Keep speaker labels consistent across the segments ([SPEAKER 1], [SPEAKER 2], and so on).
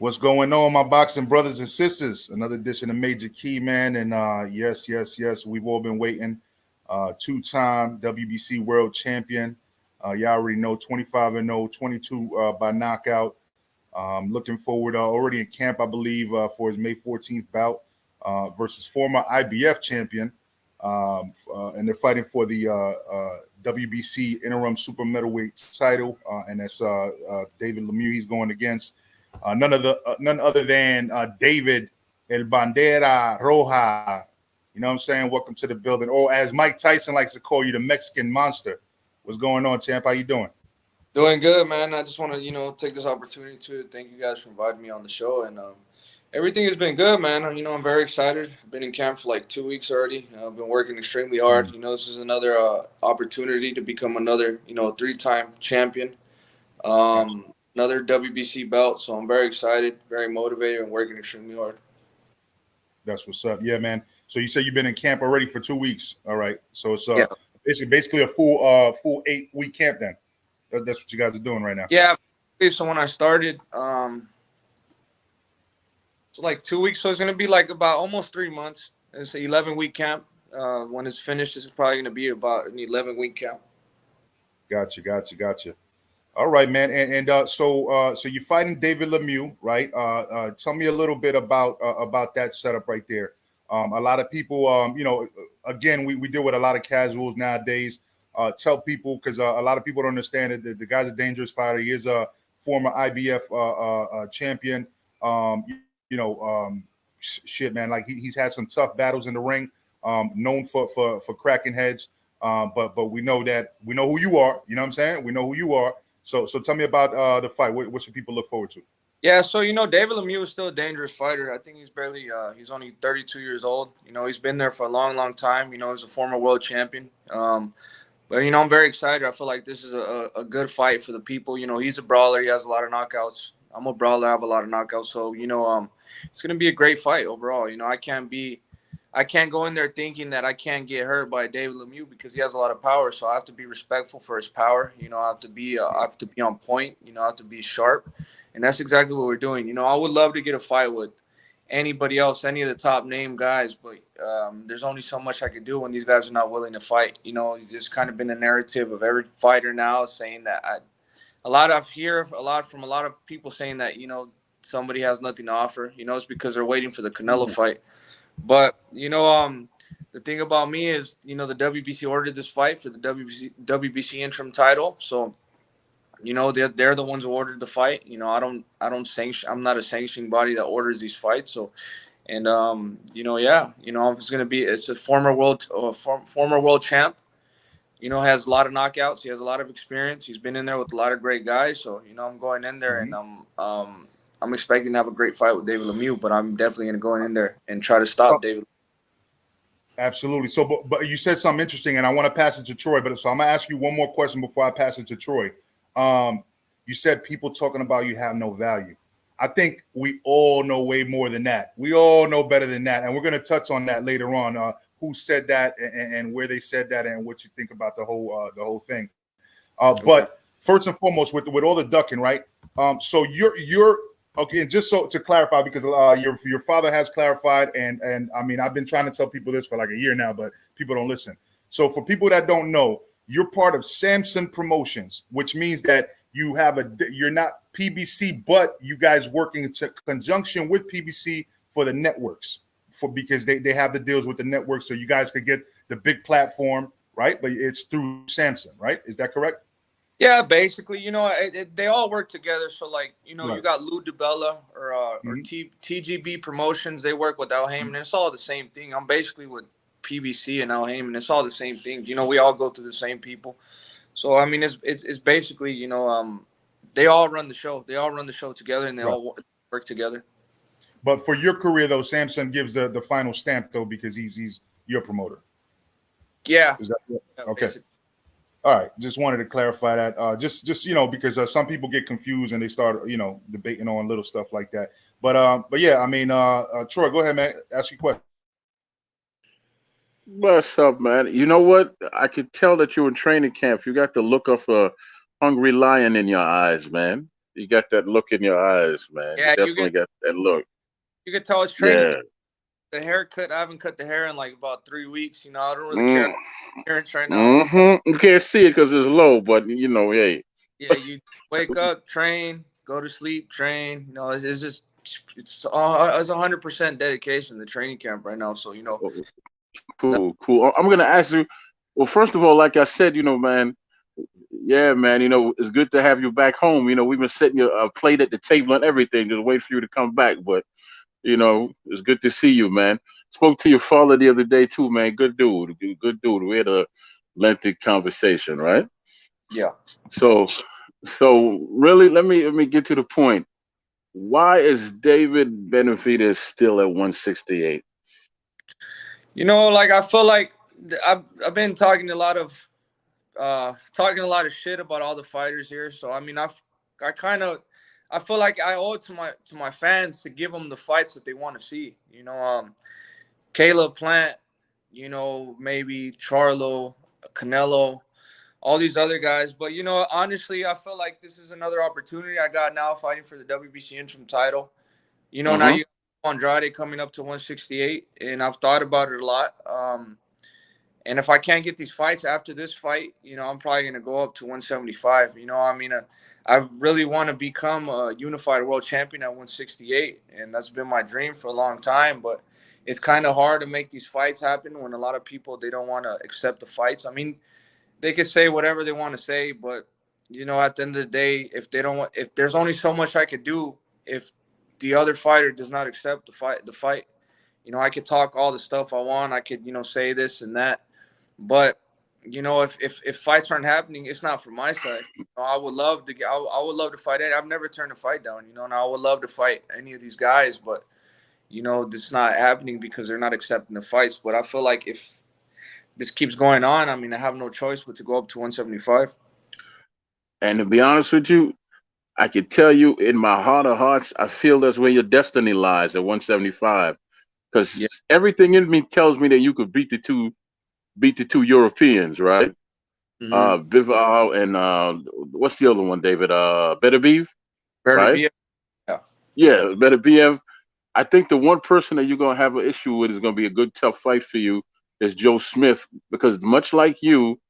[SPEAKER 1] What's going on, my boxing brothers and sisters? Another edition of Major Key, man. And yes, we've all been waiting. Two-time WBC world champion. Y'all already know 25-0, 22 by knockout. Looking forward, already in camp, I believe, for his May 14th bout versus former IBF champion. And they're fighting for the WBC interim super middleweight title. And that's David Lemieux he's going against. None other than David El Bandera Roja. You know what I'm saying? Welcome to the building. Or as Mike Tyson likes to call you, the Mexican monster. What's going on, champ? How you doing?
[SPEAKER 2] Doing good, man. I just want to, take this opportunity to thank you guys for inviting me on the show. And everything has been good, man. I'm very excited. I've been in camp for like 2 weeks already. I've been working extremely hard. This is another opportunity to become another, three-time champion. Another WBC belt. So I'm very excited, very motivated, and working extremely hard.
[SPEAKER 1] That's what's up. Yeah, man. So you said you've been in camp already for 2 weeks. All right. So it's
[SPEAKER 2] yeah.
[SPEAKER 1] basically a full 8-week camp then. That's what you guys are doing right now.
[SPEAKER 2] Yeah. So when I started, so like 2 weeks. So it's going to be like about almost 3 months. It's an 11-week camp. When it's finished, it's probably going to be about an 11-week camp.
[SPEAKER 1] Gotcha. All right, man. And so you're fighting David Lemieux, right? Tell me a little bit about that setup right there. A lot of people, again, we deal with a lot of casuals nowadays. Tell people, because a lot of people don't understand it. The guy's a dangerous fighter. He is a former IBF champion. Shit, man. Like he's had some tough battles in the ring. Known for cracking heads. But we know who you are. You know what I'm saying? We know who you are. So tell me about the fight. What should people look forward to?
[SPEAKER 2] Yeah, so David Lemieux is still a dangerous fighter. I think he's only 32 years old. He's been there for a long time. He's a former world champion. But I'm very excited. I feel like this is a good fight for the people. He's a brawler. He has a lot of knockouts. I'm a brawler. I have a lot of knockouts. So it's gonna be a great fight overall. I can't go in there thinking that I can't get hurt by David Lemieux because he has a lot of power. So I have to be respectful for his power. I have to be on point. I have to be sharp, and that's exactly what we're doing. I would love to get a fight with anybody else, any of the top name guys, but there's only so much I could do when these guys are not willing to fight. It's just kind of been a narrative of every fighter now saying that. I've heard a lot from a lot of people saying that somebody has nothing to offer. It's because they're waiting for the Canelo fight. But, the thing about me is, the WBC ordered this fight for the WBC interim title. So, they're the ones who ordered the fight. I don't sanction. I'm not a sanctioning body that orders these fights. So, and, it's a former world champ, has a lot of knockouts. He has a lot of experience. He's been in there with a lot of great guys. So, I'm going in there and I'm expecting to have a great fight with David Lemieux, but I'm definitely going to go in there and try to stop David.
[SPEAKER 1] Absolutely. So, but you said something interesting, and I want to pass it to Troy. So I'm going to ask you one more question before I pass it to Troy. You said people talking about you have no value. I think we all know way more than that. We all know better than that, and we're going to touch on that later on. Who said that and where they said that, and what you think about the whole thing. But first and foremost, with all the ducking, right? So you're. Okay, and just so to clarify, because your father has clarified, and I mean I've been trying to tell people this for like a year now, but people don't listen. So for people that don't know, you're part of Samson Promotions, which means that you're not PBC, but you guys working in conjunction with PBC for the networks, because they have the deals with the networks, so you guys could get the big platform, right? But it's through Samson, right? Is that correct?
[SPEAKER 2] Yeah, basically, they all work together. So, like,
[SPEAKER 1] Right.
[SPEAKER 2] You got Lou DiBella or TGB Promotions. They work with Al Heyman. It's all the same thing. I'm basically with PBC and Al Heyman. It's all the same thing. We all go through the same people. So, I mean, it's basically, they all run the show. They all run the show together, and they all work together.
[SPEAKER 1] But for your career, though, Samson gives the final stamp, though, because he's your promoter.
[SPEAKER 2] Yeah.
[SPEAKER 1] Is that okay?
[SPEAKER 2] Basically.
[SPEAKER 1] All right, just wanted to clarify that. Just because some people get confused and they start debating on little stuff like that. But yeah, I mean, Troy, go ahead, man. Ask your question.
[SPEAKER 3] What's up, man? You know what? I could tell that you're in training camp. You got the look of a hungry lion in your eyes, man. that look in your eyes, man. You
[SPEAKER 2] Yeah,
[SPEAKER 3] definitely got that look.
[SPEAKER 2] you could tell it's training.
[SPEAKER 3] Yeah.
[SPEAKER 2] The haircut, I haven't cut the hair in like about 3 weeks. You know, I don't really care
[SPEAKER 3] Mm.
[SPEAKER 2] about appearance right now.
[SPEAKER 3] You can't see it because it's low, but you know, hey.
[SPEAKER 2] Yeah, you wake up, train, go to sleep, train. You know, it's just it's 100% dedication to the training camp right now. So
[SPEAKER 3] Cool. I'm gonna ask you. Well, first of all, like I said, you know, man. Yeah, man. You know, it's good to have you back home. You know, we've been setting your plate at the table and everything, just wait for you to come back. But you know, it's good to see you, man. Spoke to your father the other day too, man. Good dude. Good dude. We had a lengthy conversation, right?
[SPEAKER 2] yeah.
[SPEAKER 3] So, so really, let me get to the point. Why is David Benavidez still at 168?
[SPEAKER 2] You know, like I feel like I've been talking a lot of shit about all the fighters here. So I mean, I feel like I owe it to my fans to give them the fights that they want to see. You know, Caleb Plant, you know, maybe Charlo, Canelo, all these other guys. But you know, honestly, I feel like this is another opportunity I got now fighting for the WBC interim title. You know, now
[SPEAKER 3] Mm-hmm.
[SPEAKER 2] you have Andrade coming up to 168, and I've thought about it a lot. And if I can't get these fights after this fight, you know, I'm probably going to go up to 175. You know, I mean, I really want to become a unified world champion at 168. And that's been my dream for a long time. But it's kind of hard to make these fights happen when a lot of people, they don't want to accept the fights. I mean, they can say whatever they want to say. But, you know, at the end of the day, if there's only so much I could do if the other fighter does not accept the fight, you know, I could talk all the stuff I want. I could, you know, say this and that. But you know, if fights aren't happening, it's not from my side. You know, I would love to I would love to fight. I've never turned a fight down. You know, and I would love to fight any of these guys, but you know, it's not happening because they're not accepting the fights. But I feel like if this keeps going on, I mean, I have no choice but to go up to 175.
[SPEAKER 3] And to be honest with you, I can tell you in my heart of hearts, I feel that's where your destiny lies at 175. Because
[SPEAKER 2] Yeah.
[SPEAKER 3] everything in me tells me that you could beat the two Europeans, right?
[SPEAKER 2] Mm-hmm.
[SPEAKER 3] Bivol and what's the other one, David? Beterbiev,
[SPEAKER 2] Better
[SPEAKER 3] right?
[SPEAKER 2] be. Yeah.
[SPEAKER 3] Yeah, Beterbiev. I think the one person that you're gonna have an issue with is gonna be a good tough fight for you is Joe Smith because much like you,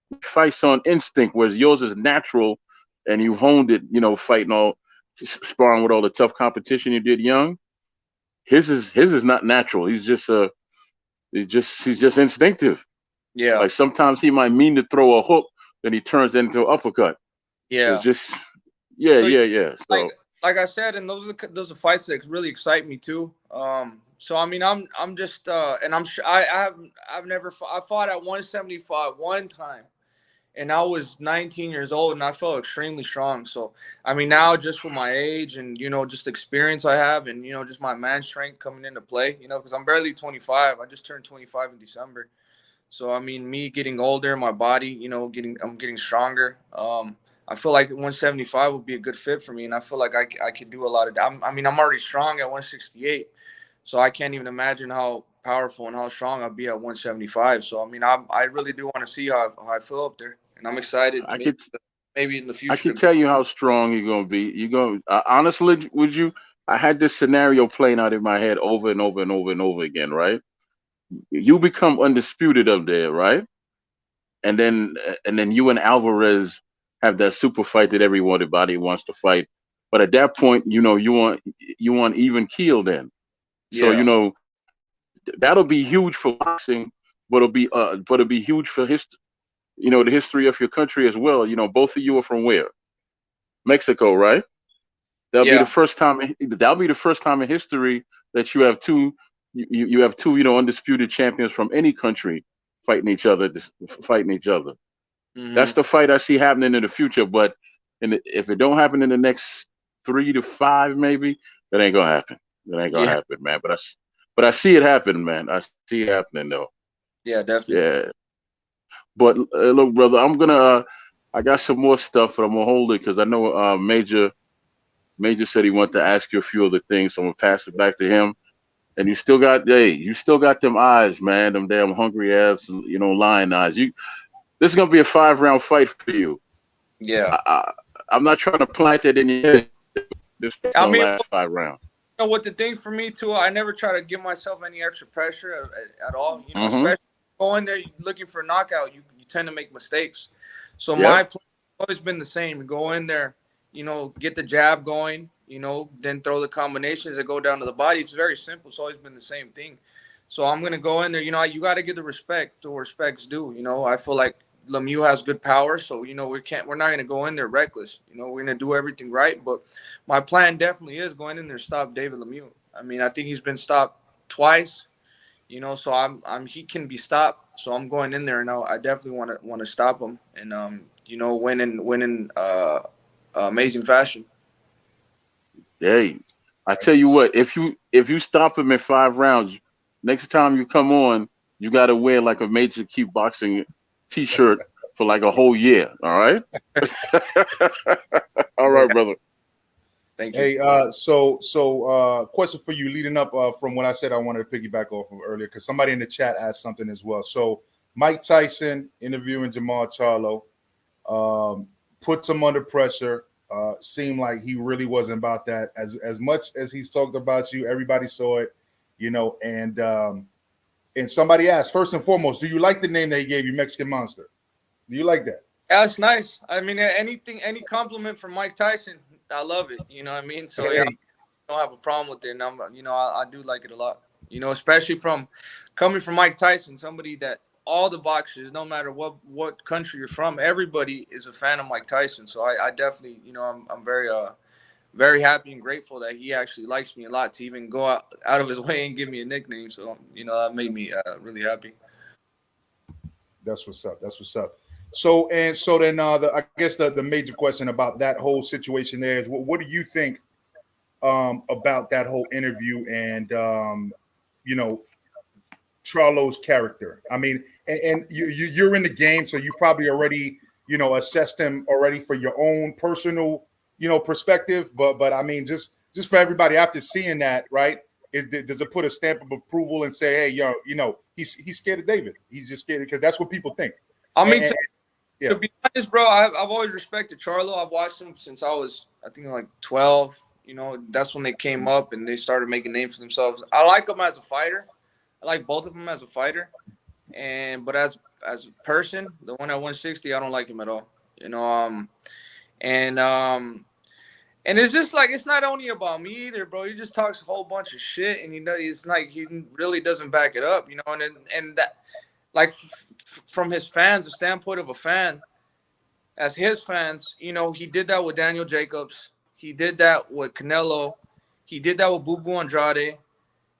[SPEAKER 3] he fights on instinct, whereas yours is natural, and you honed it. You know, fighting all sparring with all the tough competition you did young. His is not natural. He's just instinctive.
[SPEAKER 2] Yeah.
[SPEAKER 3] Like sometimes he might mean to throw a hook, then he turns it into an uppercut. It's
[SPEAKER 2] Yeah.
[SPEAKER 3] just yeah,
[SPEAKER 2] So
[SPEAKER 3] yeah, yeah.
[SPEAKER 2] like
[SPEAKER 3] So
[SPEAKER 2] like I said, and those are fights that really excite me too. So I mean, I'm just and I'm sure I've never I fought at 175 one time, and I was 19 years old, and I felt extremely strong. So I mean, now just with my age and you know just experience I have, and you know just my man strength coming into play, you know, because I'm barely 25. I just turned 25 in December. So I mean, me getting older, my body, you know, I'm getting stronger. I feel like 175 would be a good fit for me, and I feel like I could do a lot of. I mean, I'm already strong at 168, so I can't even imagine how powerful and how strong I'll be at 175. So I mean, I really do want to see how I feel up there, and I'm excited.
[SPEAKER 3] I could
[SPEAKER 2] Maybe in the
[SPEAKER 3] I
[SPEAKER 2] future.
[SPEAKER 3] could tell you how strong you're gonna be. You're gonna honestly, would you? I had this scenario playing out in my head over and over and over and over again, right? You become undisputed up there, right? And then you and Alvarez have that super fight that everybody wants to fight. But at that point, you know, you want even keel then. So you
[SPEAKER 2] Yeah.
[SPEAKER 3] know that'll be huge for boxing, but it'll be huge for you know, the history of your country as well. You know, both of you are from where? Mexico, right?
[SPEAKER 2] Yeah.
[SPEAKER 3] That'll be the first time in history that you have you have two, you know, undisputed champions from any country fighting each other fighting each other. That's
[SPEAKER 2] Hmm.
[SPEAKER 3] the fight I see happening in the future. But if it don't happen in the next 3 to 5, maybe that ain't gonna happen. That ain't gonna
[SPEAKER 2] Yeah.
[SPEAKER 3] happen, man. But I see it happen, man. I see it happening though.
[SPEAKER 2] Yeah. Definitely.
[SPEAKER 3] Yeah. But look, brother, I'm gonna. I got some more stuff, but I'm gonna hold it because I know Major said he wanted to ask you a few other things. So I'm gonna pass it back to him. And you still got them eyes, man. Them damn hungry ass, you know, lion eyes. This is gonna be a 5 round fight for you.
[SPEAKER 2] Yeah.
[SPEAKER 3] I, I'm not trying to plant it in your head. This is
[SPEAKER 2] I
[SPEAKER 3] the
[SPEAKER 2] mean,
[SPEAKER 3] last 5 rounds.
[SPEAKER 2] you know what the thing for me too, I never try to give myself any extra pressure at all. You know,
[SPEAKER 3] Mm-hmm.
[SPEAKER 2] especially going there looking for a knockout, you tend to make mistakes. So
[SPEAKER 3] Yep.
[SPEAKER 2] my plan has always been the same: go in there, you know, get the jab going, you know, then throw the combinations that go down to the body. It's very simple. It's always been the same thing. So I'm gonna go in there. You know, you got to give the respect to where respect's due. You know, I feel like Lemieux has good power, so you know we're not gonna go in there reckless. You know, we're gonna do everything right. But my plan definitely is going in there to stop David Lemieux. I mean, I think he's been stopped twice. You know, so he can be stopped. So I'm going in there and I definitely want to stop him and you know, win in amazing fashion.
[SPEAKER 3] Hey, I tell you what, if you stop him in 5 rounds, next time you come on, you got to wear like a Major Kickboxing T-shirt for like a whole year. All right. All right, brother.
[SPEAKER 2] Thank you.
[SPEAKER 1] Hey, question for you leading up from what I said I wanted to piggyback off of earlier, because somebody in the chat asked something as well. So Mike Tyson interviewing Jamal Charlo puts him under pressure. Seemed like he really wasn't about that. As much as he's talked about you, everybody saw it, you know, and somebody asked, first and foremost, do you like the name that he gave you, Mexican Monster? Do you like that?
[SPEAKER 2] That's nice. I mean, any compliment from Mike Tyson, I love it. You know what I mean? So yeah, I don't have a problem with it. And you know, I do like it a lot. You know, especially coming from Mike Tyson, somebody that all the boxers, no matter what country you're from, everybody is a fan of Mike Tyson. So I definitely, you know, I'm very happy and grateful that he actually likes me a lot to even go out of his way and give me a nickname. So, you know, that made me really happy.
[SPEAKER 1] That's what's up. That's what's up. So then I guess the major question about that whole situation there is what do you think about that whole interview and you know, Charlo's character? I mean, and you're in the game, so you probably already, you know, assessed him already for your own personal, you know, perspective. But I mean, just for everybody after seeing that, right? Does it put a stamp of approval and say, hey, yo, you know, he's scared of David. He's just scared because that's what people think.
[SPEAKER 2] I mean,
[SPEAKER 1] yeah.
[SPEAKER 2] To be honest, bro, I've always respected Charlo. I've watched him since I was, I think, like 12. You know, that's when they came up and they started making names for themselves. I like him as a fighter. I like both of them as a fighter. But as a person, the one at 160, I don't like him at all. You know, and it's just like, it's not only about me either, bro. He just talks a whole bunch of shit, and it's like he really doesn't back it up, you know. And that, like, from his fans, the standpoint of a fan, as his fans, you know, he did that with Daniel Jacobs. He did that with Canelo. He did that with Bubu Andrade.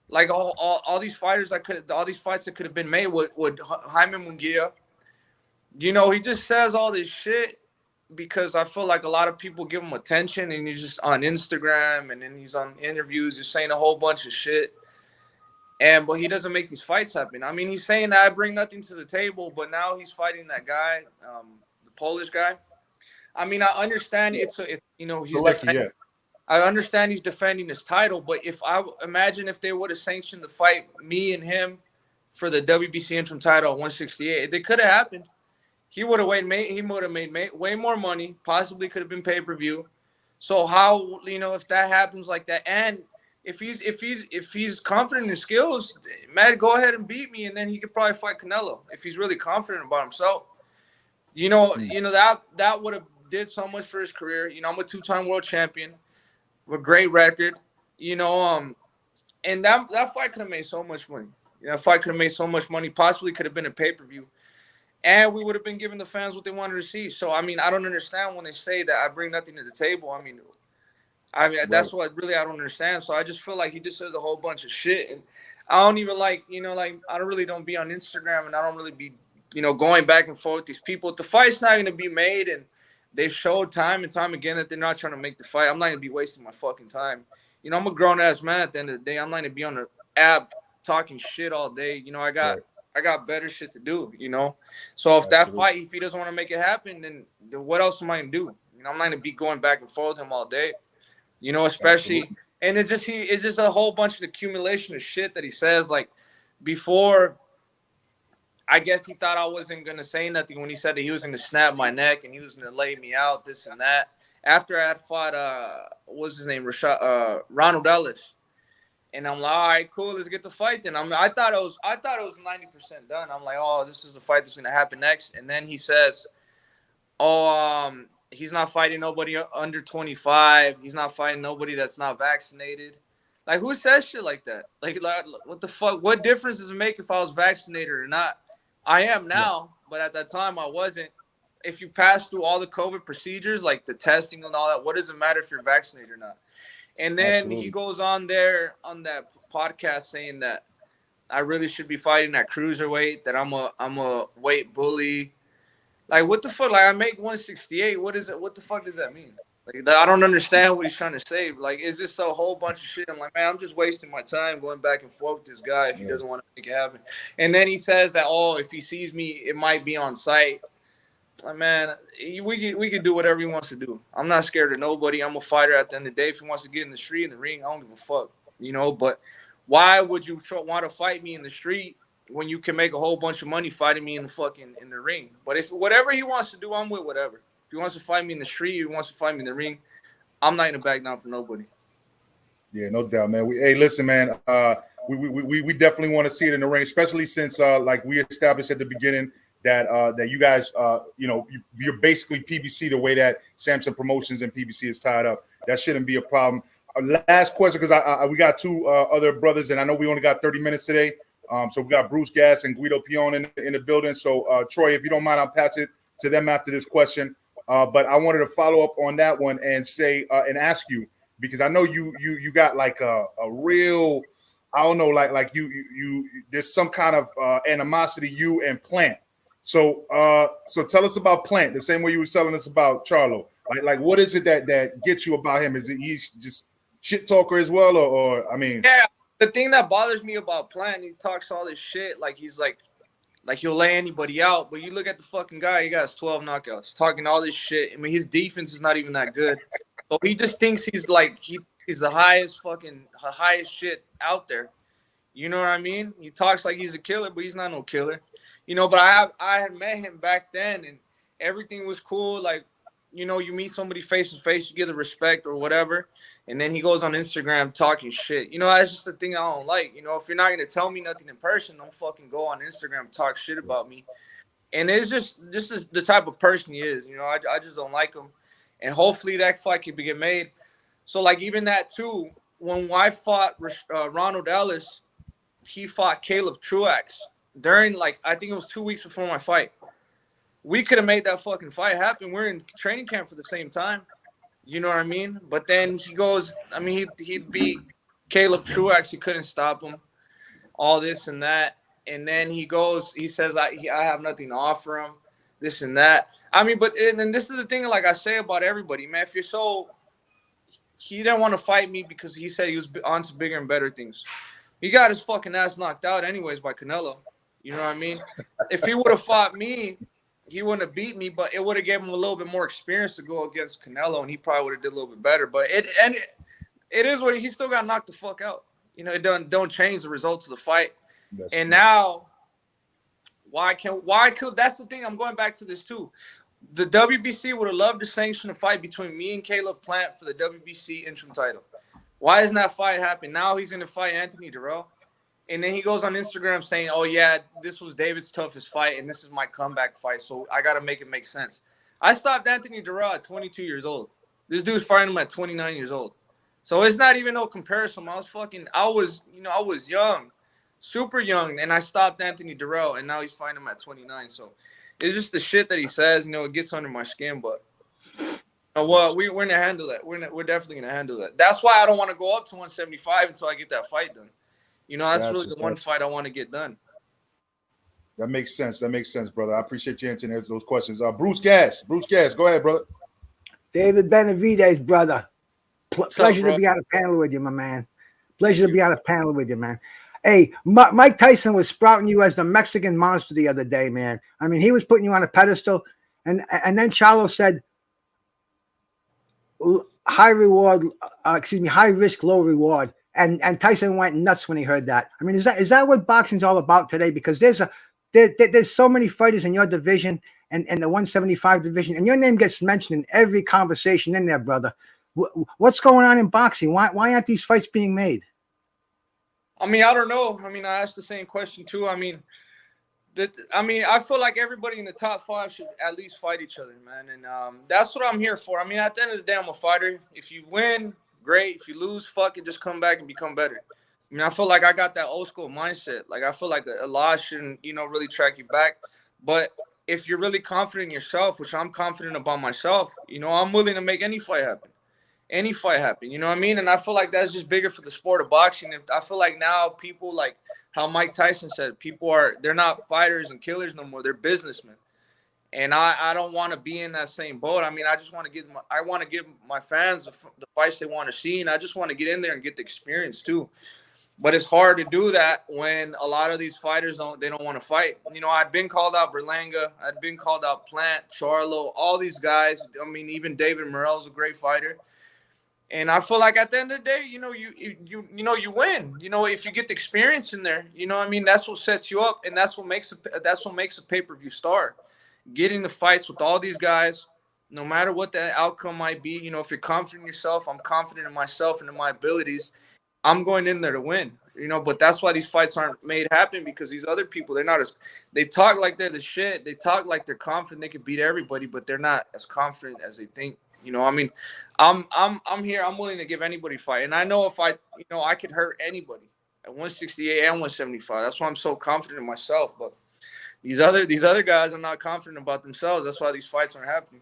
[SPEAKER 2] Like all these fighters all these fights that could have been made with Jaime Munguia. You know, he just says all this shit because I feel like a lot of people give him attention, and he's just on Instagram and then he's on interviews, just saying a whole bunch of shit. But he doesn't make these fights happen. I mean, he's saying that I bring nothing to the table, but now he's fighting that guy, the Polish guy. I mean, I understand it's you know, he's defending. Yeah. I understand he's defending his title, but imagine if they would have sanctioned the fight, me and him, for the WBC interim title at 168, it could have happened. He would have made way more money. Possibly could have been pay-per-view. So how, you know, if that happens like that, and if he's confident in his skills, man, go ahead and beat me, and then he could probably fight Canelo if he's really confident about himself. You know that would have did so much for his career. You know, I'm a 2-time world champion with a great record. You know, and that fight could have made so much money. You know, that fight could have made so much money. Possibly could have been a pay-per-view. And we would have been giving the fans what they wanted to see. So, I mean, I don't understand when they say that I bring nothing to the table. I mean, that's what really I don't understand. So I just feel like he just says a whole bunch of shit. And I don't even like, you know, like I don't be on Instagram, and I don't really be, you know, going back and forth with these people. The fight's not going to be made, and they've showed time and time again that they're not trying to make the fight. I'm not going to be wasting my fucking time. You know, I'm a grown-ass man at the end of the day. I'm not going to be on the app talking shit all day. You know, I got better shit to do, you know. So if that fight, if he doesn't want to make it happen, then what else am I going to do? You know, I'm not going to be going back and forth with him all day. You know, especially, and it's just a whole bunch of accumulation of shit that he says. Like, before, I guess he thought I wasn't going to say nothing when he said that he was going to snap my neck and he was going to lay me out, this and that. after I had fought what's his name, Ronald Ellis. And I'm like, all right, cool, let's get the fight then. I thought it was 90% done. I'm like, oh, this is the fight that's gonna happen next. And then he says, oh, he's not fighting nobody under 25. He's not fighting nobody that's not vaccinated. Like, who says shit like that? Like, what the fuck? What difference does it make if I was vaccinated or not? I am now, but at that time I wasn't. If you pass through all the COVID procedures, like the testing and all that, what does it matter if you're vaccinated or not? And then
[SPEAKER 1] Absolutely.
[SPEAKER 2] he goes on there on that podcast saying that I really should be fighting at cruiserweight, that I'm a weight bully. Like, what the fuck? Like, I make 168. What is it? What the fuck does that mean? Like, I don't understand what he's trying to say. Like, is this a whole bunch of shit? I'm like, man, I'm just wasting my time going back and forth with this guy if he doesn't want to make it happen. And then he says that, oh, if he sees me, it might be on site. Like, man, we could do whatever he wants to do. I'm not scared of nobody. I'm a fighter at the end of the day. If he wants to get in the street, in the ring, I don't give a fuck. You know, but why would you want to fight me in the street when you can make a whole bunch of money fighting me in the ring? But if whatever he wants to do, I'm with whatever. If he wants to fight me in the street, he wants to fight me in the ring, I'm not gonna back down for nobody.
[SPEAKER 1] Yeah, no doubt, man. Hey, listen, man. We definitely want to see it in the ring, especially since like we established at the beginning that you guys you're basically PBC the way that Samson Promotions and PBC is tied up. That shouldn't be a problem. Last question, because we got two other brothers, and I know we only got 30 minutes today. So we got Bruce Gas and Guido Pion in the building. So Troy, if you don't mind, I'll pass it to them after this question. But I wanted to follow up on that one and say and ask you, because I know you got like a real, I don't know, like you there's some kind of animosity, you and Plant. So tell us about Plant the same way you was telling us about Charlo. Like what is it that gets you about him? Is it he's just shit talker as well, or I mean?
[SPEAKER 2] Yeah, the thing that bothers me about Plant, he talks all this shit like he's like he'll lay anybody out, but you look at the fucking guy, he got 12 knockouts. He's talking all this shit. I mean, his defense is not even that good. So he just thinks he's like he's the highest shit out there. You know what I mean? He talks like he's a killer, but he's not no killer. You know, but I had met him back then and everything was cool. Like, you know, you meet somebody face to face, you give the respect or whatever. And then he goes on Instagram talking shit. You know, that's just the thing I don't like. You know, if you're not going to tell me nothing in person, don't fucking go on Instagram and talk shit about me. And it's just the type of person he is. You know, I just don't like him. And hopefully that fight can get made. So, like, even that, too, when I fought Ronald Ellis, he fought Caleb Truax during, like, I think it was 2 weeks before my fight. We could have made that fucking fight happen. We're in training camp for the same time. You know what I mean? But then he goes, I mean, he beat Caleb Truax. He couldn't stop him. All this and that. And then he goes, he says, I have nothing to offer him. This and that. I mean, and this is the thing, like I say about everybody, man. If you're so, he didn't want to fight me because he said he was on to bigger and better things. He got his fucking ass knocked out anyways by Canelo. You know what I mean? If he would have fought me, he wouldn't have beat me, but it would have given him a little bit more experience to go against Canelo, and he probably would have did a little bit better. But it is what he still got knocked the fuck out. You know, it don't change the results of the fight. And now, why could that's the thing? I'm going back to this too. The WBC would have loved to sanction a fight between me and Caleb Plant for the WBC interim title. Why isn't that fight happening? Now he's going to fight Anthony Durrell. And then he goes on Instagram saying, oh, yeah, this was David's toughest fight, and this is my comeback fight, so I got to make it make sense. I stopped Anthony Durrell at 22 years old. This dude's fighting him at 29 years old. So it's not even no comparison. I was young, super young, and I stopped Anthony Durrell, and now he's fighting him at 29. So it's just the shit that he says, you know, it gets under my skin, but well, we're going to handle that. We're definitely going to handle that. That's why I don't want to go up to 175 until I get that fight done. You know, that's really the one fight I want to get done.
[SPEAKER 1] That makes sense. That makes sense, brother. I appreciate you answering those questions. Bruce Gas, go ahead, brother.
[SPEAKER 4] David Benavidez, brother. Pleasure to be on a panel with you, my man. Pleasure to be on a panel with you, man. Hey, Mike Tyson was sprouting you as the Mexican monster the other day, man. I mean, he was putting you on a pedestal, and then Charlo said, high risk, low reward. And Tyson went nuts when he heard that. I mean, is that what boxing's all about today? Because there's so many fighters in your division, and the 175 division, and your name gets mentioned in every conversation in there, brother. What's going on in boxing? Why aren't these fights being made?
[SPEAKER 2] I mean, I don't know. I mean, I asked the same question too. I mean, I feel like everybody in the top 5 should at least fight each other, man. And that's what I'm here for. I mean, at the end of the day, I'm a fighter. If you win, great. If you lose, fuck it, just come back and become better. I mean, I feel like I got that old school mindset. Like, I feel like a loss shouldn't, really track you back. But if you're really confident in yourself, which I'm confident about myself, I'm willing to make any fight happen. Any fight happen, you know what I mean? And I feel like that's just bigger for the sport of boxing. I feel like now people, like how Mike Tyson said, they're not fighters and killers no more. They're businessmen. And I don't want to be in that same boat. I mean, I just want to give my fans the fights they want to see. And I just want to get in there and get the experience too. But it's hard to do that when a lot of these fighters don't want to fight. I'd been called out Berlanga. I'd been called out Plant, Charlo, all these guys. I mean, even David Morrell's a great fighter. And I feel like at the end of the day, you win. If you get the experience in there, I mean, that's what sets you up, and that's what makes a pay-per-view star. Getting the fights with all these guys, no matter what the outcome might be. If you're confident in yourself, I'm confident in myself and in my abilities. I'm going in there to win. But that's why these fights aren't made happen, because these other people, they talk like they're the shit. They talk like they're confident they could beat everybody, but they're not as confident as they think. I mean, I'm here. I'm willing to give anybody a fight, and I know if I could hurt anybody at 168 and 175. That's why I'm so confident in myself. But these other guys are not confident about themselves. That's why these fights aren't happening.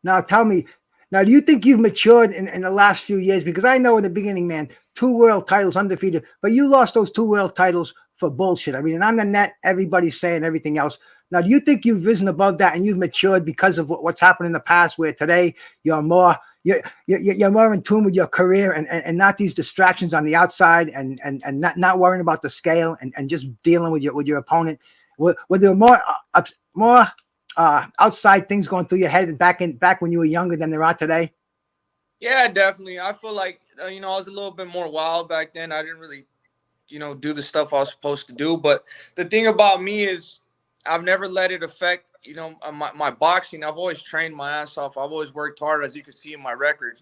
[SPEAKER 4] Now, tell me. Now, do you think you've matured in the last few years? Because I know in the beginning, man, 2 world titles undefeated, but you lost those 2 world titles for bullshit. I mean, and on the net, everybody's saying everything else. Now, do you think you've risen above that and you've matured because of what's happened in the past, where today you're more in tune with your career and not these distractions on the outside and not worrying about the scale and just dealing with your opponent? Were there more outside things going through your head back when you were younger than there are today?
[SPEAKER 2] Yeah, definitely. I feel like I was a little bit more wild back then. I didn't really do the stuff I was supposed to do. But the thing about me is, I've never let it affect, my boxing. I've always trained my ass off. I've always worked hard, as you can see in my record.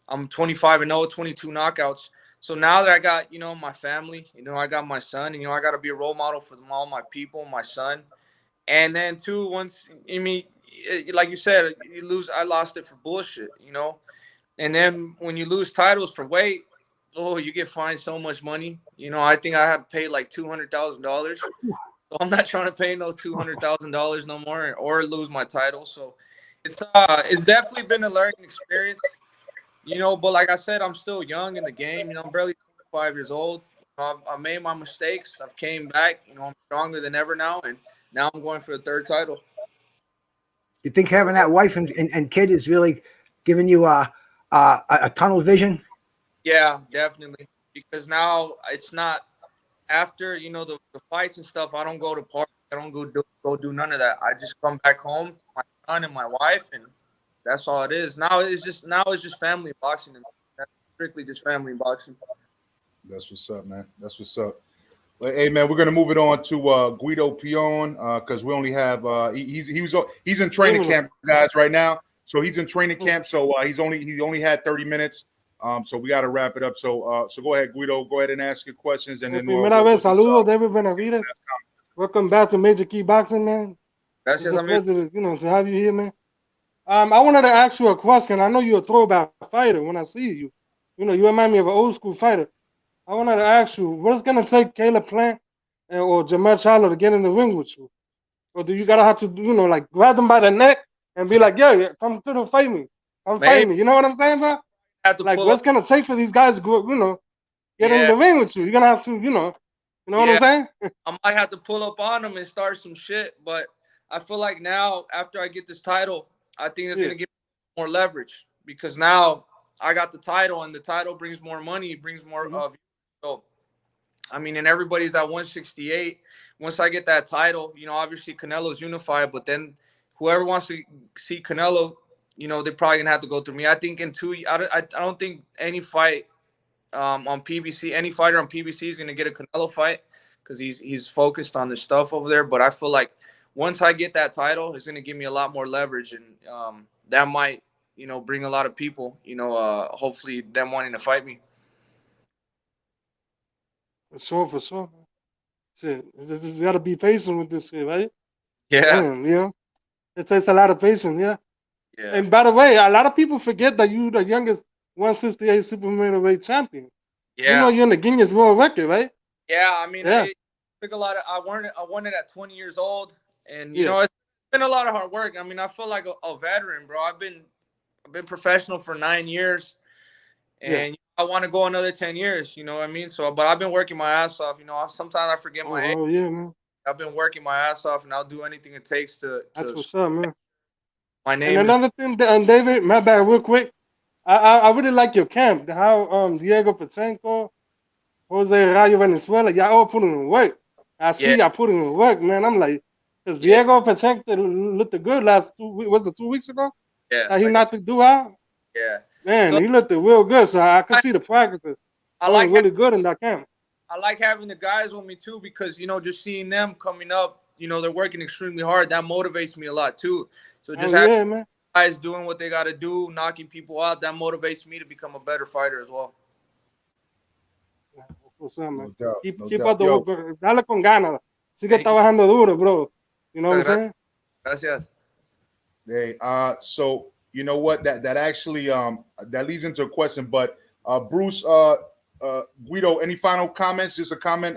[SPEAKER 2] I'm 25-0, 22 knockouts. So now that I got, my family, I got my son, I got to be a role model for all my people, my son. And then too, once, like you said, you lose. I lost it for bullshit, And then when you lose titles for weight, you get fined so much money. I think I had to pay like $200,000. So I'm not trying to pay no $200,000 no more or lose my title. So it's definitely been a learning experience, But like I said, I'm still young in the game. I'm barely 25 years old. I made my mistakes. I've came back. I'm stronger than ever now, and now I'm going for the 3rd title.
[SPEAKER 4] You think having that wife and kid is really giving you a tunnel vision?
[SPEAKER 2] Yeah, definitely. Because now it's not. After the fights and stuff, I don't go to parties. I don't go do none of that. I just come back home to my son and my wife, and that's all it is. Now it's just family boxing, and that's strictly just family boxing.
[SPEAKER 1] That's what's up, man. That's what's up. But, hey, man, we're gonna move it on to Guido Peon because we only have he's in training camp, guys, right now. So he's in training camp. So he only had 30 minutes. So we got to wrap it up. So go ahead, Guido. Go ahead and ask your questions. And then
[SPEAKER 5] primera vez, saludos, David Benavidez. Welcome back to Major Key Boxing, man.
[SPEAKER 2] That's
[SPEAKER 5] it's a pleasure, to have you here, man. I wanted to ask you a question. I know you're a throwback fighter. When I see you, you remind me of an old school fighter. I wanted to ask you, what's gonna take Caleb Plant or Jamel Charlo to get in the ring with you? Or do you gotta have to, like grab them by the neck and be like, yeah, come through to fight me. Come fight me. You know what I'm saying, bro? Like, what's gonna take for these guys to go, get in the ring with you? You're gonna have to, you know what I'm saying?
[SPEAKER 2] I might have to pull up on them and start some shit, but I feel like now, after I get this title, I think it's gonna give me more leverage, because now I got the title, and the title brings more money, brings more of. So, I mean, and everybody's at 168. Once I get that title, obviously Canelo's unified, but then whoever wants to see Canelo, they're probably gonna have to go through me. I think I don't think any fight on PBC, any fighter on PBC is gonna get a Canelo fight, because he's focused on the stuff over there. But I feel like once I get that title, it's going to give me a lot more leverage, and that might, bring a lot of people, hopefully them wanting to fight me.
[SPEAKER 5] For sure. Shit, you just got to be patient with this shit, right?
[SPEAKER 2] Yeah.
[SPEAKER 5] Man, it takes a lot of patience, yeah.
[SPEAKER 2] Yeah.
[SPEAKER 5] And by the way, a lot of people forget that you the youngest 168 super middleweight champion.
[SPEAKER 2] Yeah.
[SPEAKER 5] You're in the Guinness World Record, right?
[SPEAKER 2] Yeah, I mean,
[SPEAKER 5] Yeah.
[SPEAKER 2] it took a lot of. I won it at 20 years old, and
[SPEAKER 5] Yeah.
[SPEAKER 2] it's been a lot of hard work. I mean, I feel like a veteran, bro. I've been professional for 9 years, and I want to go another 10 years. You know what I mean? So, but I've been working my ass off. Sometimes I forget my age.
[SPEAKER 5] Oh yeah, man.
[SPEAKER 2] I've been working my ass off, and I'll do anything it takes to.
[SPEAKER 5] That's what's up, man.
[SPEAKER 2] My name.
[SPEAKER 5] And another thing, David, my bad, real quick. I really like your camp. How Diego Pachenko, Jose Rayo Venezuela, y'all all putting in work. I see y'all putting in work, man. I'm like, because Diego Pachenko looked good last 2 weeks. Was it 2 weeks ago?
[SPEAKER 2] Yeah.
[SPEAKER 5] He knocked the dude out.
[SPEAKER 2] Yeah.
[SPEAKER 5] Man,
[SPEAKER 2] So,
[SPEAKER 5] he looked real good. So I could see the progress.
[SPEAKER 2] I like
[SPEAKER 5] really good in that camp.
[SPEAKER 2] I like having the guys with me too, because just seeing them coming up, they're working extremely hard. That motivates me a lot too. So just having guys doing what they got to do, knocking people out, that motivates me to become a better fighter as well.
[SPEAKER 5] What's up, man?
[SPEAKER 1] No doubt,
[SPEAKER 5] Keep up the work. Dale con ganas. Sigue trabajando duro, bro. You know what I'm saying?
[SPEAKER 2] Gracias.
[SPEAKER 1] Hey, so you know what? That actually that leads into a question, but Bruce, Guido, any final comments? Just a comment.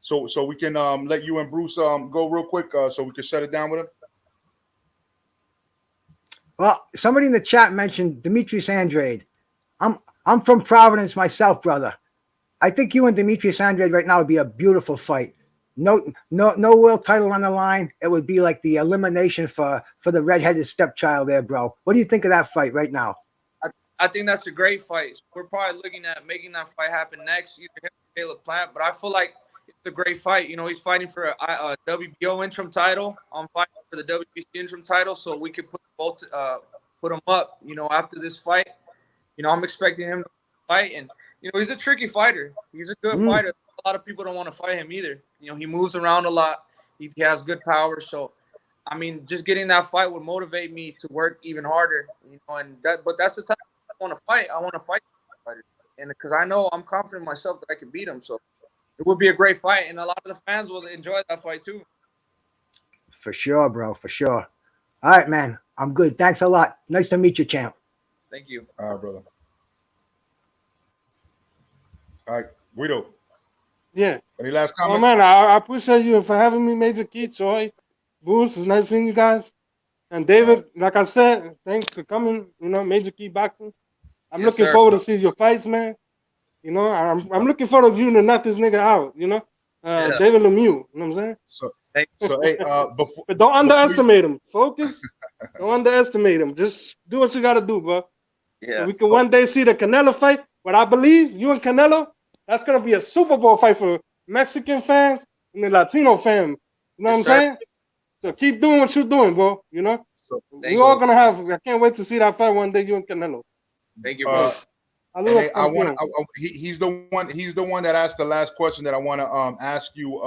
[SPEAKER 1] So we can let you and Bruce go real quick, so we can shut it down with him.
[SPEAKER 4] Well, somebody in the chat mentioned Demetrius Andrade. I'm from Providence myself, brother. I think you and Demetrius Andrade right now would be a beautiful fight. No world title on the line. It would be like the elimination for the redheaded stepchild there, bro. What do you think of that fight right now?
[SPEAKER 2] I think that's a great fight. We're probably looking at making that fight happen next, either him or Caleb Plant. But I feel like it's a great fight. He's fighting for a WBO interim title. I'm fighting for the WBC interim title, so we could put them up. After this fight, I'm expecting him to fight, and he's a tricky fighter. He's a good fighter. A lot of people don't want to fight him either. He moves around a lot. He has good power. So, I mean, just getting that fight would motivate me to work even harder. But that's the time I want to fight. I want to fight fighters, and because I know I'm confident in myself that I can beat him. So, it would be a great fight, and a lot of the fans will enjoy that fight too.
[SPEAKER 4] For sure, bro. For sure. All right, man. I'm good. Thanks a lot. Nice to meet you, champ.
[SPEAKER 2] Thank you.
[SPEAKER 1] All right, brother. All right, Guido.
[SPEAKER 5] Yeah.
[SPEAKER 1] Any last comments?
[SPEAKER 5] Oh man, I appreciate you for having me, Major Key, Troy, Bruce. It's nice seeing you guys. And David, like I said, thanks for coming. Major Key Boxing. I'm looking forward to see your fights, man. I'm looking forward to you to knock this nigga out. David Lemieux. You know what I'm saying?
[SPEAKER 1] So hey,
[SPEAKER 5] but don't underestimate him. Focus. Don't underestimate him. Just do what you got to do, bro.
[SPEAKER 2] Yeah.
[SPEAKER 5] So we can one day see the Canelo fight. But I believe you and Canelo, that's gonna be a Super Bowl fight for Mexican fans and the Latino fans. You know what I'm saying? So keep doing what you're doing, bro. We all gonna have. I can't wait to see that fight one day. You and Canelo.
[SPEAKER 2] Thank you, bro.
[SPEAKER 1] He's the one that asked the last question that I want to ask you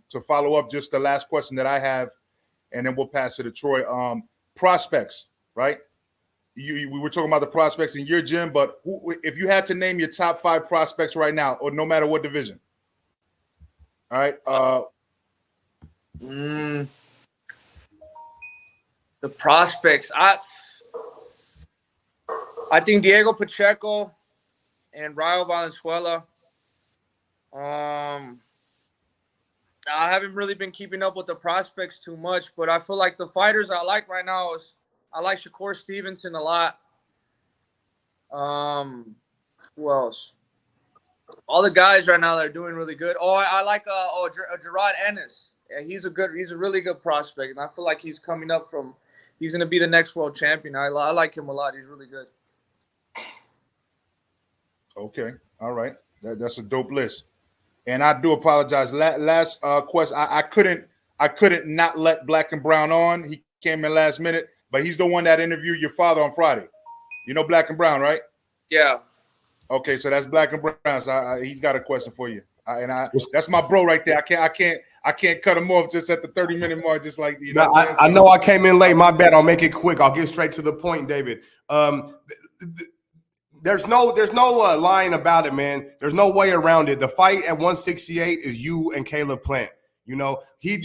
[SPEAKER 1] to follow up. Just the last question that I have, and then we'll pass it to Troy. Prospects, right? We were talking about the prospects in your gym, but if you had to name your top 5 prospects right now, or no matter what division, all right.
[SPEAKER 2] The prospects, I think Diego Pacheco and Rayo Valenzuela. I haven't really been keeping up with the prospects too much, but I feel like the fighters I like right now is I like Shakur Stevenson a lot. Who else? All the guys right now that are doing really good. I like Gerard Ennis. Yeah, he's a really good prospect, and I feel like he's coming up from. He's going to be the next world champion. I like him a lot. He's really good.
[SPEAKER 1] Okay, all right, that's a dope list. And I do apologize. Last question. I couldn't not let Black and Brown on. He came in last minute, but he's the one that interviewed your father on Friday. You know Black and Brown, right?
[SPEAKER 2] Yeah. Okay,
[SPEAKER 1] so that's Black and Brown. So he's got a question for you. That's my bro right there. I I can't cut him off just at the 30-minute mark, just like you know.
[SPEAKER 6] No, I know I came in late. My bad. I'll make it quick. I'll get straight to the point, David. There's no lying about it, man. There's no way around it. The fight at 168 is you and Caleb Plant. You know, you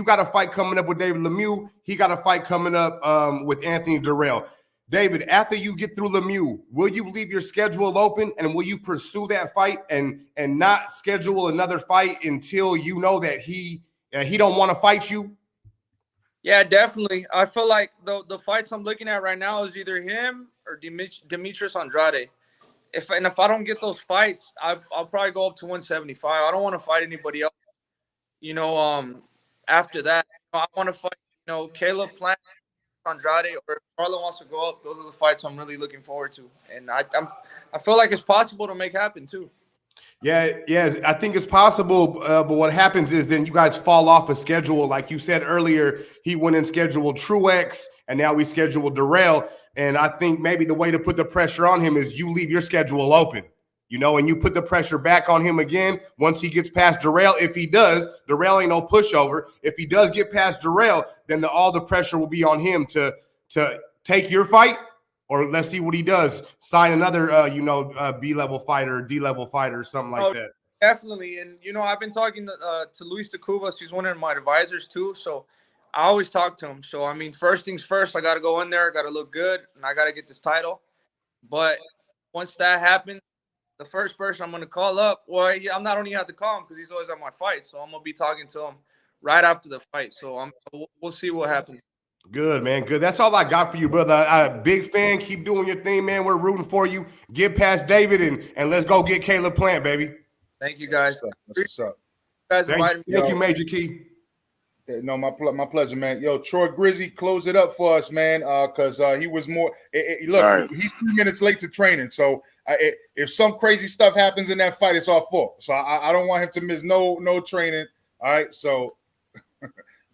[SPEAKER 6] got a fight coming up with David Lemieux. He got a fight coming up with Anthony Durrell. David, after you get through Lemieux, will you leave your schedule open and will you pursue that fight and not schedule another fight until you know that he don't want to fight you?
[SPEAKER 2] Yeah, definitely. I feel like the fights I'm looking at right now is either him or Demetrius Andrade. If I don't get those fights, I'll probably go up to 175. I don't want to fight anybody else. You know, after that, I want to fight, Caleb Plant, Andrade, or if Marlon wants to go up. Those are the fights I'm really looking forward to, and I feel like it's possible to make happen too.
[SPEAKER 6] Yeah, I think it's possible, but what happens is then you guys fall off a schedule. Like you said earlier, he went and scheduled Truex, and now we scheduled Durrell. And I think maybe the way to put the pressure on him is you leave your schedule open, and you put the pressure back on him again once he gets past Durrell. If he does, Durrell ain't no pushover. If he does get past Durrell, then all the pressure will be on him to take your fight, or let's see what he does. Sign another, B-level fighter, D-level fighter, or something like that.
[SPEAKER 2] Definitely. And, I've been talking to Luis de Cubas. He's one of my advisors too. So I always talk to him. So, I mean, first things first, I got to go in there. I got to look good, and I got to get this title. But once that happens, the first person I'm going to call up, I'm not only have to call him because he's always at my fight. So I'm going to be talking to him right after the fight. So we'll see what happens.
[SPEAKER 6] Good, man. Good. That's all I got for you, brother. Big fan. Keep doing your thing, man. We're rooting for you. Get past David and let's go get Caleb Plant, baby.
[SPEAKER 2] Thank you, guys.
[SPEAKER 1] That's what's up.
[SPEAKER 2] Thank
[SPEAKER 6] you, Major Key.
[SPEAKER 1] Yeah, no, my pleasure, man. Yo, Troy Grizzy, close it up for us, man, because he was more look, right. He's 3 minutes late to training. So if some crazy stuff happens in that fight, it's our fault. So I don't want him to miss no training. All right, so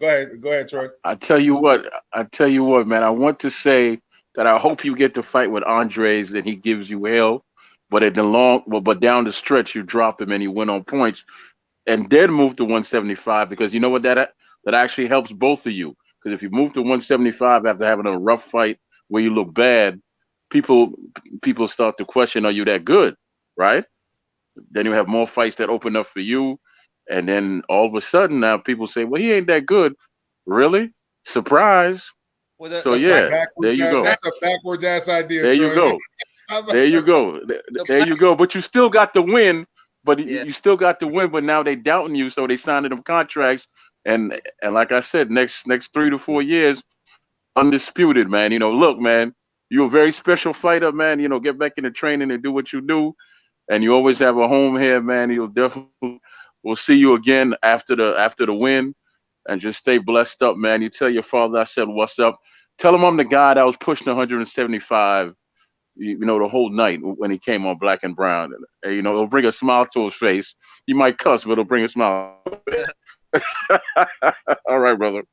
[SPEAKER 1] go ahead, Troy.
[SPEAKER 3] I tell you what, man. I want to say that I hope you get to fight with Andres and he gives you hell, but but down the stretch you drop him and you win on points, and then move to 175 because you know what that actually helps both of you. Because if you move to 175 after having a rough fight where you look bad, people start to question, are you that good, right? Then you have more fights that open up for you. And then all of a sudden now people say, well, he ain't that good. Really? Surprise. So yeah, there you go.
[SPEAKER 1] That's a backwards ass idea.
[SPEAKER 3] There you go. There you go. There you go. But you still got the win. But you still got the win. But now they doubting you, so they signed them contracts. And like I said, next 3 to 4 years, undisputed, man. Look, man, you're a very special fighter, man. Get back into training and do what you do. And you always have a home here, man. We'll see you again after the win. And just stay blessed up, man. You tell your father I said what's up. Tell him I'm the guy that was pushing 175, the whole night when he came on Black and Brown. And, it'll bring a smile to his face. He might cuss, but it'll bring a smile. All right, brother.
[SPEAKER 2] You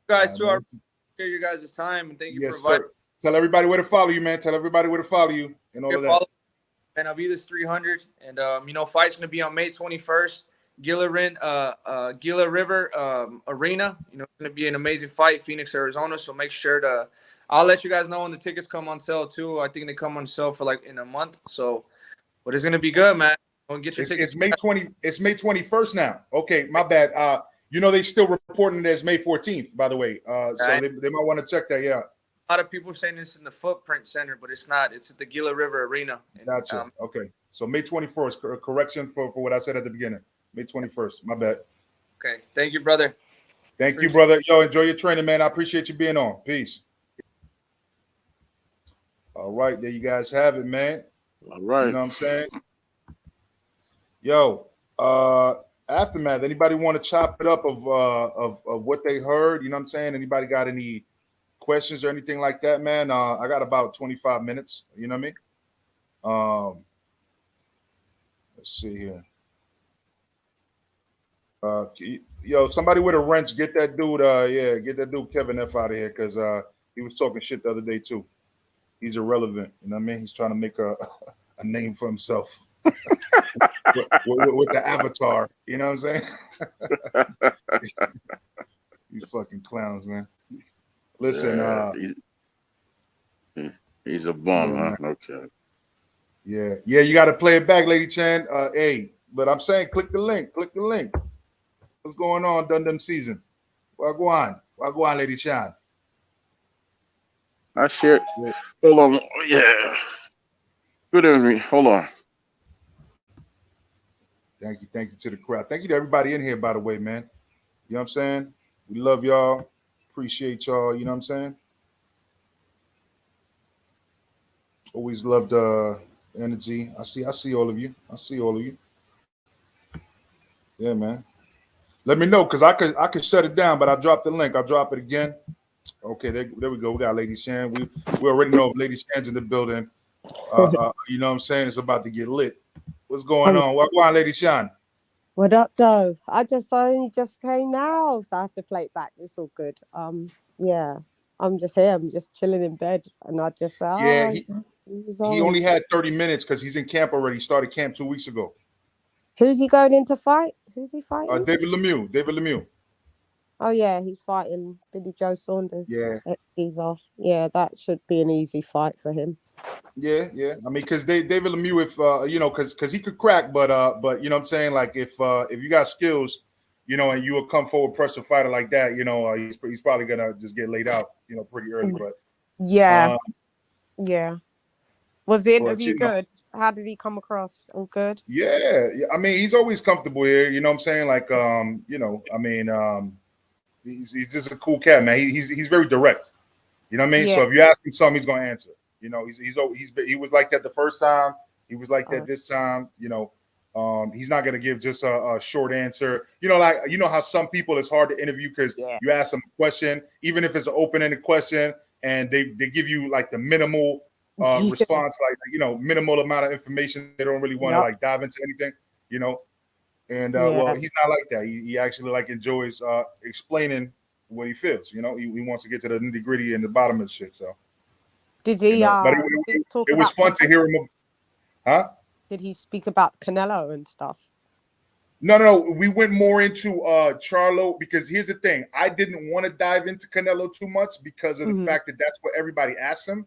[SPEAKER 2] guys, too, I appreciate you guys' time, and thank you for inviting.
[SPEAKER 1] Tell everybody where to follow you, man. Tell everybody where to follow you and all of that.
[SPEAKER 2] Follow Benavidez 300, and fight's gonna be on May 21st. Gila River Arena. It's gonna be an amazing fight, Phoenix, Arizona. So make sure I'll let you guys know when the tickets come on sale too. I think they come on sale for like in a month. So, but it's gonna be good, man. Get your tickets.
[SPEAKER 1] It's May 20. It's May 21st now. Okay, my bad. They still reporting it as May 14th, by the way. So they might want to check that. Yeah.
[SPEAKER 2] A lot of people saying this in the Footprint Center, but it's not. It's at the Gila River Arena.
[SPEAKER 1] Gotcha. Okay. So May 21st. Correction for what I said at the beginning. May 21st. My bad.
[SPEAKER 2] Okay. Thank you, brother.
[SPEAKER 1] Thank you, brother. Yo, enjoy your training, man. I appreciate you being on. Peace. All right. There you guys have it, man.
[SPEAKER 3] All right.
[SPEAKER 1] You know what I'm saying? Yo, Aftermath. Anybody want to chop it up of what they heard? You know what I'm saying? Anybody got any questions or anything like that, man? I got about 25 minutes. You know what I mean? Let's see here. Yo, somebody with a wrench, get that dude. Get that dude Kevin F out of here because he was talking shit the other day too. He's irrelevant. You know what I mean? He's trying to make a name for himself. with the avatar. You know what I'm saying? You fucking clowns, man. Listen,
[SPEAKER 3] he's a bum,
[SPEAKER 1] yeah,
[SPEAKER 3] huh? Okay.
[SPEAKER 1] Yeah, you got to play it back, Lady Chan. Hey, but I'm saying, click the link. What's going on, Dundum season? Wagwan, Lady Chan.
[SPEAKER 3] I shared.
[SPEAKER 1] Yeah.
[SPEAKER 3] Hold on. Yeah. Good evening. Hold on.
[SPEAKER 1] Thank you to the crowd. Thank you to everybody in here, by the way, man. You know what I'm saying? We love y'all. Appreciate y'all. You know what I'm saying? Always loved energy. I see all of you. Yeah, man. Let me know, because I could shut it down, but I dropped the link. I'll drop it again. Okay, there we go. We got Lady Shan. We already know if Lady Shan's in the building. You know what I'm saying? It's about to get lit. What's going on? What's going on, Lady Shan?
[SPEAKER 7] What up, though? I only just came now, so I have to play it back. It's all good. Yeah, I'm just here. I'm just chilling in bed, and I just
[SPEAKER 1] he only had 30 minutes because he's in camp already. He started camp 2 weeks ago.
[SPEAKER 7] Who's he going in to fight? Who's he fighting?
[SPEAKER 1] David Lemieux.
[SPEAKER 7] Oh yeah, he's fighting Billy Joe Saunders.
[SPEAKER 1] Yeah.
[SPEAKER 7] He's off. Yeah, that should be an easy fight for him.
[SPEAKER 1] Yeah. I mean, because David Lemieux, if because he could crack, but you know what I'm saying, like if you got skills, you know, and you will come forward press a fighter like that, you know, he's probably gonna just get laid out, you know, pretty early. But
[SPEAKER 7] yeah. Was the interview
[SPEAKER 1] but,
[SPEAKER 7] good? How did he come across? All good?
[SPEAKER 1] Yeah. I mean, he's always comfortable here. You know what I'm saying? Like, you know, I mean, he's just a cool cat, man. He's very direct. You know what I mean?
[SPEAKER 7] Yeah.
[SPEAKER 1] So if you ask him something, he's gonna answer. You know, he was like that the first time. He was like that this time. You know, he's not gonna give just a short answer. You know, like you know how some people it's hard to interview because you ask them a question, even if it's an open-ended question, and they give you like the minimal response, like you know, minimal amount of information. They don't really want to like dive into anything. You know, and well, he's not like that. He actually like enjoys explaining what he feels. You know, he wants to get to the nitty gritty and the bottom of the shit. So.
[SPEAKER 7] Did he?
[SPEAKER 1] You know, but it was fun to hear him. Huh?
[SPEAKER 7] Did he speak about Canelo and stuff?
[SPEAKER 1] No. We went more into Charlo because here's the thing. I didn't want to dive into Canelo too much because of the fact that that's what everybody asked him.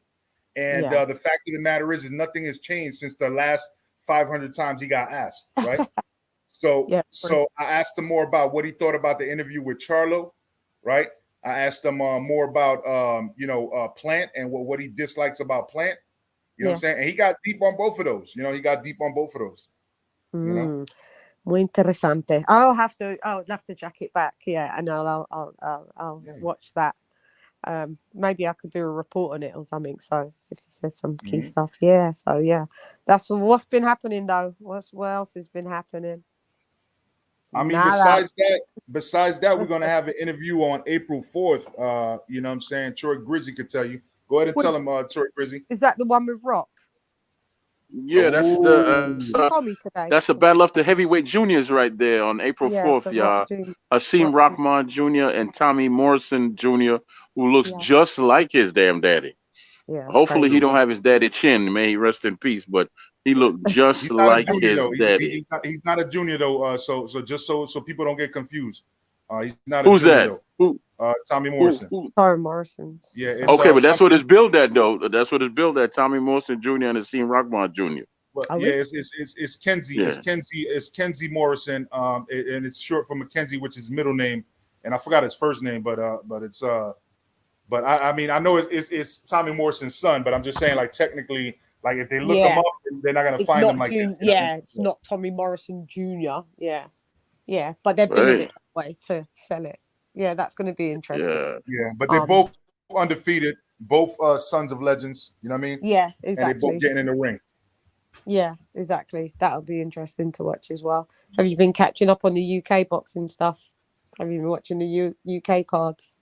[SPEAKER 1] And the fact of the matter is nothing has changed since the last 500 times he got asked, right? So I asked him more about what he thought about the interview with Charlo, right? I asked him more about Plant and what he dislikes about Plant. You know what I'm saying? And he got deep on both of those. You know, he got deep on both of those. You know?
[SPEAKER 7] Muy interesante. I'll have to jack it back. Yeah, and I'll watch that. Maybe I could do a report on it or something. So if he says some key stuff, that's what's been happening though. What else has been happening?
[SPEAKER 1] I mean, besides that, we're gonna have an interview on April 4th. You know what I'm saying? Troy Grizzy could tell you. Go ahead and tell him, Troy Grizzy.
[SPEAKER 7] Is that the one with Rock?
[SPEAKER 3] Yeah, that's
[SPEAKER 7] you told me today.
[SPEAKER 3] That's a battle of the heavyweight juniors right there on April 4th, y'all. Hakeem Rahman Jr. and Tommy Morrison Jr., who looks just like his damn daddy. Yeah, hopefully he don't have his daddy chin. May he rest in peace. But he looked just like his daddy.
[SPEAKER 1] He's not a junior though. So just so people don't get confused. He's not
[SPEAKER 3] Who's
[SPEAKER 1] a junior
[SPEAKER 3] that?
[SPEAKER 1] though.
[SPEAKER 3] Who?
[SPEAKER 1] Tommy Morrison.
[SPEAKER 7] Tommy Morrison.
[SPEAKER 1] Yeah.
[SPEAKER 3] Okay, but that's what it's billed at though. That's what it's billed at. Tommy Morrison Jr. and Hakeem Rahman Jr.
[SPEAKER 1] But it's Kenzie. Yeah. It's Kenzie Morrison. And it's short for Mackenzie, which is middle name, and I forgot his first name, but it's but I mean I know it's Tommy Morrison's son, but I'm just saying like technically, like if they look him up, they're not gonna find him like that.
[SPEAKER 7] It's not Tommy Morrison Jr. Yeah, but they're billing it that way to sell it. Yeah, that's going to be interesting.
[SPEAKER 1] Yeah, but they're both undefeated, both sons of legends. You know what I mean?
[SPEAKER 7] Yeah, exactly.
[SPEAKER 1] And they're both getting in the ring.
[SPEAKER 7] Yeah, exactly. That'll be interesting to watch as well. Have you been catching up on the UK boxing stuff? Have you been watching the UK cards?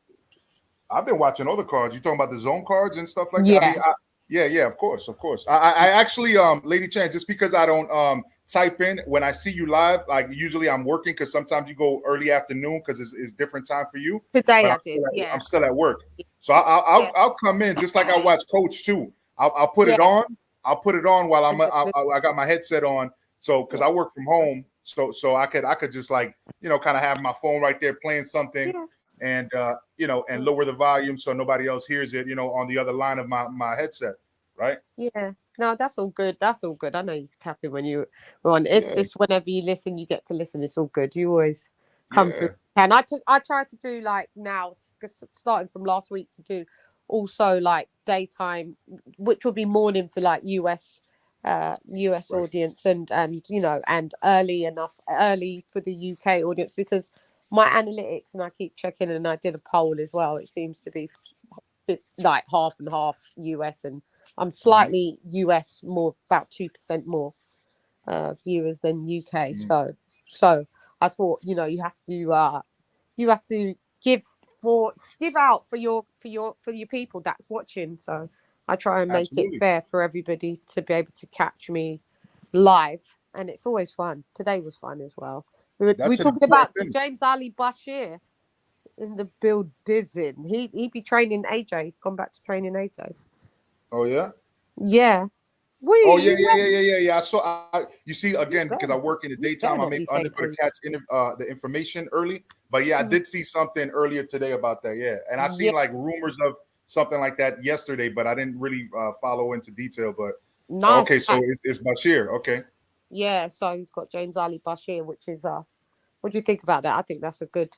[SPEAKER 1] I've been watching all the cards. You talking about the zone cards and stuff like that? I mean, yeah, of course. I actually, Lady Chan, just because I don't type in when I see you live, like usually I'm working because sometimes you go early afternoon because it's different time for you.
[SPEAKER 7] Today I did.
[SPEAKER 1] I'm still at work, so I'll come in just like I watch Coach too. I'll put it on. I'll put it on while I got my headset on So because I work from home, so I could just like kind of have my phone right there playing something, and and lower the volume so nobody else hears it, on the other line of my headset, right?
[SPEAKER 7] Yeah. No, that's all good. That's all good. I know you tap in when you're on. It's
[SPEAKER 1] Yeah.
[SPEAKER 7] just whenever you listen, you get to listen. It's all good. You always come
[SPEAKER 1] Yeah.
[SPEAKER 7] through. And I try to do like now, starting from last week, to do also like daytime, which will be morning for like US
[SPEAKER 1] Right.
[SPEAKER 7] audience, and and early for the UK audience, because my analytics, and I keep checking, and I did a poll as well. It seems to be like half and half US, and I'm slightly US, more about 2% more viewers than UK. So I thought, you have to give out for your people that's watching. So I try and make it
[SPEAKER 1] Absolutely.
[SPEAKER 7] fair for everybody to be able to catch me live, and it's always fun. Today was fun as well. We're
[SPEAKER 1] That's an
[SPEAKER 7] talking
[SPEAKER 1] important
[SPEAKER 7] about
[SPEAKER 1] thing.
[SPEAKER 7] James Ali Bashir in the building. He be training AJ. Gone back to training AJ.
[SPEAKER 1] Oh yeah.
[SPEAKER 7] Yeah.
[SPEAKER 1] Oh yeah. I saw. You see, again, because I
[SPEAKER 7] better
[SPEAKER 1] work in the
[SPEAKER 7] you
[SPEAKER 1] daytime,
[SPEAKER 7] better
[SPEAKER 1] I'm
[SPEAKER 7] not be
[SPEAKER 1] unable
[SPEAKER 7] saying
[SPEAKER 1] to catch the information early. But yeah, I did see something earlier today about that. Yeah, and I seen like rumors of something like that yesterday, but I didn't really follow into detail. But
[SPEAKER 7] nice.
[SPEAKER 1] okay, so it's Bashir. Okay.
[SPEAKER 7] Yeah, so he's got James Ali Bashir, which is what do you think about that? I think that's a good.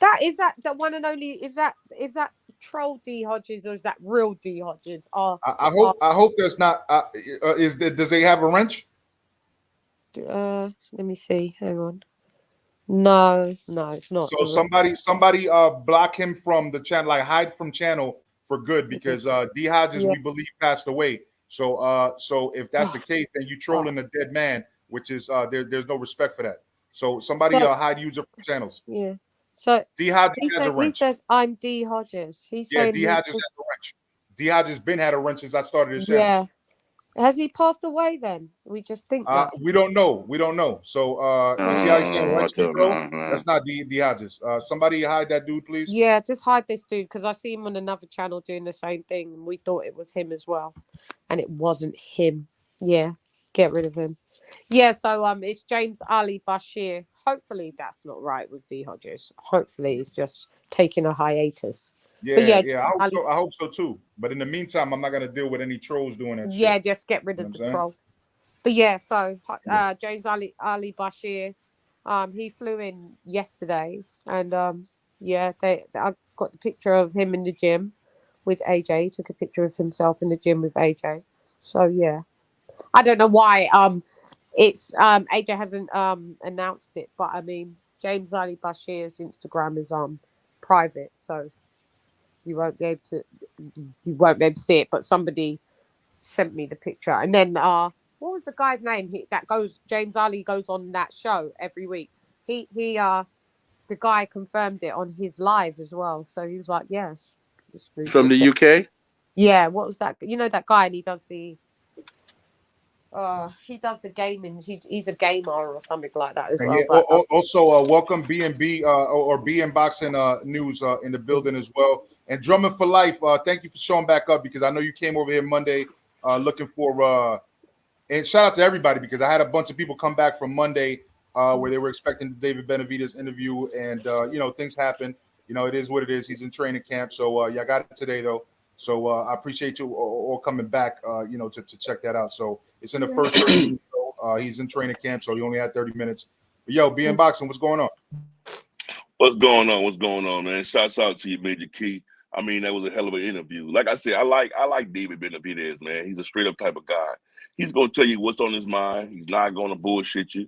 [SPEAKER 7] That the one and only. Is that troll D Hodges, or is that real D Hodges?
[SPEAKER 1] I hope that's not. Does he have a wrench?
[SPEAKER 7] Let me see. Hang on. No, it's not.
[SPEAKER 1] So somebody block him from the channel, like hide from channel for good, because D Hodges, we believe, passed away. So if that's the case, then you trolling a dead man, which is there's no respect for that. So somebody hide user from channels.
[SPEAKER 7] Yeah. So
[SPEAKER 1] D Hodges has a
[SPEAKER 7] he
[SPEAKER 1] wrench.
[SPEAKER 7] says I'm D Hodges. He's
[SPEAKER 1] Yeah,
[SPEAKER 7] saying
[SPEAKER 1] D Hodges has a wrench. D Hodges been had a wrench since I started his channel.
[SPEAKER 7] Yeah. Has he passed away then? We just think that.
[SPEAKER 1] We don't know. So you see how he's saying wrench me, bro?
[SPEAKER 3] no.
[SPEAKER 1] That's not D Hodges. Somebody hide that dude, please.
[SPEAKER 7] Yeah, just hide this dude, because I see him on another channel doing the same thing, and we thought it was him as well, and it wasn't him. Yeah, get rid of him. Yeah, so it's James Ali Bashir. Hopefully that's not right with D Hodges. Hopefully he's just taking a hiatus.
[SPEAKER 1] Yeah. I hope so too. But in the meantime, I'm not gonna deal with any trolls doing that.
[SPEAKER 7] Yeah,
[SPEAKER 1] shit.
[SPEAKER 7] just get rid of the troll. But yeah, so James Ali Bashir, he flew in yesterday, and I got the picture of him in the gym with AJ. He took a picture of himself in the gym with AJ. So yeah, I don't know why it's AJ hasn't announced it, but I mean James Ali Bashir's Instagram is private, so you won't be able to see it. But somebody sent me the picture, and then what was the guy's name? James Ali goes on that show every week. He the guy confirmed it on his live as well. So he was like, yes.
[SPEAKER 3] From the UK?
[SPEAKER 7] Yeah, what was that? You know that guy, and he does the gaming. He's a gamer or something like that as well.
[SPEAKER 1] Yeah,
[SPEAKER 7] but,
[SPEAKER 1] also welcome B&B or B Boxing News in the building as well. And Drummond for Life, thank you for showing back up, because I know you came over here Monday looking for and shout out to everybody, because I had a bunch of people come back from Monday where they were expecting David Benavidez interview, and things happen. It is what it is. He's in training camp, so I got it today though. So I appreciate you all coming back, to check that out. So it's in the first 30 minutes. He's in training camp, so he only had 30 minutes. But yo, B Boxing, what's going on?
[SPEAKER 8] What's going on, man? Shouts out to you, Major Key. I mean, that was a hell of an interview. Like I said, I like David Benavidez, man. He's a straight up type of guy. He's gonna tell you what's on his mind. He's not gonna bullshit you.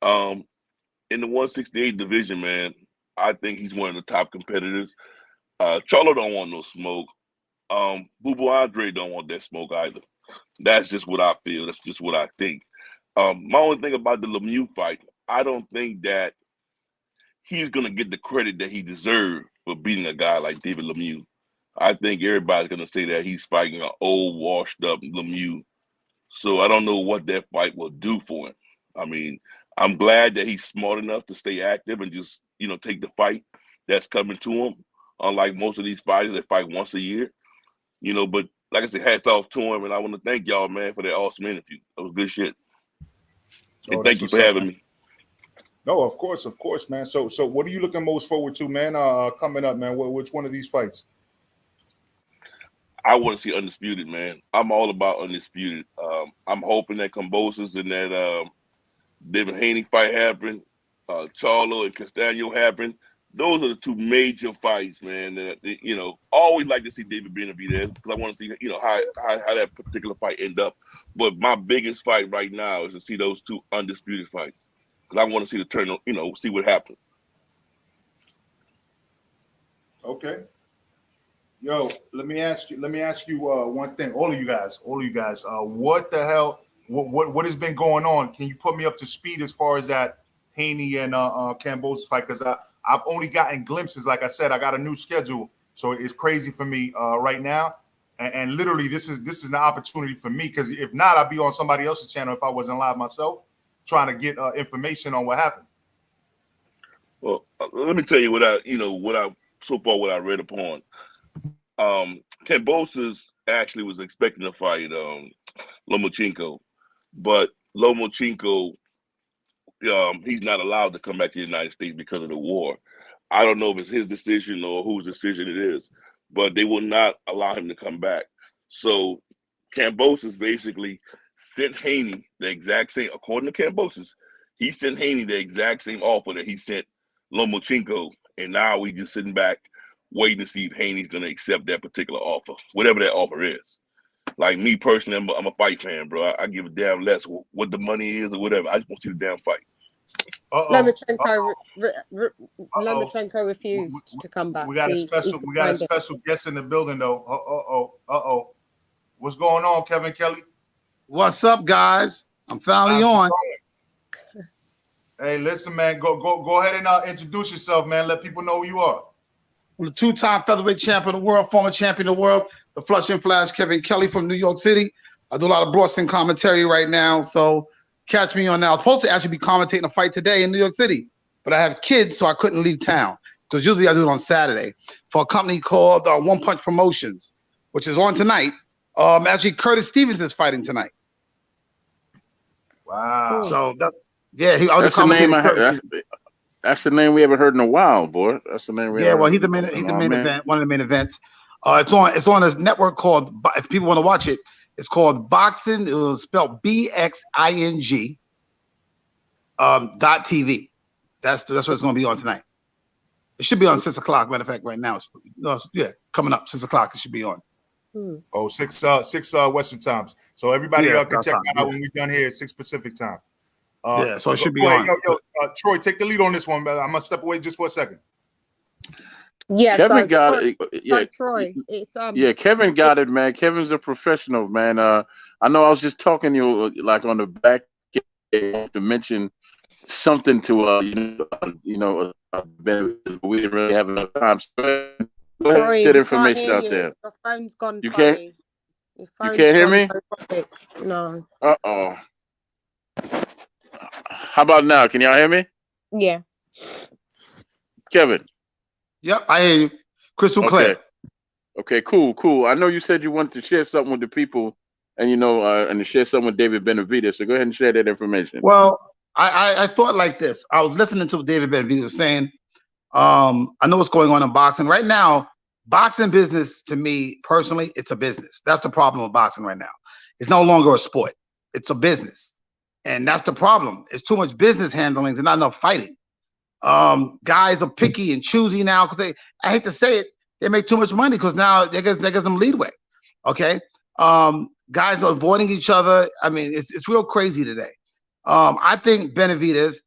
[SPEAKER 8] In the 168 division, man, I think he's one of the top competitors. Charlo don't want no smoke. Boo Boo Andre don't want that smoke either. That's just what I feel. That's just what I think. My only thing about the Lemieux fight, I don't think that he's going to get the credit that he deserved for beating a guy like David Lemieux. I think everybody's going to say that he's fighting an old, washed-up Lemieux. So I don't know what that fight will do for him. I mean, I'm glad that he's smart enough to stay active and just, take the fight that's coming to him. Unlike most of these fighters that fight once a year. But like I said, hats off to him, and I want to thank y'all, man, for that awesome interview. That was good shit. And
[SPEAKER 1] Oh,
[SPEAKER 8] thank
[SPEAKER 1] that's
[SPEAKER 8] you
[SPEAKER 1] what's
[SPEAKER 8] for
[SPEAKER 1] up,
[SPEAKER 8] having
[SPEAKER 1] man.
[SPEAKER 8] me.
[SPEAKER 1] No, of course, man. So what are you looking most forward to, man? Coming up, man. Which one of these fights?
[SPEAKER 8] I want to see Undisputed, man. I'm all about Undisputed. I'm hoping that Kambosos and that David Haney fight happen. Charlo and Castaño happen. Those are the two major fights, man. That, you know, always like to see David Benavidez because I want to see, you know, how that particular fight end up. But my biggest fight right now is to see those two undisputed fights because I want to see the turn, you know, see what happens.
[SPEAKER 1] Okay. Yo, let me ask you one thing. All of you guys. What the hell? What has been going on? Can you put me up to speed as far as that Haney and Kambosos fight? Because I've only gotten glimpses. Like I said, I got a new schedule, so it's crazy for me right now. And literally, this is an opportunity for me because if not, I'd be on somebody else's channel if I wasn't live myself, trying to get information on what happened.
[SPEAKER 8] Well, let me tell you what I read upon. Kambosos actually was expecting to fight Lomachenko, but Lomachenko he's not allowed to come back to the United States because of the war. I don't know if it's his decision or whose decision it is, but they will not allow him to come back. So Kambosos basically sent Haney the exact same, according to Kambosos, he sent Haney the exact same offer that he sent Lomachenko, and now we just sitting back waiting to see if Haney's going to accept that particular offer, whatever that offer is. Like me personally, I'm a fight fan, bro. I give a damn less what the money is or whatever. I just want to see the damn fight.
[SPEAKER 7] Lomachenko refused to come back.
[SPEAKER 1] We got a special guest in the building, though. What's going on, Kevin Kelly?
[SPEAKER 9] What's up, guys? I'm finally on.
[SPEAKER 1] Hey, listen, man. Go ahead and introduce yourself, man. Let people know who you are.
[SPEAKER 9] I'm the two-time featherweight champion of the world, former champion of the world, the Flush and Flash Kevin Kelly from New York City. I do a lot of Boston commentary right now, so catch me on now. I was supposed to actually be commentating a fight today in New York City, but I have kids, so I couldn't leave town because usually I do it on Saturday for a company called One Punch Promotions, which is on tonight. Actually, Curtis Stevens is fighting tonight.
[SPEAKER 1] Wow.
[SPEAKER 9] So, that's the name
[SPEAKER 3] that's the name we haven't heard in a while, boy. That's the name.
[SPEAKER 9] He's the main event, one of the main events. It's on a network called, if people want to watch it, it's called Boxing. It was spelled BXING .TV. That's what it's going to be on tonight. It should be on 6 o'clock. Matter of fact, right now, coming up 6 o'clock. It should be on.
[SPEAKER 1] Oh, 6 Western times. So everybody can check that out when we're done here at 6 Pacific time.
[SPEAKER 9] So it should be on.
[SPEAKER 1] Troy, take the lead on this one, man. I'm gonna step away just for a second.
[SPEAKER 7] Yeah,
[SPEAKER 3] Kevin got it. Yeah,
[SPEAKER 7] Troy, it's
[SPEAKER 3] Kevin got it, man. Kevin's a professional, man. I know I was just talking to you like on the back to mention something to we didn't really have enough time. So
[SPEAKER 7] Troy,
[SPEAKER 3] get information out there.
[SPEAKER 7] The phone's gone.
[SPEAKER 3] You can't. You can't hear me?
[SPEAKER 7] No.
[SPEAKER 3] Uh-oh. How about now? Can y'all hear me?
[SPEAKER 7] Yeah.
[SPEAKER 3] Kevin.
[SPEAKER 9] Yep, I hear you. Crystal clear.
[SPEAKER 3] Okay, cool. I know you said you wanted to share something with the people and and to share something with David Benavidez. So go ahead and share that information.
[SPEAKER 9] Well, I thought like this. I was listening to what David Benavidez was saying. I know what's going on in boxing. Right now, boxing business, to me personally, it's a business. That's the problem with boxing right now. It's no longer a sport. It's a business. And that's the problem. It's too much business handling and not enough fighting. Guys are picky and choosy now because I hate to say it, they make too much money because now they get them leadway. Okay. Guys are avoiding each other. I mean, it's real crazy today. I think Benavidez,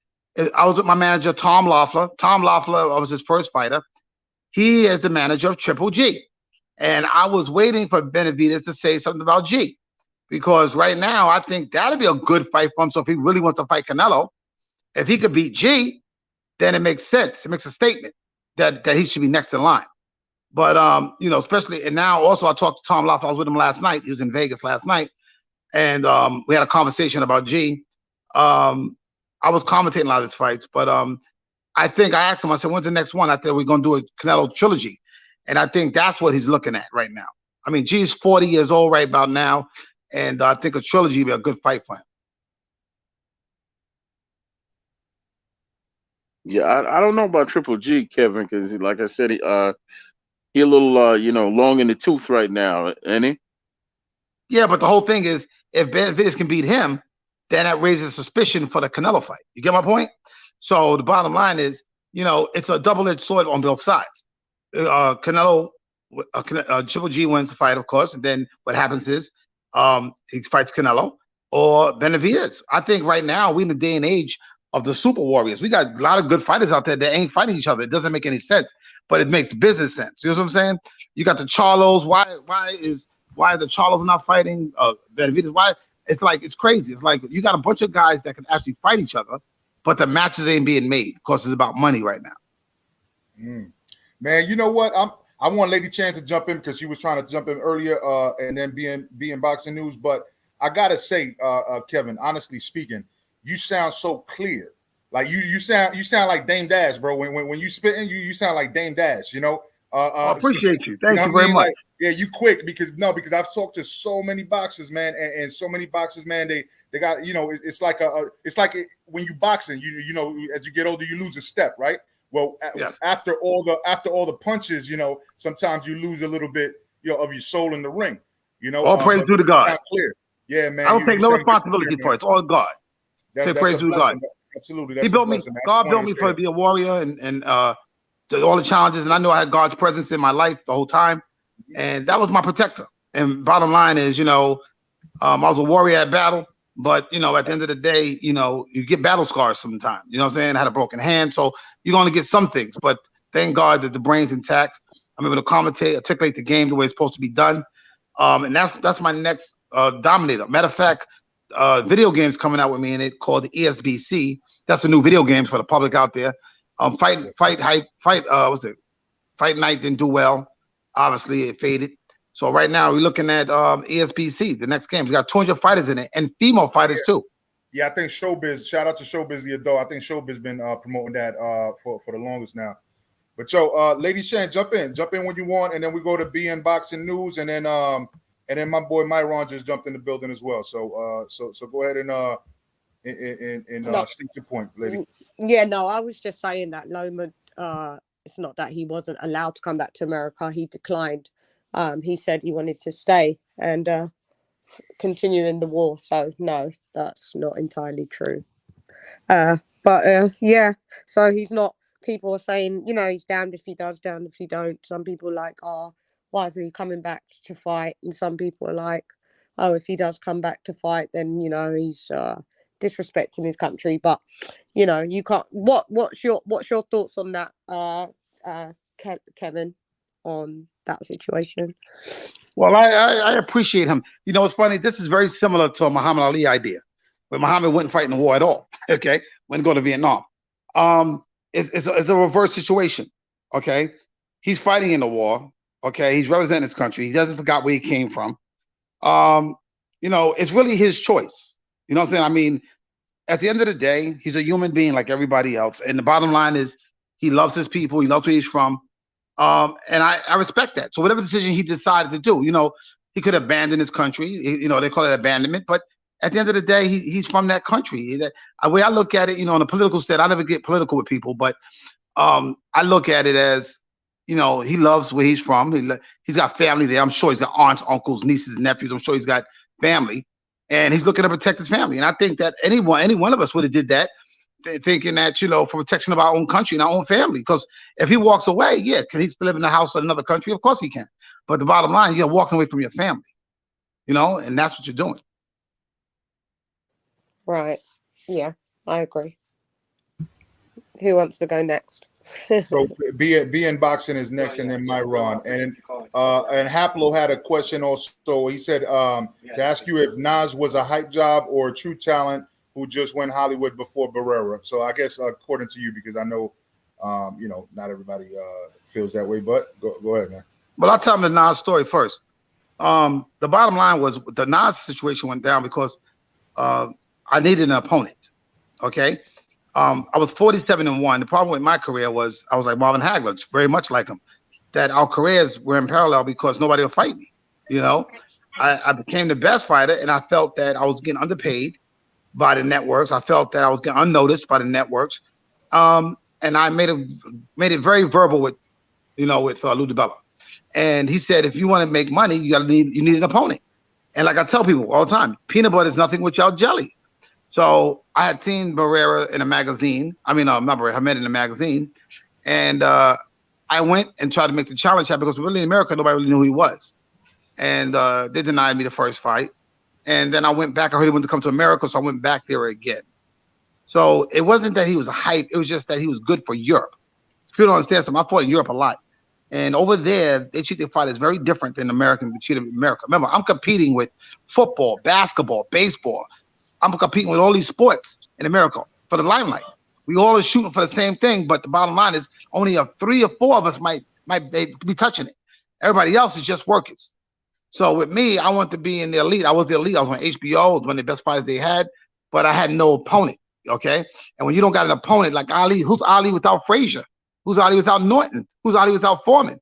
[SPEAKER 9] I was with my manager, Tom Loeffler. Tom Loeffler, I was his first fighter. He is the manager of Triple G. And I was waiting for Benavidez to say something about G. Because right now, I think that'll be a good fight for him. So if he really wants to fight Canelo, if he could beat G, then it makes sense. It makes a statement that he should be next in line. But, especially, and now also I talked to Tom Loeffler. I was with him last night. He was in Vegas last night. And we had a conversation about G. I was commentating a lot of his fights. But I think I asked him, I said, when's the next one? I thought we're going to do a Canelo Trilogy. And I think that's what he's looking at right now. I mean, G's 40 years old right about now. And I think a trilogy would be a good fight for him.
[SPEAKER 3] Yeah, I don't know about Triple G, Kevin, because like I said, he a little long in the tooth right now, ain't he?
[SPEAKER 9] Yeah, but the whole thing is, if Benavidez can beat him, then that raises suspicion for the Canelo fight. You get my point? So the bottom line is, it's a double-edged sword on both sides. Canelo, Triple G wins the fight, of course, and then what happens is he fights Canelo or Benavidez. I think right now we in the day and age of the super warriors. We got a lot of good fighters out there that ain't fighting each other. It doesn't make any sense, but it makes business sense. You know what I'm saying? You got the Charlos. Why the Charlos not fighting Benavidez? Why? It's crazy. It's like you got a bunch of guys that can actually fight each other, but the matches ain't being made because it's about money right now.
[SPEAKER 1] Man, you know what? I want Lady Chan to jump in because she was trying to jump in earlier, and then be in boxing news. But I gotta say, Kevin, honestly speaking, you sound so clear. Like you sound like Dame Dash, bro. When you spitting, you sound like Dame Dash.
[SPEAKER 9] I appreciate you. Thank you very much.
[SPEAKER 1] Like, yeah, you quick because I've talked to so many boxers, man, and so many boxers, man. They got it's like when you boxing, as you get older, you lose a step, right? Well,
[SPEAKER 9] yes.
[SPEAKER 1] After all the punches, sometimes you lose a little bit, of your soul in the ring.
[SPEAKER 9] All praise to the God.
[SPEAKER 1] Clear. Yeah, man.
[SPEAKER 9] I don't take no responsibility for it. It's all God. Say praise to God.
[SPEAKER 1] Absolutely.
[SPEAKER 9] He built me. God built me to be a warrior and all the challenges. And I know I had God's presence in my life the whole time. And that was my protector. And bottom line is, I was a warrior at battle. But, at the end of the day, you get battle scars sometimes. You know what I'm saying? I had a broken hand. So you're going to get some things. But thank God that the brain's intact. I'm able to articulate the game the way it's supposed to be done. And that's my next dominator. Matter of fact, video games coming out with me in it called the ESBC. That's the new video games for the public out there. Fight Night didn't do well. Obviously, it faded. So right now we're looking at ESBC, the next game. We got 200 fighters in it and female fighters too.
[SPEAKER 1] Yeah, I think Showbiz. Shout out to Showbiz the adult. I think Showbiz been promoting that for the longest now. But Lady Shan, jump in when you want, and then we go to BN Boxing News, and then my boy Myron just jumped in the building as well. So go ahead and state your point, lady.
[SPEAKER 7] Yeah, no, I was just saying that Loma. It's not that he wasn't allowed to come back to America. He declined. He said he wanted to stay and continue in the war. So no, that's not entirely true. But yeah, so he's not. People are saying, he's damned if he does, damned if he don't. Some people are like, oh, why is he coming back to fight? And some people are like, oh, if he does come back to fight, then he's disrespecting his country. But you can't. What's your thoughts on that, Kevin, on that situation?
[SPEAKER 9] Well, I appreciate him. It's funny. This is very similar to a Muhammad Ali idea, where Muhammad wouldn't fight in the war at all. Okay, wouldn't go to Vietnam. It's a reverse situation. Okay, he's fighting in the war. Okay, he's representing his country. He doesn't forget where he came from. It's really his choice. You know what I'm saying? I mean, at the end of the day, he's a human being like everybody else. And the bottom line is he loves his people. He loves where he's from. And I respect that. So whatever decision he decided to do, he could abandon his country. They call it abandonment. But at the end of the day, he's from that country. The way I look at it, on a political state, I never get political with people, but I look at it as, he loves where he's from. He's got family there. I'm sure he's got aunts, uncles, nieces, nephews. I'm sure he's got family. And he's looking to protect his family. And I think that any one of us would have did that, thinking that, for protection of our own country and our own family. Because if he walks away, yeah, can he live in a house in another country? Of course he can. But the bottom line, you're walking away from your family, and that's what you're doing.
[SPEAKER 7] Right. Yeah, I agree. Who wants to go next?
[SPEAKER 1] So BN Boxing is next, and then Myron. And Haplo had a question also. He said to ask you if Nas was a hype job or a true talent who just went Hollywood before Barrera. So I guess according to you, because I know not everybody feels that way, but go ahead, man.
[SPEAKER 9] Well, I'll tell him the Nas story first. The bottom line was the Nas situation went down because I needed an opponent. Okay. I was 47-1. The problem with my career was I was like Marvin Hagler, it's very much like him, that our careers were in parallel because nobody would fight me. I became the best fighter, and I felt that I was getting underpaid by the networks. I felt that I was getting unnoticed by the networks. And and I made it very verbal with Lou DiBella. And he said, if you want to make money, you need an opponent. And like I tell people all the time, peanut butter is nothing without jelly. So I had seen Barrera in a magazine. I mean, not Barrera, I met in a magazine. And I went and tried to make the challenge happen because really in America, nobody really knew who he was. And they denied me the first fight. And then I went back. I heard he wanted to come to America, so I went back there again. So it wasn't that he was a hype. It was just that he was good for Europe. People don't understand something. I fought in Europe a lot. And over there, they treat their fighters very different than American treat in America. Remember, I'm competing with football, basketball, baseball. I'm competing with all these sports in America for the limelight. We all are shooting for the same thing, but the bottom line is only 3 or 4 of us might be touching it. Everybody else is just workers. So with me, I want to be in the elite. I was the elite. I was on HBO. I was one of the best fighters they had, but I had no opponent. Okay, and when you don't got an opponent like Ali, who's Ali without Frazier? Who's Ali without Norton? Who's Ali without Foreman?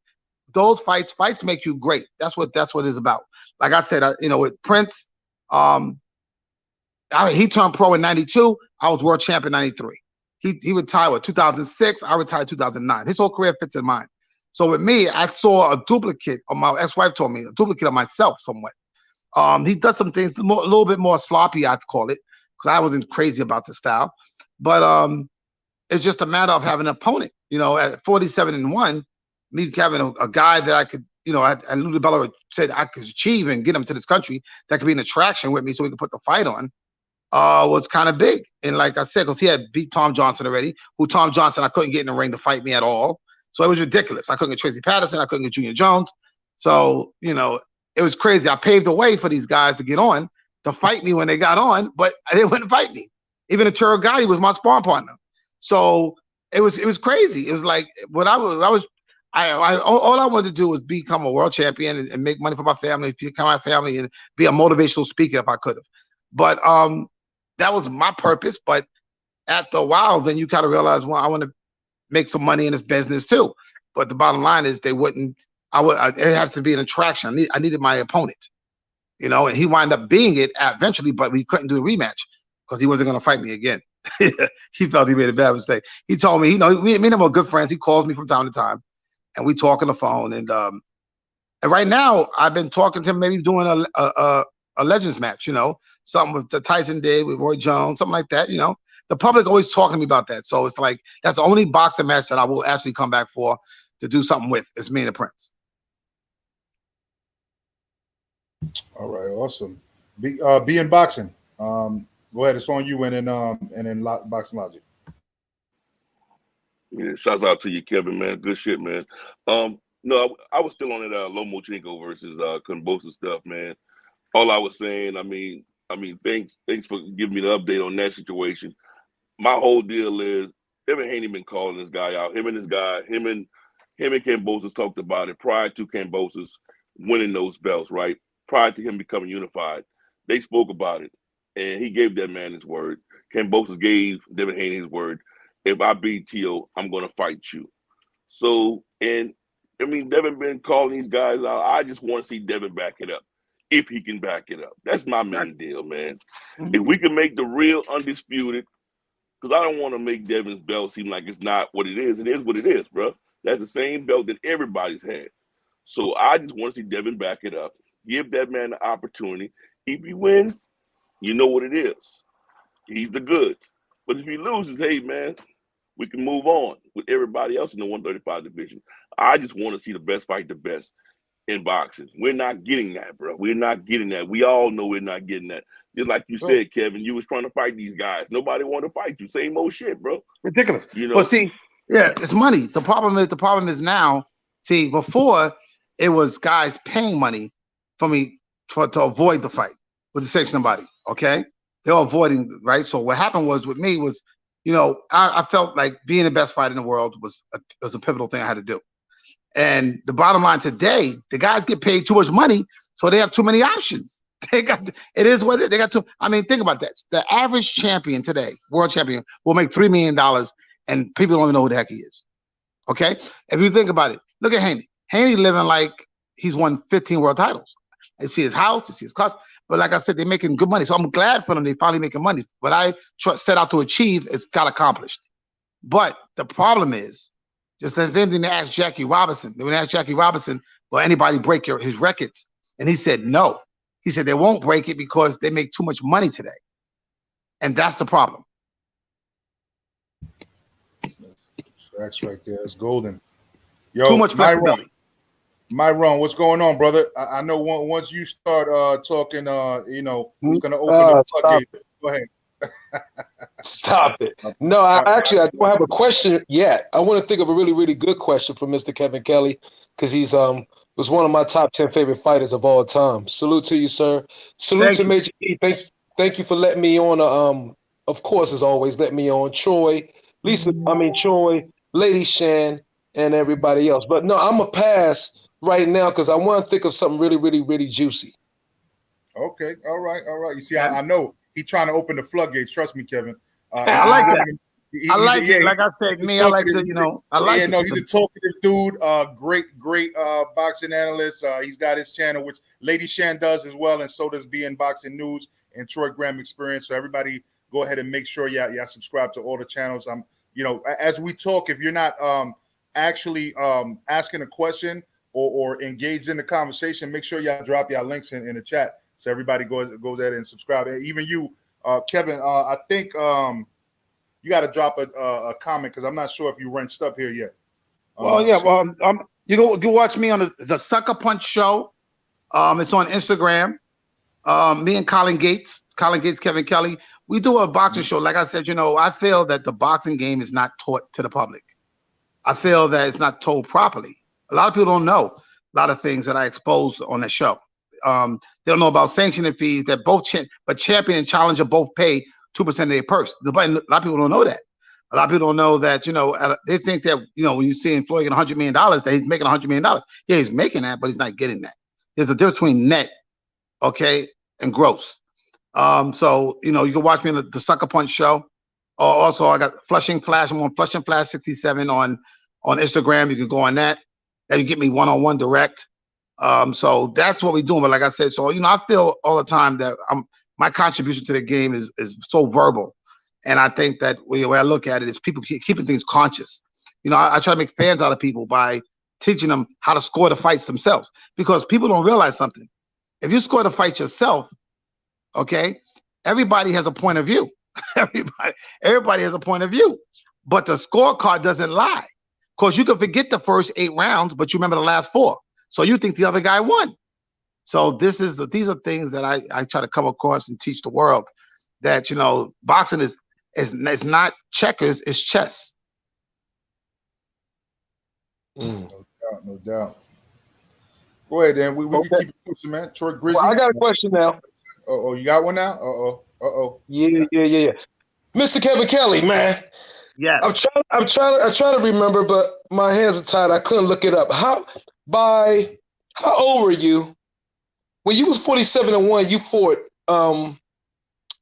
[SPEAKER 9] Those fights make you great. That's what it's about. Like I said, with Prince, he turned pro in '92. I was world champion in '93. He retired with 2006. I retired 2009. His whole career fits in mine. So with me, I saw a duplicate of my ex-wife told me, a duplicate of myself somewhat. He does some things a little bit more sloppy, I'd call it, because I wasn't crazy about the style. But it's just a matter of having an opponent. At 47-1, me having a guy that I could, and Lou DiBella said I could achieve and get him to this country that could be an attraction with me so we could put the fight on, was kind of big. And like I said, because he had beat Tom Johnson already, who Tom Johnson I couldn't get in the ring to fight me at all. So it was ridiculous. I couldn't get Tracy Patterson. I couldn't get Junior Jones. So, it was crazy. I paved the way for these guys to get on, to fight me when they got on, but they wouldn't fight me. Even Arturo Gatti was my sparring partner. So it was crazy. It was like all I wanted to do was become a world champion and make money for my family, feed my family, and be a motivational speaker if I could have. But that was my purpose. But after a while, then you kind of realize, well, I want to make some money in this business too. But the bottom line is it has to be an attraction. I needed my opponent, and he wound up being it eventually, but we couldn't do a rematch because he wasn't going to fight me again. He felt he made a bad mistake. He told me, me and him are good friends. He calls me from time to time and we talk on the phone. And right now I've been talking to him, maybe doing a Legends match, something with the Tyson did with Roy Jones, something like that, The public always talking to me about that. So it's like, that's the only boxing match that I will actually come back for to do something with. It's me and the Prince.
[SPEAKER 1] All right, awesome. Be in boxing. Go ahead, it's on you and then Boxing Logic.
[SPEAKER 8] Yeah, shouts out to you, Kevin, man. Good shit, man. No, I was still on that Lomachenko versus Kambosos stuff, man. All I was saying, I mean, thanks for giving me the update on that situation. My whole deal is Evan Haney been calling this guy out. Him and Kambosos talked about it prior to Kambosos winning those belts, right? Prior to him becoming unified, they spoke about it, and he gave that man his word. Kambosos gave Devin Haney his word. If I beat Tio, I'm going to fight you. So, and I mean, Devin been calling these guys out. I just want to see Devin back it up, if he can back it up. That's my main deal, man.
[SPEAKER 9] Mm-hmm.
[SPEAKER 8] If we can make the real undisputed, because I don't want to make Devin's belt seem like it's not what it is. It is what it is, bro. That's the same belt that everybody's had. So I just want to see Devin back it up. Give that man the opportunity. If he wins, you know what it is. He's the goods. But if he loses, hey, man, we can move on with everybody else in the 135 division. I just want to see the best fight the best in boxing. We're not getting that, bro. We're not getting that. We all know we're not getting that. Just like you said, Kevin, you was trying to fight these guys. Nobody wanted to fight you. Same old shit, bro.
[SPEAKER 9] Ridiculous. But see, yeah, it's money. The problem is now, see, before it was guys paying money for me to avoid the fight with the section body. Okay. They were avoiding, right? So what happened was with me was, I felt like being the best fighter in the world was a pivotal thing I had to do. And the bottom line today, the guys get paid too much money, so they have too many options. It is what it is. They got think about that. The average champion today, world champion, will make $3 million, and people don't even know who the heck he is. Okay? If you think about it, look at Haney. Haney living like he's won 15 world titles. You see his house, you see his cars. But like I said, they're making good money. So I'm glad for them. They finally making money. What I set out to achieve is got accomplished. But the problem is, just the same thing they asked Jackie Robinson. They would ask Jackie Robinson, will anybody break his records? And he said no. He said they won't break it because they make too much money today. And that's the problem.
[SPEAKER 1] That's right there. It's golden. Yo,
[SPEAKER 9] Too much flexibility.
[SPEAKER 1] Myron, what's going on, brother? I know once you start talking, you know, it's going to open the floodgate. Go ahead.
[SPEAKER 10] Stop it. No, I don't have a question yet. I want to think of a really, really good question for Mr. Kevin Kelly, because he's was one of my top 10 favorite fighters of all time. Salute to you, sir. Salute to Major E. Thank you for letting me on. Of course, as always, let me on. Troy, Troy, Lady Shan, and everybody else. But no, I'm going to pass right now because I want to think of something really, really, really juicy.
[SPEAKER 1] Okay. All right. You see, I know he's trying to open the floodgates. Trust me, Kevin.
[SPEAKER 9] I like that. I like it. Like I said, me, I like to, you know, I like it.
[SPEAKER 1] No, he's a talkative dude. Great boxing analyst. He's got his channel, which Lady Shan does as well, and so does BN Boxing News and Troy Graham Experience. So everybody, go ahead and make sure y'all subscribe to all the channels. You know, as we talk, if you're not actually asking a question or engaged in the conversation, make sure y'all drop y'all links in the chat so everybody goes ahead and subscribe. Even you, Kevin, I think you got to drop a comment because I'm not sure if you wrenched up here yet.
[SPEAKER 9] You go watch me on the Sucker Punch Show. It's on Instagram. Me and Colin Gates, Kevin Kelly, we do a boxing show. Like I said, you know, I feel that the boxing game is not taught to the public. I feel that it's not told properly. A lot of people don't know a lot of things that I expose on the show. They don't know about sanctioning fees that both champion and challenger both pay 2% of their purse. A lot of people don't know that. A lot of people don't know that, you know, they think that, you know, when you see Floyd getting $100 million, that he's making $100 million. Yeah, he's making that, but he's not getting that. There's a difference between net, okay, and gross. So, you know, you can watch me on the Sucker Punch Show. Also, I got Flushing Flash. I'm on Flushing Flash 67 on Instagram. You can go on that. You get me one-on-one direct. So that's what we're doing. But like I said, so, you know, I feel all the time that my contribution to the game is so verbal. And I think that the way I look at it is people keeping things conscious. You know, I try to make fans out of people by teaching them how to score the fights themselves, because people don't realize something. If you score the fight yourself, okay, everybody has a point of view. Everybody has a point of view. But the scorecard doesn't lie. Because you can forget the first 8 rounds, but you remember the last 4. So you think the other guy won. So these are things that I try to come across and teach the world, that, you know, boxing is not checkers, it's chess.
[SPEAKER 1] No doubt. Go ahead, then. We can keep it pushing, man. Troy Grizzy.
[SPEAKER 10] Well, I got a question now.
[SPEAKER 1] Oh, you got one now?
[SPEAKER 10] Yeah. Mr. Kevin Kelly, man.
[SPEAKER 9] Yeah.
[SPEAKER 10] I'm trying to remember, but my hands are tied. I couldn't look it up. How old were you when you was 47-1? You fought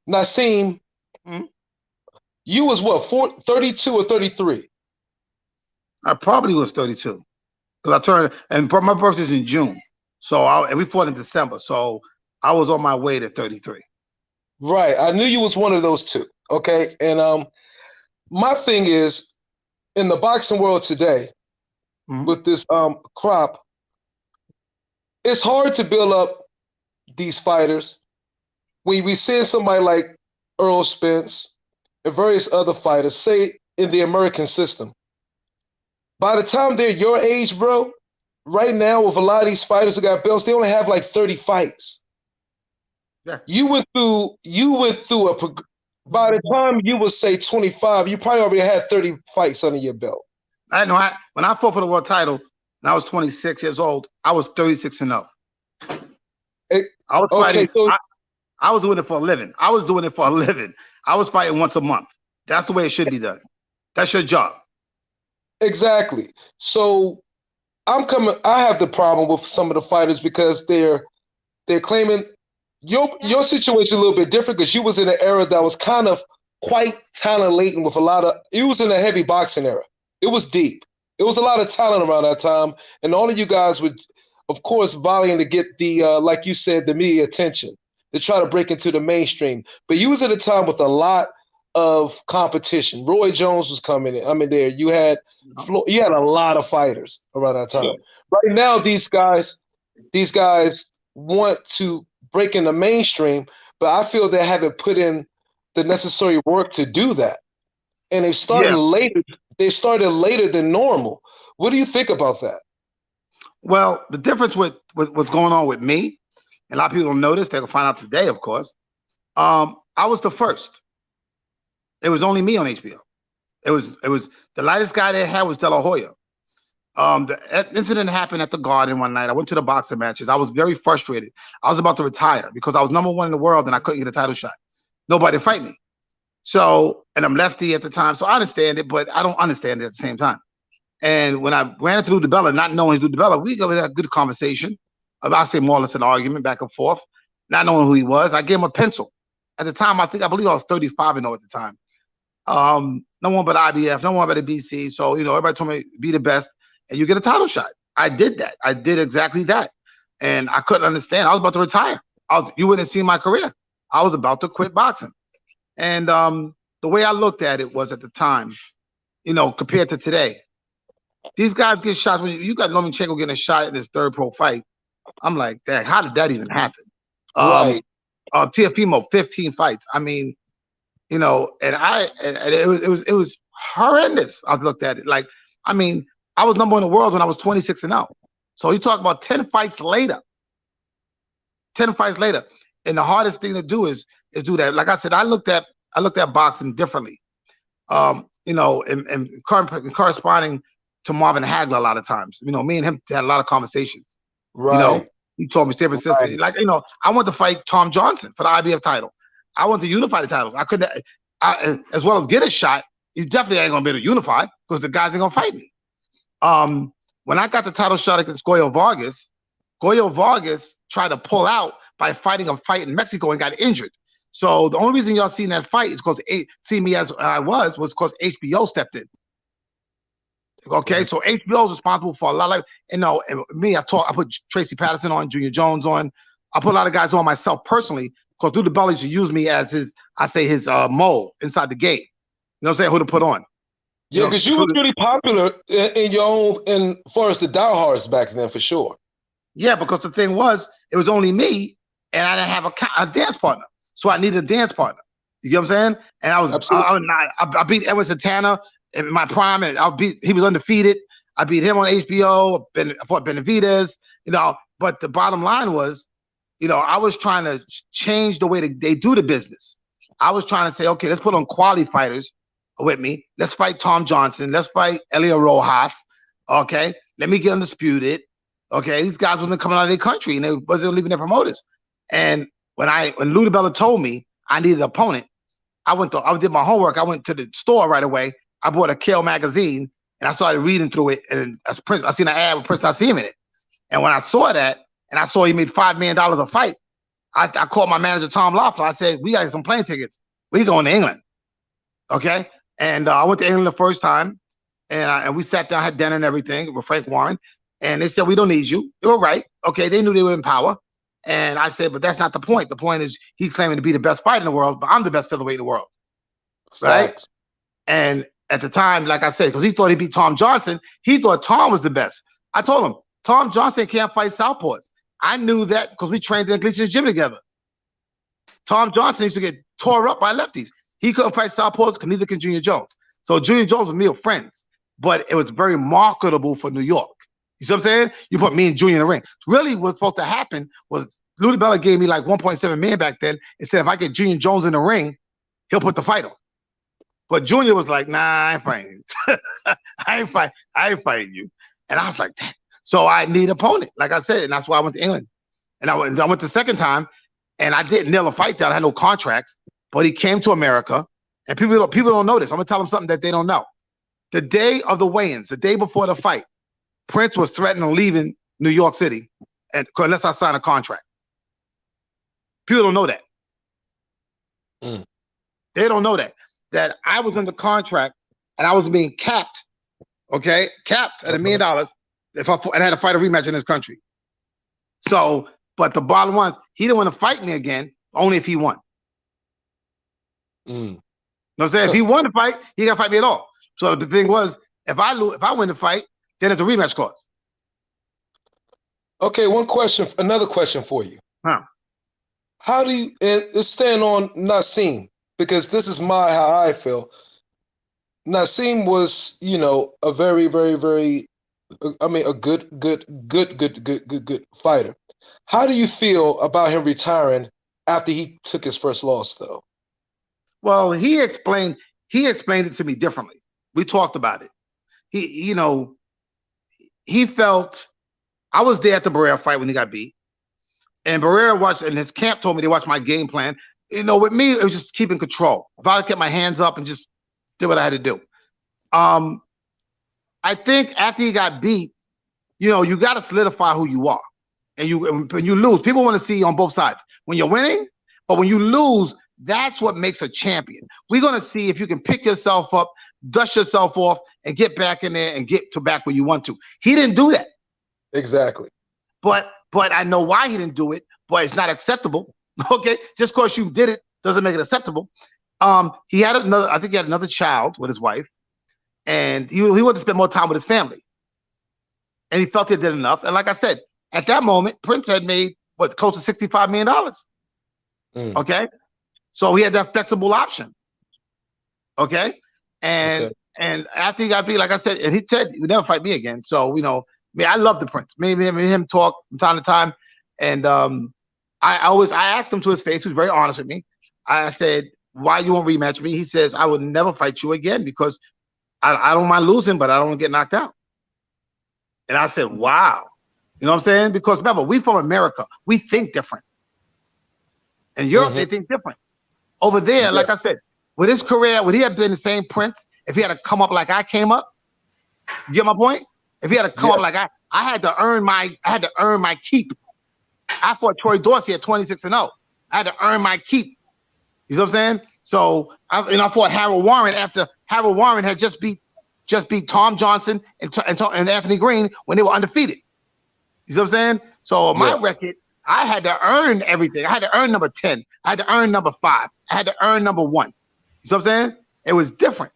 [SPEAKER 10] Nassim.
[SPEAKER 9] Mm-hmm.
[SPEAKER 10] You was what, 32 or 33?
[SPEAKER 9] I probably was 32 because I turned, and my birthday's in June, and we fought in December, so I was on my way to 33.
[SPEAKER 10] Right, I knew you was one of those two. Okay, and my thing is, in the boxing world today, with this crop, it's hard to build up these fighters. We see somebody like Earl Spence and various other fighters, say in the American system. By the time they're your age, bro, right now with a lot of these fighters who got belts, they only have like 30 fights.
[SPEAKER 9] Yeah.
[SPEAKER 10] You went through by the time you would say 25, you probably already had 30 fights under your belt.
[SPEAKER 9] I know. When I fought for the world title, when I was 26 years old, I was 36-0. I was fighting. I was doing it for a living. I was fighting once a month. That's the way it should be done. That's your job.
[SPEAKER 10] Exactly. So I have the problem with some of the fighters because they're claiming your situation a little bit different, because you was in an era that was kind of quite talent laden with it was in a heavy boxing era. It was deep. It was a lot of talent around that time. And all of you guys would, of course, volleying to get the, like you said, the media attention, to try to break into the mainstream. But you was at a time with a lot of competition. Roy Jones was coming in. I mean, there you had a lot of fighters around that time.
[SPEAKER 8] Yeah.
[SPEAKER 10] Right now, these guys want to break in the mainstream, but I feel they haven't put in the necessary work to do that, and they started later. They started later than normal. What do you think about that?
[SPEAKER 9] Well, the difference with what's going on with me, and a lot of people don't notice. They'll find out today, of course. I was the first. It was only me on HBO. It was the lightest guy they had was De La Hoya. The incident happened at the Garden one night. I went to the boxing matches. I was very frustrated. I was about to retire because I was #1 in the world and I couldn't get a title shot. Nobody fight me. So, and I'm lefty at the time, so I understand it, but I don't understand it at the same time. And when I ran into Lou DiBella, not knowing Lou DiBella, we had a good conversation. I'll say more or less an argument back and forth, not knowing who he was. I gave him a pencil. At the time, I believe I was 35 and 0 at the time. No one but IBF, no one but the BC. So, everybody told me be the best and you get a title shot. I did that. I did exactly that. And I couldn't understand. I was about to retire. You wouldn't have seen my career. I was about to quit boxing. And the way I looked at it was at the time, compared to today, these guys get shots. When you got Lomachenko getting a shot in his third pro fight, I'm like, dang, how did that even happen?
[SPEAKER 10] Right.
[SPEAKER 9] TFP 15 fights. I mean, and it was horrendous. I looked at it like, I mean, I was #1 in the world when I was 26 and 0. So you talk about 10 fights later. 10 fights later. And the hardest thing to do is do that. Like I said, I looked at boxing differently. And corresponding to Marvin Hagler a lot of times. Me and him had a lot of conversations.
[SPEAKER 10] Right.
[SPEAKER 9] He told me San Francisco.
[SPEAKER 10] Right.
[SPEAKER 9] Like, I want to fight Tom Johnson for the IBF title. I want to unify the titles. I couldn't, as well as get a shot. You definitely ain't gonna be able to unify because the guys ain't gonna fight me. When I got the title shot against Goyo Vargas tried to pull out by fighting a fight in Mexico and got injured. So the only reason y'all seen that fight is because see me as I was because HBO stepped in. Okay, so HBO is responsible for a lot of, and me, I put Tracy Patterson on, Junior Jones on. I put a lot of guys on myself personally because Lou DiBella used to use me as his mole inside the game. You know what I'm saying? Who to put on.
[SPEAKER 10] Yeah, because you were pretty popular in your own, in far as the diehards back then, for sure.
[SPEAKER 9] Yeah, because the thing was, it was only me, and I didn't have a dance partner, so I needed a dance partner. You get what I'm saying? And I beat Edwin Santana in my prime, and he was undefeated. I beat him on HBO. I fought Benavidez. But the bottom line was, I was trying to change the way that they do the business. I was trying to say, okay, let's put on quality fighters with me. Let's fight Tom Johnson. Let's fight Elio Rojas. Okay, let me get undisputed. Okay, these guys wasn't coming out of their country and they wasn't leaving their promoters. And when Lou DiBella told me I needed an opponent, I did my homework. I went to the store right away. I bought a Kale magazine and I started reading through it. And I seen an ad with Prince Nassim in it. And when I saw that, and I saw he made $5 million a fight, I called my manager Tom Loeffler. I said, "We got some plane tickets. We going to England." Okay, and I went to England the first time, and we sat down, had dinner and everything with Frank Warren. And they said, "We don't need you." They were right. Okay, they knew they were in power. And I said, "But that's not the point. The point is he's claiming to be the best fighter in the world, but I'm the best featherweight in the world." Right?
[SPEAKER 10] Facts.
[SPEAKER 9] And at the time, like I said, because he thought he beat Tom Johnson, he thought Tom was the best. I told him, Tom Johnson can't fight southpaws. I knew that because we trained in Gleason's gym together. Tom Johnson used to get tore up by lefties. He couldn't fight southpaws because neither can Junior Jones. So Junior Jones and me were friends, but it was very marketable for New York. You see what I'm saying? You put me and Junior in the ring. Really what's supposed to happen was Lou DiBella gave me like 1.7 million back then. Instead, if I get Junior Jones in the ring, he'll put the fight on. But Junior was like, "Nah, I ain't fighting you. I ain't fighting you." And I was like, "Damn." So I need an opponent, like I said, and that's why I went to England. And I went the second time, and I didn't nail a fight down. I had no contracts, but he came to America, and people don't know this. I'm gonna tell them something that they don't know. The day of the weigh-ins, the day before the fight, Prince was threatening leaving New York City, and unless I sign a contract. People don't know that. They don't know that I was in the contract and I was being capped. Okay, capped at $1 million. If I had to fight a rematch in this country. So, but the bottom line is he didn't want to fight me again, only if he won. know what I'm saying? If he won the fight, he got to fight me at all. So the thing was, if I win the fight, then it's a rematch clause.
[SPEAKER 10] Okay, another question for you.
[SPEAKER 9] Huh.
[SPEAKER 10] How do you, and let's stand on Naseem, because this is how I feel. Naseem was, a very, very, very, a good fighter. How do you feel about him retiring after he took his first loss, though?
[SPEAKER 9] Well, he explained it to me differently. We talked about it. He felt, I was there at the Barrera fight when he got beat. And Barrera watched, and his camp told me they watched my game plan. With me, it was just keeping control. If I kept my hands up and just did what I had to do. I think after he got beat, you got to solidify who you are. And when you lose, people want to see on both sides. When you're winning, but when you lose, that's what makes a champion. We're going to see if you can pick yourself up, dust yourself off, and get back in there and get to back where you want to. He didn't do that.
[SPEAKER 10] Exactly.
[SPEAKER 9] But I know why he didn't do it, but it's not acceptable. Okay? Just because you did it doesn't make it acceptable. He had another child with his wife, and he wanted to spend more time with his family. And he felt he did enough. And like I said, at that moment, Prince had made close to $65 million. Okay? So he had that flexible option. Okay? And after he got beat, like I said, and he said he would never fight me again. So, I love the Prince. Me and him talk from time to time. And I asked him to his face, he was very honest with me. I said, why you won't rematch me? He says, I would never fight you again because I don't mind losing, but I don't want to get knocked out. And I said, wow. You know what I'm saying? Because remember, we from America. We think different. In Europe, they think different. Over there, like I said, with his career, would he have been the same Prince if he had to come up like I came up? You get my point? If he had to come up like I had to earn my keep. I fought Troy Dorsey at 26-0. I had to earn my keep. You know what I'm saying? So I fought Harold Warren after Harold Warren had just beat Tom Johnson and Anthony Green when they were undefeated. You know what I'm saying? So my record, I had to earn everything. I had to earn number 10. I had to earn number 5. I had to earn number 1. You know what I'm saying? It was different.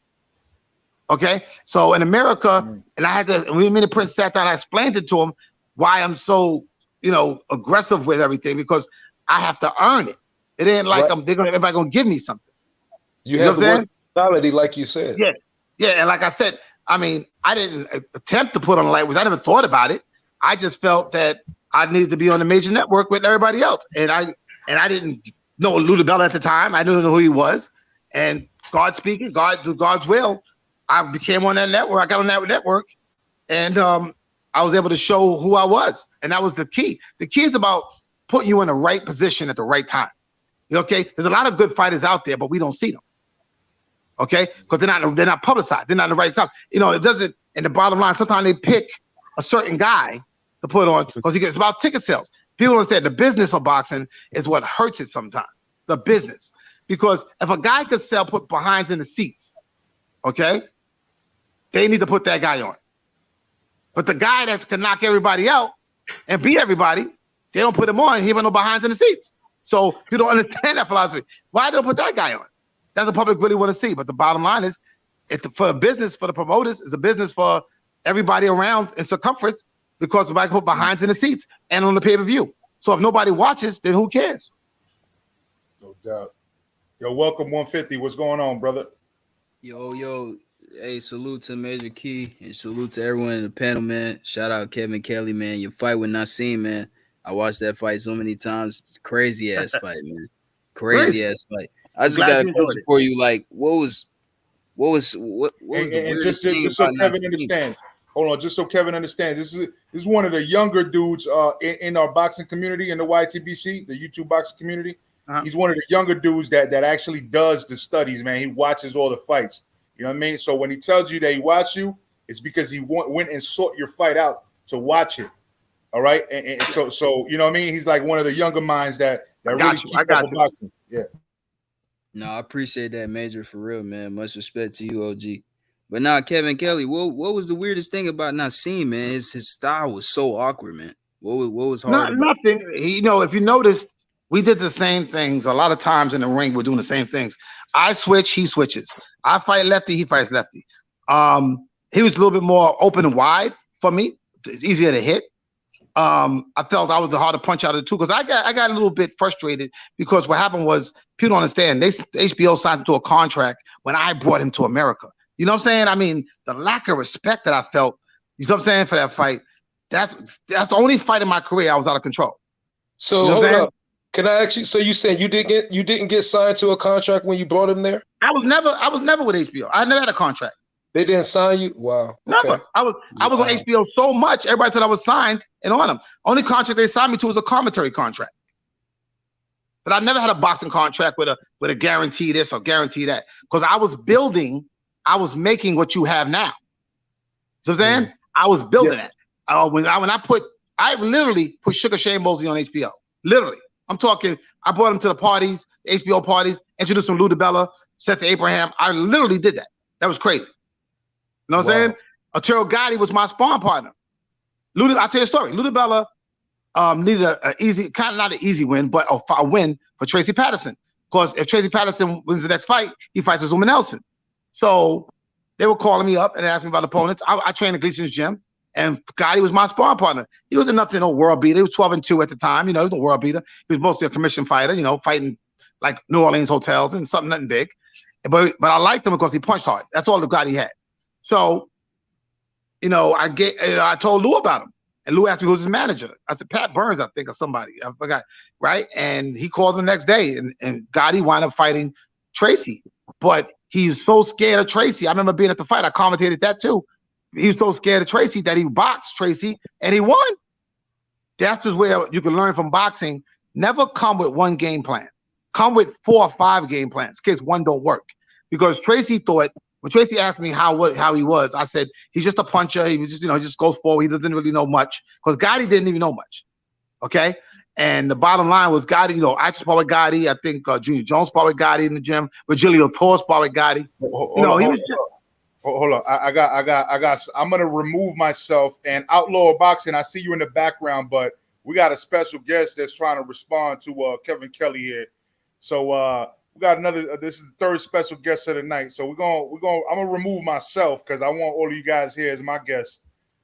[SPEAKER 9] Okay? So in America, and I had to, when me and Prince sat down, I explained it to him why I'm so, aggressive with everything, because I have to earn it. It ain't like everybody gonna give me something.
[SPEAKER 10] You have the word mentality, like you said. Yeah. Yeah, and like I said, I didn't attempt to put on the light, which I never thought about it. I just felt that I needed to be on the major network with everybody else. And I didn't know Lou Bell at the time. I didn't know who he was. And God speaking, God's will, I became on that network. I got on that network, and I was able to show who I was. And that was the key. The key is about putting you in the right position at the right time. Okay? There's a lot of good fighters out there, but we don't see them. Okay? Because they're not publicized. They're not in the right time. It doesn't, and the bottom line, sometimes they pick a certain guy to put on because it's about ticket sales. People understand the business of boxing is what hurts it sometimes. The business. Because if a guy could put behinds in the seats, okay, they need to put that guy on. But the guy that can knock everybody out and beat everybody, they don't put him on. He have no behinds in the seats. So you don't understand that philosophy. Why don't put that guy on? That's the public really want to see. But the bottom line is, it's for a business, for the promoters, it's a business for everybody around in circumference, because somebody can put behinds in the seats and on the pay-per-view. So if nobody watches, then who cares?
[SPEAKER 1] No doubt. Yo, welcome 150. What's going on, brother?
[SPEAKER 11] Yo. Hey, salute to Major Key and salute to everyone in the panel, man. Shout out Kevin Kelly, man. Your fight with Naseem, man. I watched that fight so many times. Crazy ass fight, man. Crazy ass fight. I just got a question for you. Like, what was the weirdest thing
[SPEAKER 1] just
[SPEAKER 11] about
[SPEAKER 1] so Kevin
[SPEAKER 11] Naseem?
[SPEAKER 1] understands? Hold on, just so Kevin understands. This is one of the younger dudes in our boxing community, in the YTBC, the YouTube boxing community. He's one of the younger dudes that actually does the studies, man. He watches all the fights. You know what I mean? So when he tells you that he watched you, it's because he went and sought your fight out to watch it. All right, and so you know what I mean. He's like one of the younger minds that really keep up with boxing. Yeah.
[SPEAKER 11] No, I appreciate that, Major, for real, man. Much respect to you, OG. But now, Kevin Kelly, what was the weirdest thing about Naseem, man? His style was so awkward, man. What was hard?
[SPEAKER 9] Nothing. If you noticed, We did the same things. A lot of times in the ring, we're doing the same things. I switch, he switches. I fight lefty, he fights lefty. He was a little bit more open and wide for me, easier to hit. I felt I was the harder punch out of the two because I got a little bit frustrated because what happened was people don't understand. HBO signed him to a contract when I brought him to America. You know what I'm saying? I mean, the lack of respect that I felt, you know what I'm saying, for that fight. That's the only fight in my career I was out of control.
[SPEAKER 10] So
[SPEAKER 9] you know
[SPEAKER 10] hold up. Can I actually? So you saying you didn't get signed to a contract when you brought him there?
[SPEAKER 9] I was never with HBO. I never had a contract.
[SPEAKER 10] They didn't sign you? Wow. Okay.
[SPEAKER 9] Never. I was on HBO so much, everybody thought I was signed and on them. Only contract they signed me to was a commentary contract. But I never had a boxing contract with a guarantee this or guarantee that. Because I was making what you have now. So I'm saying? I was building that. I literally put Sugar Shane Mosley on HBO. Literally. I'm talking, I brought him to the parties, the HBO parties, introduced him to Lou DiBella, Seth Abraham. I literally did that. That was crazy. You know what I'm saying? Arturo Gatti was my sparring partner. I'll tell you a story. Lou DiBella needed an easy, kind of not an easy win, but a win for Tracy Patterson. Because if Tracy Patterson wins the next fight, he fights with Zuma Nelson. So they were calling me up and asking me about opponents. I trained at Gleason's gym, and Gotti was my sparring partner. He wasn't nothing, no world beater. He was 12-2 at the time. You know, he was a world beater. He was mostly a commission fighter, you know, fighting like New Orleans hotels and something nothing big. But I liked him because he punched hard. That's all the Gotti had. So, you know, I told Lou about him. And Lou asked me who's his manager. I said, Pat Burns, I think, or somebody. I forgot. Right? And he called the next day, and Gotti wound up fighting Tracy. But he was so scared of Tracy. I remember being at the fight. I commentated that too. He was so scared of Tracy that he boxed Tracy, and he won. That's just where you can learn from boxing. Never come with one game plan. Come with 4 or 5 game plans in case one don't work. Because Tracy thought, when Tracy asked me how he was, I said, he's just a puncher. He was just, you know, he just goes forward. He doesn't really know much. Because Gotti didn't even know much. Okay? And the bottom line was Gotti, you know, I sparred with Gotti. I think Junior Jones sparred with Gotti in the gym. Virgilio Torres sparred with Gotti.
[SPEAKER 1] Hold on. I'm gonna remove myself and Outlaw Boxing. I see you in the background, but we got a special guest that's trying to respond to Kevin Kelly here. So we got another. This is the third special guest of the night. So I'm gonna remove myself because I want all of you guys here as my guests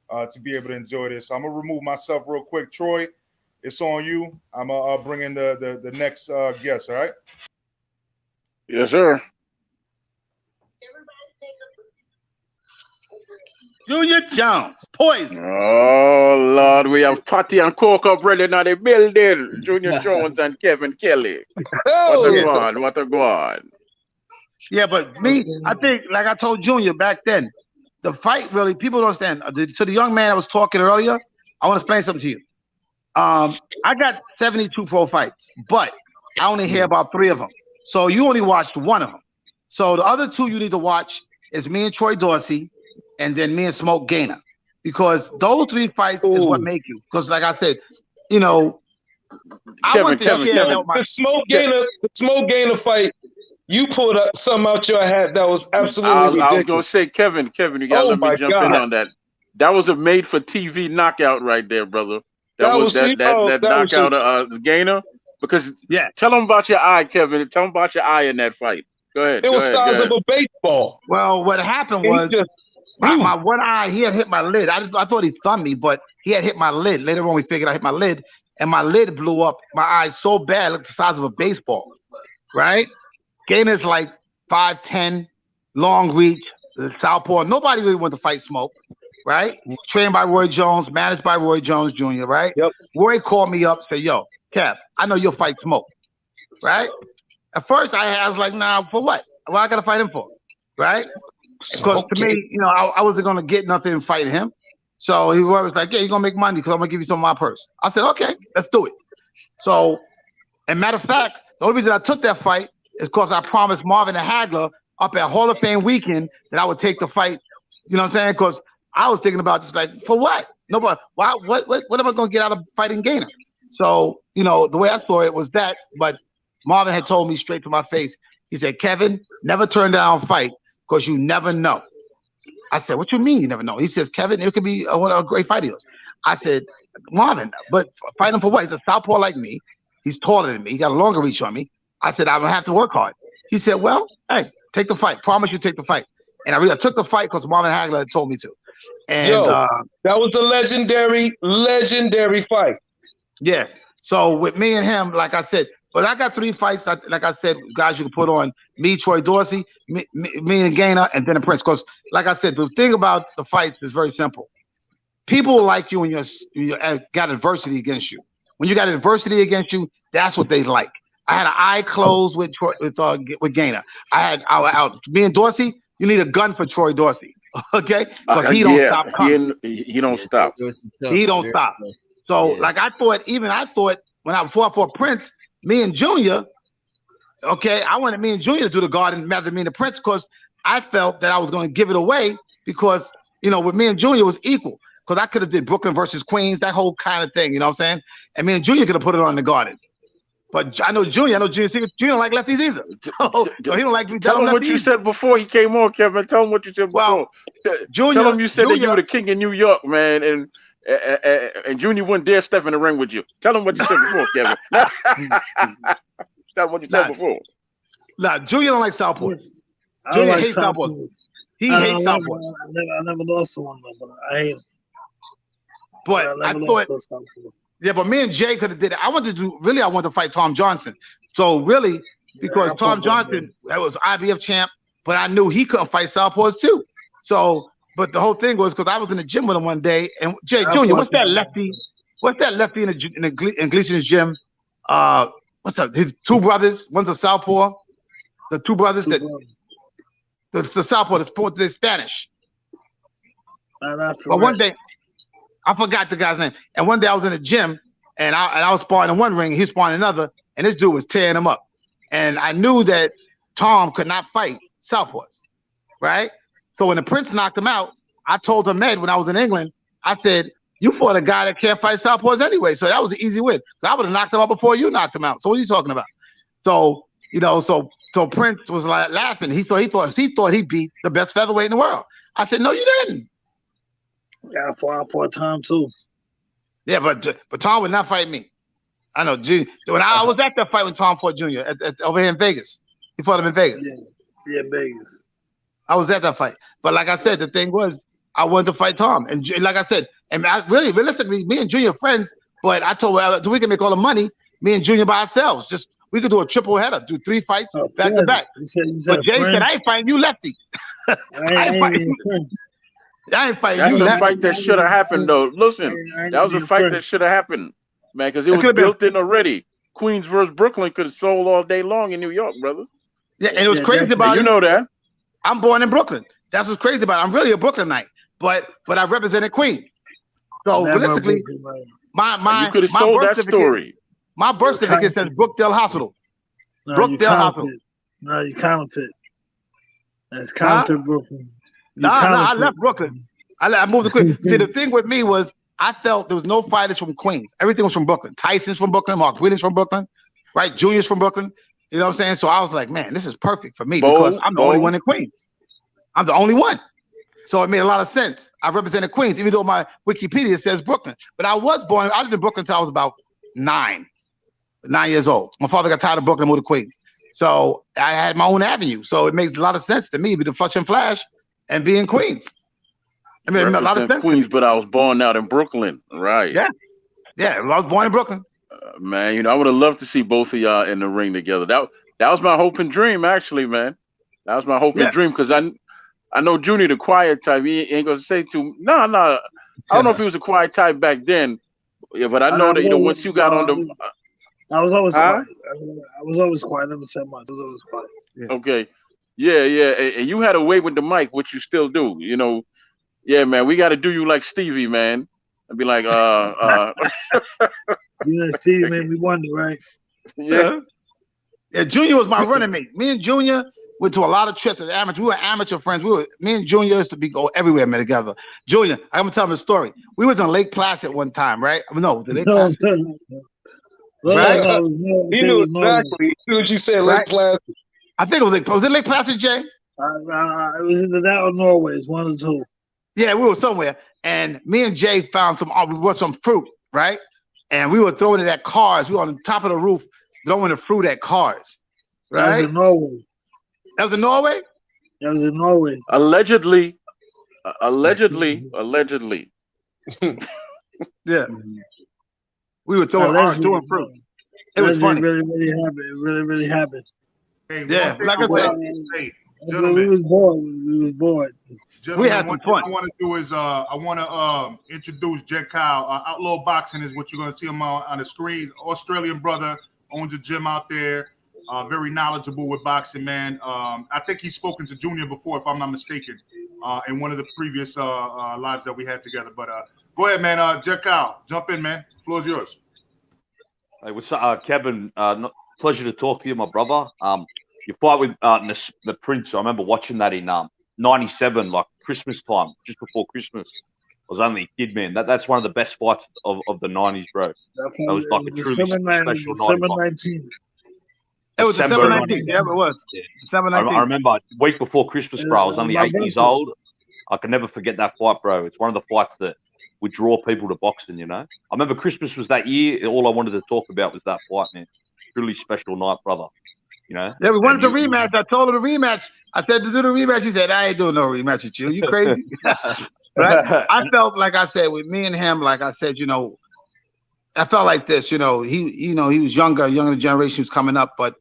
[SPEAKER 1] to be able to enjoy this. So I'm gonna remove myself real quick. Troy, it's on you. I'm gonna bring in the next guest. All right.
[SPEAKER 3] Yes, sir.
[SPEAKER 9] Junior Jones, poison.
[SPEAKER 3] Oh, Lord, we have Patty and Coke up ready in the building. Junior Jones and Kevin Kelly. What a god.
[SPEAKER 9] Yeah, but me, I think, like I told Junior back then, the fight really, people don't understand. To the young man I was talking earlier, I want to explain something to you. I got 72 pro fights, but I only hear about 3 of them. So you only watched 1 of them. So the other 2 you need to watch is me and Troy Dorsey, and then me and Smoke Gainer, because those 3 fights is what make you. Because like I said, you know,
[SPEAKER 10] the Smoke Gainer fight. You pulled up something out your hat that was absolutely ridiculous.
[SPEAKER 3] I was gonna say, Kevin, you gotta let me jump in on that. That was a made-for-TV knockout right there, brother. That was knockout of Gainer. Because tell them about your eye, Kevin. Tell them about your eye in that fight. Go ahead.
[SPEAKER 10] It was size of a baseball.
[SPEAKER 9] Well, what happened was my one eye, he had hit my lid. I thought he thumbed me, but he had hit my lid. Later on, we figured I hit my lid, and my lid blew up. My eye so bad, it looked the size of a baseball, right? Gainer's like 5'10", long reach, southpaw. Nobody really wanted to fight Smoke, right? Trained by Roy Jones, managed by Roy Jones Jr., right?
[SPEAKER 10] Yep.
[SPEAKER 9] Roy called me up, said, yo, Kev, I know you'll fight Smoke, right? At first, I was like, nah, for what? What I got to fight him for, right? Because to me, you know, I wasn't going to get nothing in fighting him. So he was like, yeah, you're going to make money because I'm going to give you some of my purse. I said, okay, let's do it. So, and matter of fact, the only reason I took that fight is because I promised Marvin the Hagler up at Hall of Fame weekend that I would take the fight. You know what I'm saying? Because I was thinking about just like, for what? Nobody, why, what am I going to get out of fighting Gainer? So, you know, the way I saw it was that, but Marvin had told me straight to my face. He said, Kevin, never turn down a fight because you never know. I said, what you mean you never know? He says, Kevin, it could be a great fight of yours. I said, Marvin, but fight him for what? He's a southpaw like me. He's taller than me. He got a longer reach on me. I said, I'm gonna have to work hard. He said, well, hey, take the fight. Promise you take the fight. And I took the fight because Marvin Hagler had told me to. And
[SPEAKER 10] that was a legendary fight.
[SPEAKER 9] Yeah. So with me and him, like I said, but I got 3 fights. Like I said, guys, you can put on me, Troy Dorsey, me and Gainer, and then the Prince. Because, like I said, the thing about the fights is very simple. People like you when you got adversity against you. When you got adversity against you, that's what they like. I had an eye closed with Gainer. I had me and Dorsey. You need a gun for Troy Dorsey, okay? Because he don't stop coming.
[SPEAKER 3] He don't stop.
[SPEAKER 9] He don't stop. So, like I thought before I fought Prince, me and Junior, okay, I wanted me and Junior to do the Garden rather than me and the Prince because I felt that I was going to give it away because, with me and Junior was equal. Because I could have did Brooklyn versus Queens, that whole kind of thing, you know what I'm saying? And me and Junior could have put it on the Garden. But I know Junior Junior don't like lefties either. So he don't like me.
[SPEAKER 3] Tell him what you said before he came on, Kevin. Tell him what you said before.
[SPEAKER 9] Junior,
[SPEAKER 3] tell him you said that you were the king in New York, man, and Junior wouldn't dare step in the ring with you. Tell him what you said before, Kevin. Tell him what you said before.
[SPEAKER 9] Nah, Junior don't like Southpaws. Junior hates Southpaws. He hates Southpaws.
[SPEAKER 12] I never lost to one, but I hate him.
[SPEAKER 9] But I thought, but me and Jay could have did it. I wanted to fight Tom Johnson. So really, because Tom Johnson, that was IBF champ, but I knew he couldn't fight Southpaws too. So, but the whole thing was because I was in the gym with him one day, and Jay Junior, what's that lefty in Gleason's gym? What's up? His 2 brothers. One's a Southpaw. The 2 brothers the Southpaw, the Spanish. But one day. I forgot the guy's name. And one day I was in the gym and I was sparring in one ring, he was sparring in another, and this dude was tearing him up. And I knew that Tom could not fight Southpaws, right? So when the Prince knocked him out, I told Ahmed when I was in England, I said, you fought a guy that can't fight Southpaws anyway. So that was an easy win. So I would have knocked him out before you knocked him out. So what are you talking about? So, so Prince was like laughing. He thought he beat the best featherweight in the world. I said, no, you didn't.
[SPEAKER 12] Yeah, I fought Tom too.
[SPEAKER 9] Yeah, but Tom would not fight me. I know. When I was at that fight when Tom fought Junior over here in Vegas, he fought him in Vegas.
[SPEAKER 12] Yeah, Vegas.
[SPEAKER 9] I was at that fight, but like I said, the thing was I wanted to fight Tom, and like I said, and realistically, me and Junior friends. But I told her we can make all the money. Me and Junior by ourselves. We could do a triple header, do 3 fights back to back. But Jay said, "I ain't fighting you, lefty." I ain't fighting you.
[SPEAKER 3] That's a fight that should have happened, though. Listen, that was a fight that should have happened, man, because it was built in already. Queens versus Brooklyn could have sold all day long in New York, brother.
[SPEAKER 9] Yeah, and it was crazy about it.
[SPEAKER 3] You know that.
[SPEAKER 9] I'm born in Brooklyn. That's what's crazy about it. I'm really a Brooklynite, but I represented Queens. So realistically,
[SPEAKER 3] you could have sold that story.
[SPEAKER 9] My birth certificate says Brookdale Hospital. Brookdale Hospital.
[SPEAKER 12] No, you counted. That's counted Brooklyn.
[SPEAKER 9] I left Brooklyn. I moved to Queens. See, the thing with me was I felt there was no fighters from Queens. Everything was from Brooklyn. Tyson's from Brooklyn. Mark Williams from Brooklyn. Right? Junior's from Brooklyn. You know what I'm saying? So I was like, man, this is perfect for me because I'm the only one in Queens. I'm the only one. So it made a lot of sense. I represented Queens, even though my Wikipedia says Brooklyn. But I lived in Brooklyn until I was about 9 years old. My father got tired of Brooklyn and moved to Queens. So I had my own avenue. So it makes a lot of sense to me to be the Flush and Flash and be in Queens. I mean, a lot of sense.
[SPEAKER 3] Queens, but I was born out in Brooklyn, right?
[SPEAKER 9] Yeah. I was born in Brooklyn.
[SPEAKER 3] Man, I would have loved to see both of y'all in the ring together. That was my hope and dream, actually, man. That was my hope and dream because I know Junior the quiet type. He ain't gonna say too. No. I don't know if he was a quiet type back then. Yeah, but I know that once you got on the.
[SPEAKER 12] I was always quiet. I was always quiet. I never said much. I was always quiet.
[SPEAKER 9] Yeah.
[SPEAKER 3] Okay. Yeah. And you had a way with the mic, which you still do. Yeah, man. We got to do you like Stevie, man. And be like,
[SPEAKER 12] Stevie made me wonder, right?
[SPEAKER 9] Yeah. Junior was my running mate. Me and Junior went to a lot of trips as amateur. We were amateur friends. Me and Junior used to go everywhere, man, together. Junior, I'm gonna tell him a story. We was in Lake Placid one time, right? No, the Lake Placid.
[SPEAKER 10] Right? He knew exactly. As soon as you said Lake Placid.
[SPEAKER 9] I think it was it Lake Placid, Jay?
[SPEAKER 12] It was either that or Norway. It's one of the two.
[SPEAKER 9] Yeah, we were somewhere, and me and Jay found we bought some fruit, right? and we were throwing it at cars. We were on the top of the roof throwing the fruit at cars. Right?
[SPEAKER 12] That was in Norway.
[SPEAKER 9] That was in Norway?
[SPEAKER 12] That was in Norway.
[SPEAKER 3] Allegedly.
[SPEAKER 9] Yeah. We were throwing fruit. It was funny.
[SPEAKER 12] Really happened. It really happened.
[SPEAKER 1] Hey,
[SPEAKER 9] Yeah, like I said,
[SPEAKER 1] hey,
[SPEAKER 12] We
[SPEAKER 1] gentlemen.
[SPEAKER 12] was bored. We was bored.
[SPEAKER 9] We had
[SPEAKER 1] Gentlemen,
[SPEAKER 9] some
[SPEAKER 1] one thing
[SPEAKER 9] fun.
[SPEAKER 1] I want to do is I want to introduce Jet Kyle. Outlaw Boxing is what you're going to see him on the screens. Australian brother, owns a gym out there. Very knowledgeable with boxing, man. I think he's spoken to Junior before, if I'm not mistaken, in one of the previous lives that we had together. But go ahead, man. Jet Kyle, jump in, man. The floor is yours.
[SPEAKER 13] Hey, what's up, Kevin? Pleasure to talk to you, my brother. You fight with the Prince. I remember watching that in '97, like Christmas time, just before Christmas. I was only a kid, man. That's one of the best fights of the '90s, bro. That was like a truly special
[SPEAKER 12] December
[SPEAKER 13] 95.
[SPEAKER 12] 19th.
[SPEAKER 9] It was December 19th. Yeah, it was. December 19th.
[SPEAKER 13] I remember a week before Christmas, bro. I was only 8 years old. I can never forget that fight, bro. It's one of the fights that would draw people to boxing, you know. I remember Christmas was that year. All I wanted to talk about was that fight, man. Truly special night, brother. You know?
[SPEAKER 9] Yeah, we wanted to rematch. I told her the rematch. I said to do the rematch. He said, I ain't doing no rematch with you. You crazy? Right? I felt like I said with me and him, like I said, you know, I felt like this, you know, he was younger generation was coming up, but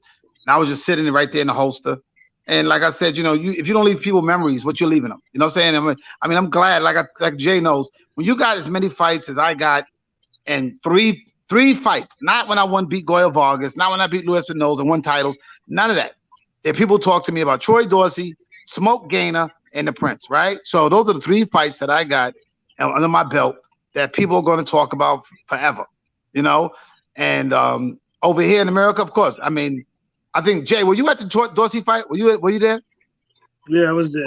[SPEAKER 9] I was just sitting right there in the holster. And like I said, you know, if you don't leave people memories, what you're leaving them? You know what I'm saying? I mean, I'm glad, like Jay knows, when you got as many fights as I got, and three fights, not when I beat Goya Vargas, not when I beat Luis Espinosa and won titles, none of that. If people talk to me about Troy Dorsey, Smoke Gainer, and the Prince, right? So those are the 3 fights that I got under my belt that people are going to talk about forever, you know? And over here in America, of course, I mean, I think, Jay, were you at the Dorsey fight? Were you there?
[SPEAKER 12] Yeah, I was there.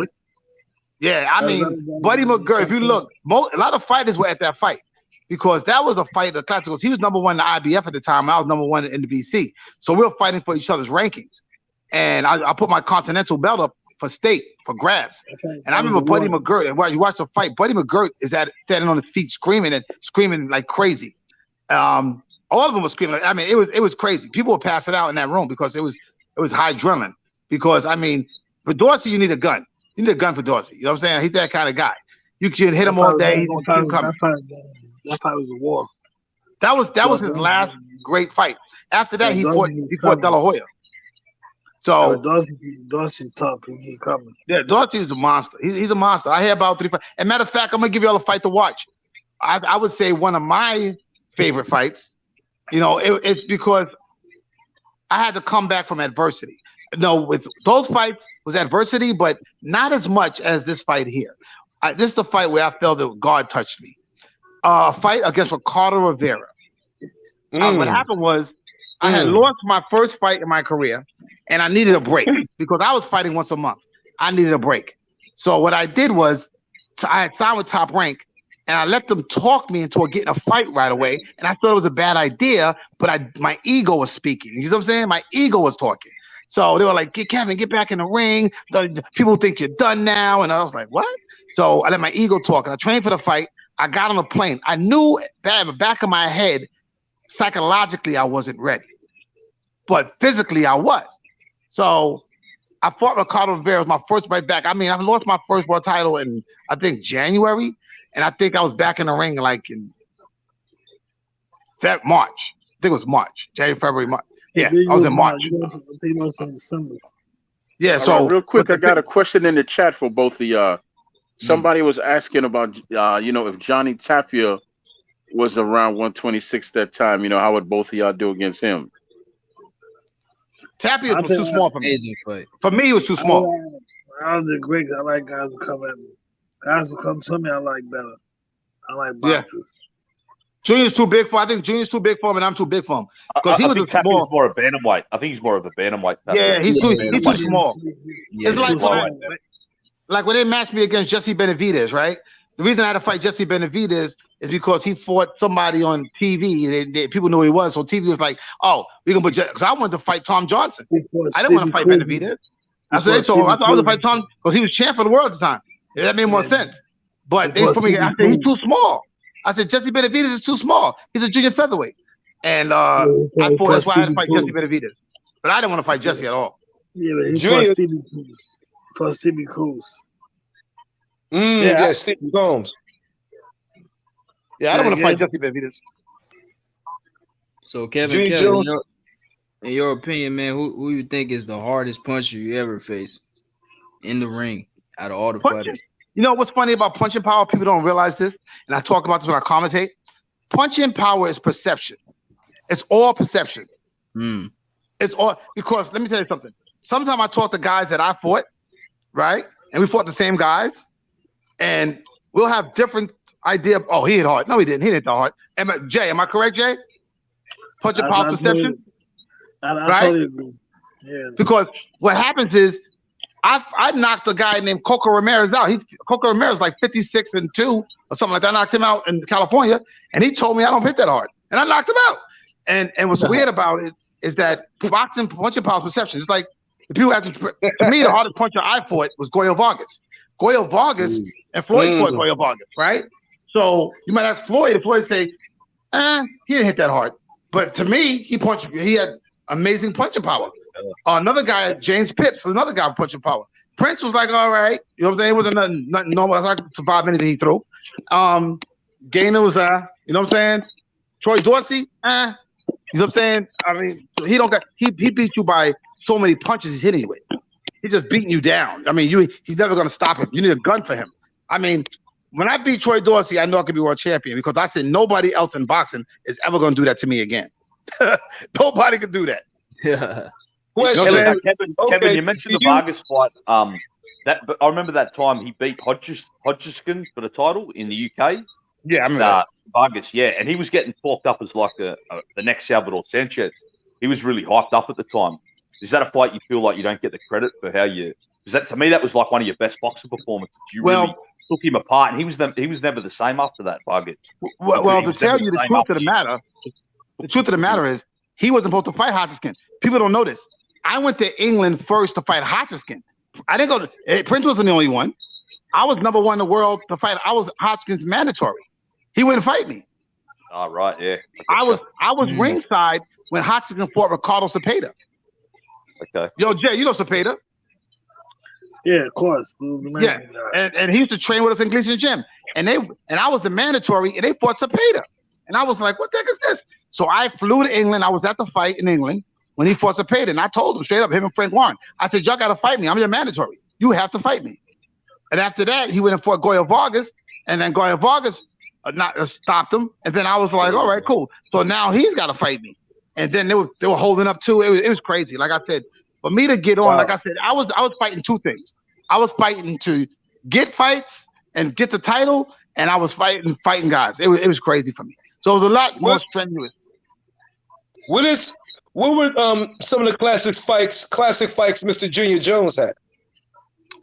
[SPEAKER 9] Yeah, I mean, Buddy McGirt, if you look, a lot of fighters were at that fight because that was a fight of classicals. He was number 1 in the IBF at the time. I was number 1 in the BC. So we were fighting for each other's rankings. And I put my Continental belt up for state, for grabs. Okay. And I remember Buddy McGirt, and while you watch the fight, Buddy McGirt is standing on his feet screaming like crazy. All of them were screaming. I mean, it was crazy. People were passing out in that room because it was high adrenaline. Because I mean, for Dorsey, you need a gun. You need a gun for Dorsey. You know what I'm saying? He's that kind of guy. You can hit him all day. He's gonna keep coming.
[SPEAKER 12] That fight was a war.
[SPEAKER 9] That was his last great fight. After that, he fought De La Hoya. So
[SPEAKER 12] Dorsey's tough. He coming.
[SPEAKER 9] Yeah, Dorsey is a monster. He's a monster. I had about 3 fights. As a matter of fact, I'm gonna give you all a fight to watch. I would say one of my favorite fights. You know, it's because I had to come back from adversity. No, with those fights was adversity, but not as much as this fight here. This is the fight where I felt that God touched me. Fight against Ricardo Rivera. What happened was I had lost my first fight in my career, and I needed a break because I was fighting once a month. I needed a break. So what I did was I had signed with Top Rank, and I let them talk me into getting a fight right away. And I thought it was a bad idea, but my ego was speaking. You know what I'm saying? My ego was talking. So they were like, Kevin, get back in the ring. People think you're done now. And I was like, what? So I let my ego talk. And I trained for the fight. I got on a plane. I knew in the back of my head, psychologically, I wasn't ready. But physically, I was. So I fought Ricardo Rivera. It was my first fight back. I mean, I lost my first world title in, I think, January. And I think I was back in the ring like in March. I think it was March, January, February, March. Yeah, I was in March. Yeah, so
[SPEAKER 3] real quick, I got a question in the chat for both of y'all. Somebody was asking about, you know, if Johnny Tapia was around 126 that time, you know, how would both of y'all do against him?
[SPEAKER 9] Tapia was too small for me. For me, it was too small.
[SPEAKER 12] I was a great. I like guys who come at me. Guys who come to me, I like better. I like boxers.
[SPEAKER 9] Junior's too big for. I think Junior's too big for him, and I'm too big for him because he was a small.
[SPEAKER 13] More a bantamweight. I think he's more of a bantamweight.
[SPEAKER 9] Yeah, he's too small. It's like when they matched me against Jesse Benavidez, right? The reason I had to fight Jesse Benavidez is because he fought somebody on TV. People knew who he was, so TV was like, "Oh, we can put." Because I wanted to fight Tom Johnson. I didn't want to fight Benavidez. That's what they told me. I wanted to fight Tom because he was champ of the world at the time. That made more sense. But they put me. I said he's too small. I said Jesse Benavidez is too small. He's a junior featherweight, and I thought that's why I had to fight Jesse Benavidez. But I didn't want to fight Jesse at all.
[SPEAKER 12] Yeah, but he fought Stevie Combs. For Stevie Combs.
[SPEAKER 10] Yeah, Stevie Combs.
[SPEAKER 9] Yeah, I don't want to fight Jesse Benavidez.
[SPEAKER 11] So Kevin, in your opinion, man, who you think is the hardest puncher you ever faced in the ring out of all the fighters?
[SPEAKER 9] You know what's funny about punching power? People don't realize this, and I talk about this when I commentate. Punching power is perception. It's all perception. It's all because let me tell you something. Sometimes I talk to guys that I fought, right? And we fought the same guys, and we'll have different idea of, oh, he hit hard. No, he didn't. He didn't hit hard. Jay, am I correct, Jay? Punching power perception.
[SPEAKER 12] I totally agree. Yeah.
[SPEAKER 9] Because what happens is I knocked a guy named Coco Ramirez out. Coco Ramirez like 56-2 or something like that. I knocked him out in California, and he told me I don't hit that hard, and I knocked him out. And what's weird about it is that boxing punching power perception. It's like the people have to me the hardest puncher I fought was Goyo Vargas. Goyo Vargas and Floyd fought Goyo Vargas, right? So you might ask Floyd, and Floyd say, he didn't hit that hard. But to me, he had amazing punching power. Another guy, James Pitts, another guy with punching power. Prince was like, all right, you know what I'm saying? It wasn't nothing normal. I could survive anything he threw. Gainer was, you know what I'm saying? Troy Dorsey, you know what I'm saying? I mean, he beat you by so many punches he's hitting you with. He's just beating you down. I mean, he's never gonna stop him. You need a gun for him. I mean, when I beat Troy Dorsey, I know I could be world champion because I said nobody else in boxing is ever gonna do that to me again. Nobody can do that.
[SPEAKER 11] Yeah.
[SPEAKER 13] Kevin, you mentioned the Vargas fight. But I remember that time he beat Hodgkin for the title in the UK.
[SPEAKER 9] Yeah, I remember
[SPEAKER 13] Vargas. Yeah, and he was getting talked up as like the next Salvador Sanchez. He was really hyped up at the time. Is that a fight you feel like you don't get the credit for how you? Because that to me that was like one of your best boxing performances. You really took him apart, and he was never the same after that, Vargas.
[SPEAKER 9] Well, to tell you the truth of the matter is he wasn't supposed to fight Hodgkin. People don't know this. I went to England first to fight Hodgkin. I didn't go to Prince wasn't the only one. I was number one in the world to fight. I was Hodgkin's mandatory. He wouldn't fight me.
[SPEAKER 13] Oh, right, yeah.
[SPEAKER 9] I was ringside when Hodgkin fought Ricardo Cepeda.
[SPEAKER 13] Okay.
[SPEAKER 9] Yo, Jay, you know Cepeda?
[SPEAKER 12] Yeah, of course.
[SPEAKER 9] Yeah, and he used to train with us in Gleason Gym. And I was the mandatory, and they fought Cepeda. And I was like, what the heck is this? So I flew to England. I was at the fight in England when he fought Cepeda, and I told him straight up, him and Frank Warren, I said, y'all got to fight me. I'm your mandatory. You have to fight me. And after that, he went and fought Goyo Vargas, and then Goyo Vargas stopped him. And then I was like, all right, cool. So now he's got to fight me. And then they were holding up too. It was crazy. Like I said, for me to get on, like I said, I was fighting two things. I was fighting to get fights and get the title, and I was fighting guys. It was crazy for me. So it was a lot more strenuous.
[SPEAKER 10] What were some of the classic fights Mr. Junior Jones had?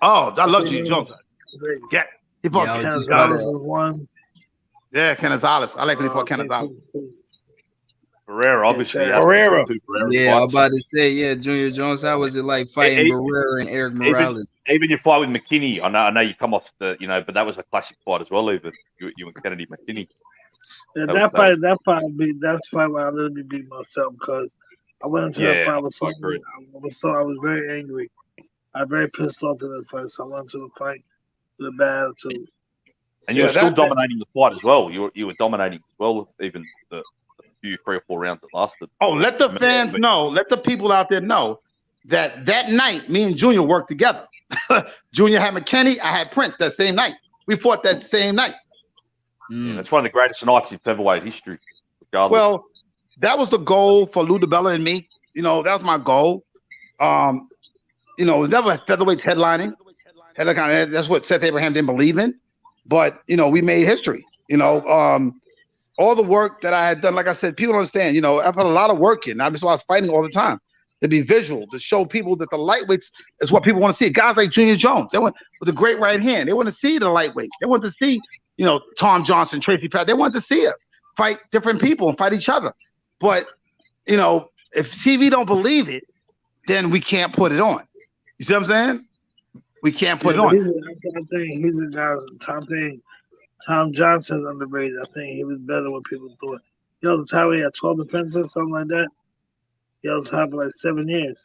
[SPEAKER 9] Oh, I love Junior Jones. Yeah, he fought
[SPEAKER 12] Canizales.
[SPEAKER 9] Yeah, Canizales. I like when he fought Canizales.
[SPEAKER 13] Barrera, obviously.
[SPEAKER 11] Barrera. Yeah, I was about to say, yeah, Junior Jones. How was it like fighting Barrera and Eric Morales?
[SPEAKER 13] Even your fight with McKinney. I know you come off but that was a classic fight as well. Even you and Kennedy McKinney.
[SPEAKER 12] Yeah, that's fight where I literally beat myself because I went into that fight. I was very angry. I was very pissed off in that fight, so I went into the fight with a bad attitude.
[SPEAKER 13] And you were still dominating the fight as well. You were dominating as well, even the few 3 or 4 rounds that lasted.
[SPEAKER 9] Oh, let the fans know, let the people out there know that night, me and Junior worked together. Junior had McKinney, I had Prince that same night. We fought that same night.
[SPEAKER 13] Yeah, that's one of the greatest nights in featherweight history. Regardless.
[SPEAKER 9] Well, that was the goal for Lou DiBella and me. You know, that was my goal. It was never featherweights headlining. That's what Seth Abraham didn't believe in. But, we made history. All the work that I had done, like I said, people don't understand, I put a lot of work in. That's why I was fighting all the time. To be visual, to show people that the lightweights is what people want to see. Guys like Junior Jones, they want with a great right hand. They want to see the lightweights. They want to see, Tom Johnson, Tracy Pat. They want to see us fight different people and fight each other. But, if TV don't believe it, then we can't put it on. You see what I'm saying? We can't put it on.
[SPEAKER 12] He's a guy's top thing. Tom Johnson's underrated. I think he was better than what people thought. He held the title. He had 12 defenses, something like that. He held the title for like 7 years.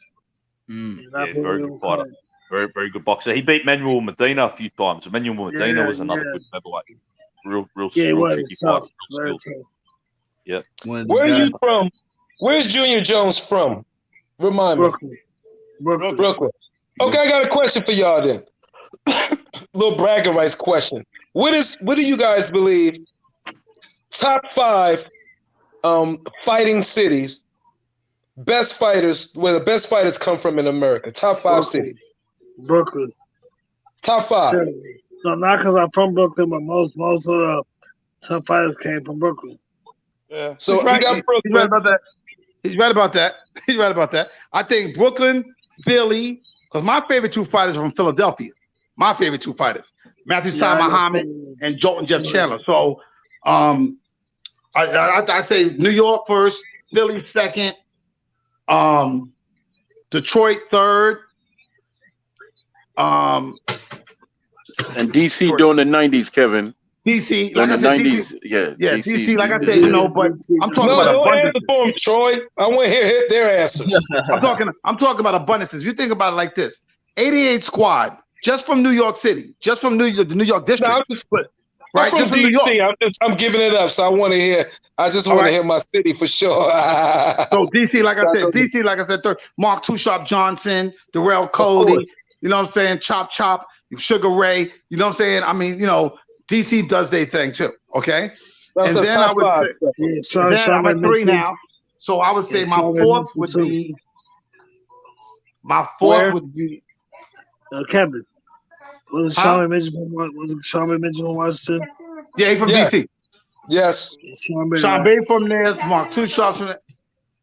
[SPEAKER 13] Yeah, very good fighter. Very, very good boxer. He beat Manuel Medina a few times. Manuel Medina was another good featherweight. Real tricky fighter.
[SPEAKER 12] Very tough.
[SPEAKER 13] Yeah.
[SPEAKER 10] Where are you from? Where's Junior Jones from? Remind me. Brooklyn. Okay, I got a question for y'all then. Little bragging rights question. What do you guys believe top 5 fighting cities, best fighters, where the best fighters come from in America? Top 5 cities.
[SPEAKER 12] Brooklyn.
[SPEAKER 10] Top 5.
[SPEAKER 12] No, not because I'm from Brooklyn, but most of the top fighters came from Brooklyn.
[SPEAKER 9] Yeah.
[SPEAKER 10] So
[SPEAKER 9] he's right about that. He's right about that. He's right about that. I think Brooklyn, Philly, because my favorite 2 fighters are from Philadelphia. My favorite 2 fighters, Matthew Saad Muhammad and Jolton Jeff Chandler. So I say New York first, Philly second, Detroit third,
[SPEAKER 3] and DC during the 90s, Kevin.
[SPEAKER 9] DC,
[SPEAKER 3] like
[SPEAKER 9] I said, DC, DC, like I said, you know, but I'm talking about abundance.
[SPEAKER 10] For them, Troy. I want to hear their answer.
[SPEAKER 9] I'm talking about abundance. If you think about it like this, 88 squad, just from New York City, just from the New York district.
[SPEAKER 10] No, I'm from DC. I'm giving it up, so I want to hear. I just want to hear my city for sure.
[SPEAKER 9] So DC, like I said, third. Mark Too Sharp Johnson, Darrell Cody. You know what I'm saying? Chop, Sugar Ray. You know what I'm saying? I mean, you know, DC does their thing too. Okay, and then I would say, I'm at 3 now. So I would say my 4th would be. My 4th would be
[SPEAKER 12] Kevin. Was Sean mentioned from Washington?
[SPEAKER 9] Yeah, he's from DC.
[SPEAKER 10] Yes.
[SPEAKER 9] Sean Bay from there. Mark Too Sharp from there.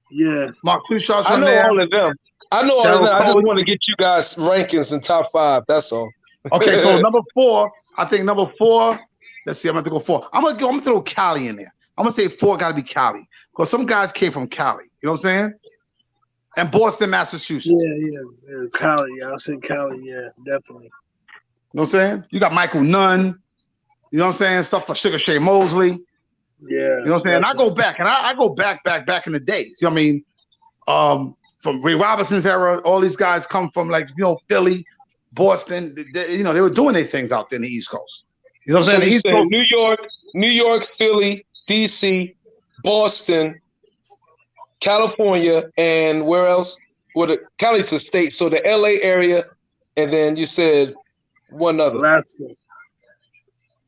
[SPEAKER 12] Yeah.
[SPEAKER 9] Mark Too Sharp from
[SPEAKER 10] I know
[SPEAKER 9] there.
[SPEAKER 10] all of them. I know all of them. I just want to get you guys rankings in top 5. That's all.
[SPEAKER 9] Okay, so number 4. I think number 4. Let's see. I'm going to go 4. I'm gonna throw Cali in there. I'm gonna say 4 got to be Cali because some guys came from Cali. You know what I'm saying? And Boston, Massachusetts.
[SPEAKER 12] Yeah. Cali. Yeah, I'll say Cali. Yeah, definitely.
[SPEAKER 9] You know what I'm saying? You got Michael Nunn. You know what I'm saying? Stuff like Sugar Shea Mosley.
[SPEAKER 12] Yeah.
[SPEAKER 9] You know what I'm saying? And I go back, and I go back in the days. You know what I mean? From Ray Robinson's era, all these guys come from Philly, Boston. They were doing their things out there in the East Coast. You know what I'm saying?
[SPEAKER 10] The East Coast. New York, Philly, DC, Boston, California, and where else? Well, Cali's a state, so the LA area, and then you said one other.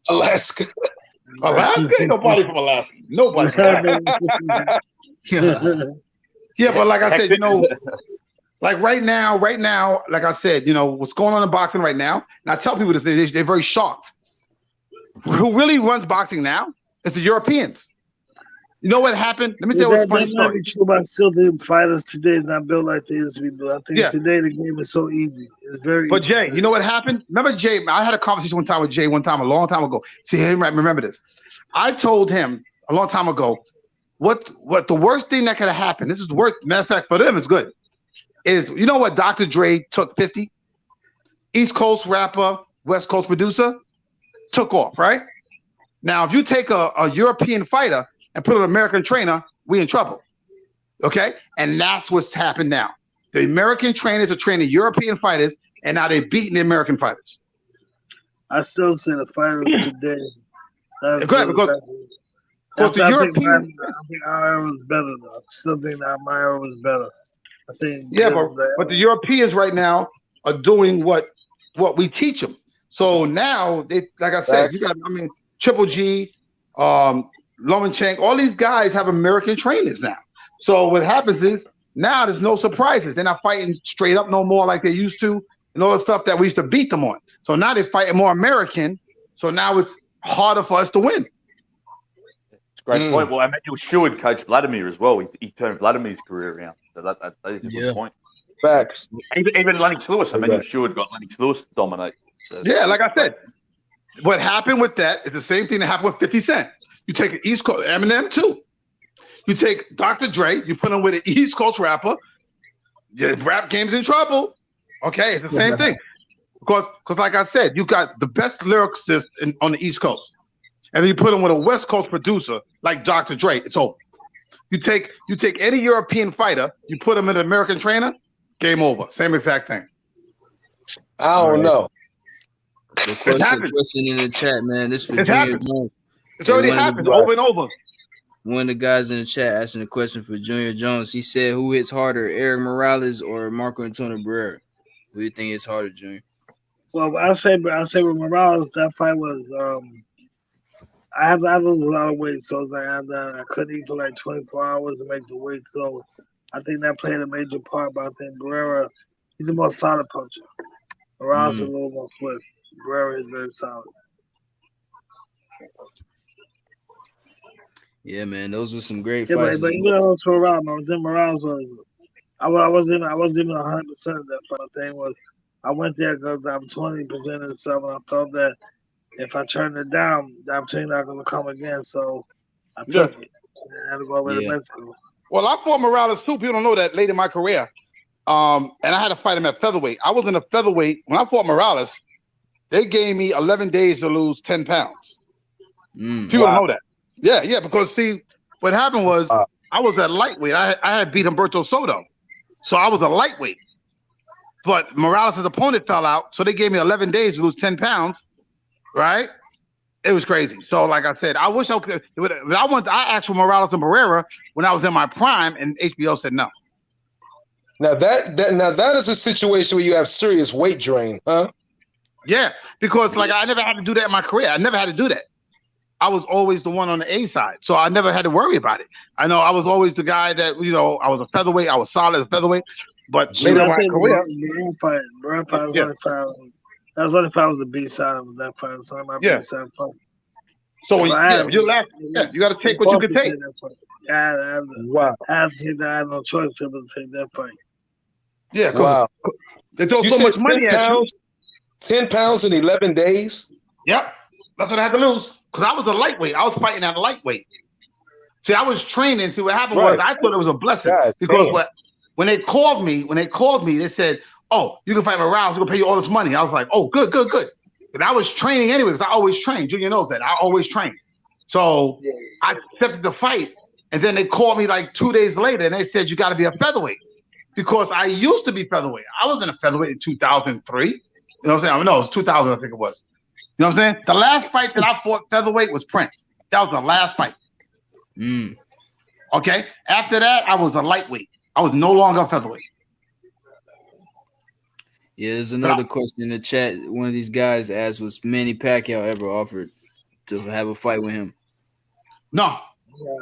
[SPEAKER 10] Alaska.
[SPEAKER 9] Ain't nobody from Alaska. Nobody from Alaska. Yeah, but like I said, like right now, like I said, what's going on in boxing right now, and I tell people this, they're very shocked. Who really runs boxing now is the Europeans. You know what happened? Let me tell you what's funny story.
[SPEAKER 12] That's true about still the fighters today not built like they used to be built. I think today the game is so easy. It's very
[SPEAKER 9] But
[SPEAKER 12] easy.
[SPEAKER 9] Jay, you know what happened? Remember Jay? I had a conversation one time with Jay a long time ago. See, he might remember this. I told him a long time ago, what the worst thing that could have happened, this is the worst, matter of fact, for them it's good, is you know what Dr. Dre took 50? East Coast rapper, West Coast producer, took off, right? Now, if you take a European fighter and put an American trainer, we in trouble. Okay? And that's what's happened now. The American trainers are training European fighters, and now they're beating the American fighters.
[SPEAKER 12] I still say the fighters today.
[SPEAKER 9] Because the European.
[SPEAKER 12] I think our era was better, though. I still think that my era was better. I think.
[SPEAKER 9] Yeah, but the Europeans right now are doing what we teach them. So now, they, like I said, you got, Triple G, Lomachenko, all these guys have American trainers now. So what happens is now there's no surprises. They're not fighting straight up no more like they used to, and all the stuff that we used to beat them on. So now they're fighting more American. So now it's harder for us to win.
[SPEAKER 13] It's a great point. Well, Emmanuel Stewart coached Vladimir as well. He turned Vladimir's career around. So that is a good point.
[SPEAKER 10] Facts.
[SPEAKER 13] Even Lennox Lewis. Emmanuel Stewart got Lennox Lewis to dominate. So
[SPEAKER 9] yeah, like I said, what happened with that is the same thing that happened with 50 Cent. You take an East Coast, Eminem too. You take Dr. Dre, you put him with an East Coast rapper, your rap game's in trouble. Okay, it's the same thing. Because like I said, you got the best lyricists on the East Coast. and then you put him with a West Coast producer like Dr. Dre, it's over. You take any European fighter, you put him in an American trainer, game over. Same exact thing.
[SPEAKER 10] I don't know.
[SPEAKER 11] The question in the chat, man. This for Junior Jones.
[SPEAKER 9] It's already happened over and over.
[SPEAKER 11] One of the guys in the chat asking a question for Junior Jones. He said, "Who hits harder, Eric Morales or Marco Antonio Barrera? Who do you think hits harder, Junior?"
[SPEAKER 12] Well, I'll say with Morales, that fight was I had to lose a lot of weight, so it's like I couldn't eat for like 24 hours to make the weight. So I think that played a major part. But I think Barrera, he's a more solid puncher. Morales is a little more swift. Barrera is very solid.
[SPEAKER 11] Yeah, man, those were some great fights.
[SPEAKER 12] But even though to Morales, Morales was, I wasn't even 100% of that fight. The thing was, I went there because I'm 20% of stuff, and I felt that if I turned it down, the opportunity not going to come again. So I took it. I had to go over to Mexico.
[SPEAKER 9] Well, I fought Morales too. People don't know that late in my career. And I had to fight him at featherweight. I was in a featherweight. When I fought Morales, they gave me 11 days to lose 10 pounds. People don't know that. Yeah, because see, what happened was I was at lightweight. I had beat Humberto Soto. So I was a lightweight. But Morales' opponent fell out, so they gave me 11 days to lose 10 pounds, right? It was crazy. So like I said, I wish I could. I asked for Morales and Barrera when I was in my prime, and HBO said no.
[SPEAKER 10] Now that is a situation where you have serious weight drain, huh?
[SPEAKER 9] Yeah, because like I never had to do that in my career. I never had to do that. I was always the one on the A side, so I never had to worry about it. I know I was always the guy that, I was a featherweight. I was solid as a featherweight, but later in my career,
[SPEAKER 12] that was only if I was the B side of that fight. So my B side fight.
[SPEAKER 9] So when you got to take what you can take.
[SPEAKER 12] I have no choice to take that fight.
[SPEAKER 9] Yeah, because they throw so much money at you.
[SPEAKER 10] 10 pounds in 11 days?
[SPEAKER 9] Yep. That's what I had to lose. Because I was a lightweight. I was fighting at a lightweight. See, I was training. See, what happened was I thought it was a blessing. Because when they called me, they said, "Oh, you can fight Morales. We're going to pay you all this money." I was like, "Oh, good. And I was training anyway because I always train. Junior knows that. I always train. So I accepted the fight. And then they called me like 2 days later and they said, "You got to be a featherweight." Because I used to be featherweight. I was in a featherweight in 2003. You know what I'm saying? No, it was 2000, I think it was. You know what I'm saying? The last fight that I fought featherweight was Prince. That was the last fight. Okay? After that, I was a lightweight. I was no longer a featherweight.
[SPEAKER 11] Yeah, there's another question in the chat. One of these guys asked, was Manny Pacquiao ever offered to have a fight with him?
[SPEAKER 9] No.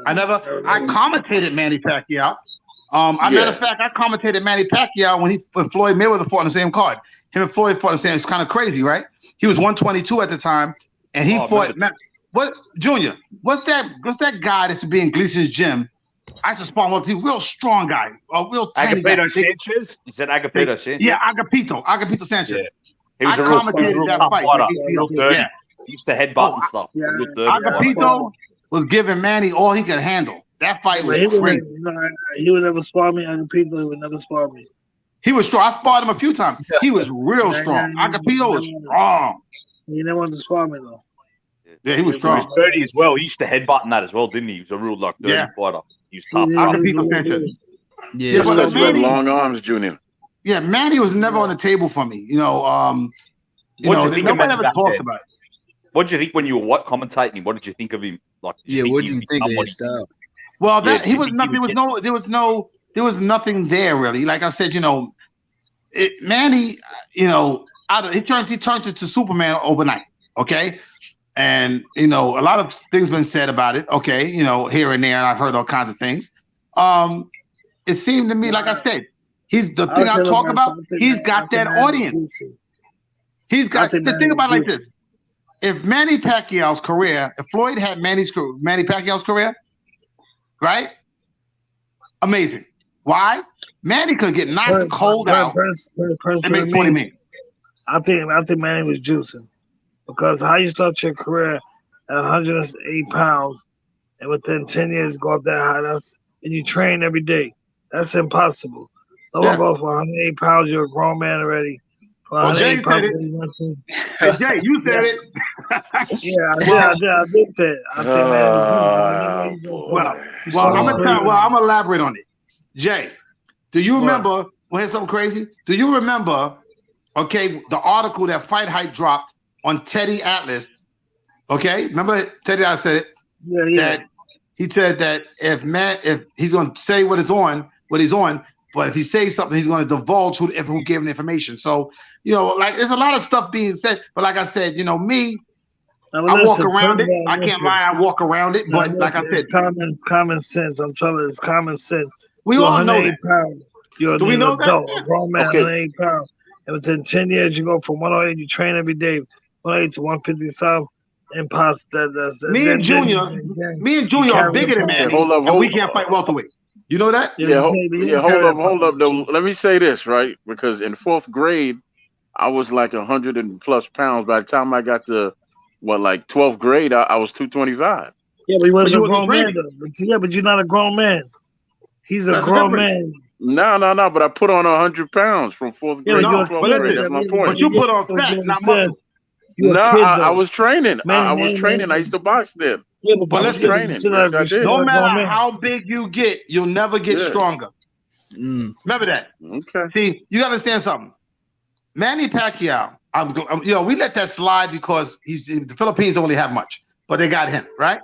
[SPEAKER 9] I commentated Manny Pacquiao. Matter of fact, I commentated Manny Pacquiao when Floyd Mayweather fought on the same card. Him and Floyd fought the same. It's kind of crazy, right? He was 122 at the time, and he fought. What, Junior? What's that guy that's be in Gleason's gym? I just spot him. He's a real strong guy, a real tiny guy.
[SPEAKER 13] Agapito Sanchez? You said Agapito Sanchez?
[SPEAKER 9] Yeah, Agapito Sanchez.
[SPEAKER 13] Yeah. He was a real tough fighter. Real dirty.
[SPEAKER 9] Yeah.
[SPEAKER 13] He used to headbutt and stuff.
[SPEAKER 12] Yeah.
[SPEAKER 9] Agapito was giving Manny all he could handle. That fight was crazy.
[SPEAKER 12] He would never spar me. Agapito would never spar me.
[SPEAKER 9] He was strong. I sparred him a few times. He was real strong. Agapito was strong.
[SPEAKER 12] He never wanted to spar me though.
[SPEAKER 9] Yeah, he was strong.
[SPEAKER 13] He was dirty as well. He used to headbutt and that as well, didn't he? He was a real dirty fighter. He was tough.
[SPEAKER 9] Agapito Sanchez.
[SPEAKER 3] Yeah, but Manny, long arms, Junior.
[SPEAKER 9] Yeah, Manny was never on the table for me. Nobody ever talked about it.
[SPEAKER 13] What did you think when you were commentating? What did you think of him? Like,
[SPEAKER 11] what did you think of his style?
[SPEAKER 9] Well, he was nothing. There was nothing there really. Like I said, Manny, he turned into Superman overnight. Okay, and a lot of things been said about it. Okay, here and there, and I've heard all kinds of things. It seemed to me, like I said, he's the thing I talk about. He's got that audience. He's got the thing about it like this. If Manny Pacquiao's career, if Floyd had Manny Pacquiao's career, right? Amazing. Why? Manny could get knocked cold out and make 20 million.
[SPEAKER 12] I think Manny was juicing because how you start your career at 108 pounds and within 10 years go up that high, and you train every day. That's impossible. No one goes for 108 pounds. You're a grown man already.
[SPEAKER 9] Well, Jay said it. Hey, Jay, you said it.
[SPEAKER 12] I did say it. I think, man,
[SPEAKER 9] well, I'm gonna elaborate on it. Jay, do you remember? Well, here's something crazy. Do you remember? Okay, the article that Fight Hype dropped on Teddy Atlas. Okay, remember Teddy Atlas said it. That he said that if he's gonna say what he's on, but if he says something, he's gonna divulge who gave him the information. So like there's a lot of stuff being said. But like I said, me. I walk around it. I can't lie. I walk around it, but like I said,
[SPEAKER 12] common sense. I'm telling you, it's common sense.
[SPEAKER 9] We all know that.
[SPEAKER 12] You're
[SPEAKER 9] Do we know
[SPEAKER 12] adult,
[SPEAKER 9] that?
[SPEAKER 12] a grown man, 180 pounds, and within 10 years you go from 108. You train every day, 108 to 150 south. Impossible.
[SPEAKER 9] Me and Junior are bigger than Manny, and we can't fight welterweight. You know that?
[SPEAKER 3] Yeah. Hold up. Though, let me say this right, because in 4th grade, I was like 100+ pounds. By the time I got to 12th grade, I was 225.
[SPEAKER 12] Yeah, but he wasn't a grown man. But you're not a grown man. He's a grown man.
[SPEAKER 3] No. But I put on 100 pounds from 4th grade to 12th grade. That's my point.
[SPEAKER 9] But you put on fat, not muscle.
[SPEAKER 3] No, I was training. I was training. I used to box then.
[SPEAKER 9] Yeah, but listen, no matter how big you get, you'll never get stronger. Remember that.
[SPEAKER 3] Okay.
[SPEAKER 9] See, you gotta understand something. Manny Pacquiao, we let that slide because the Philippines don't really have much, but they got him, right?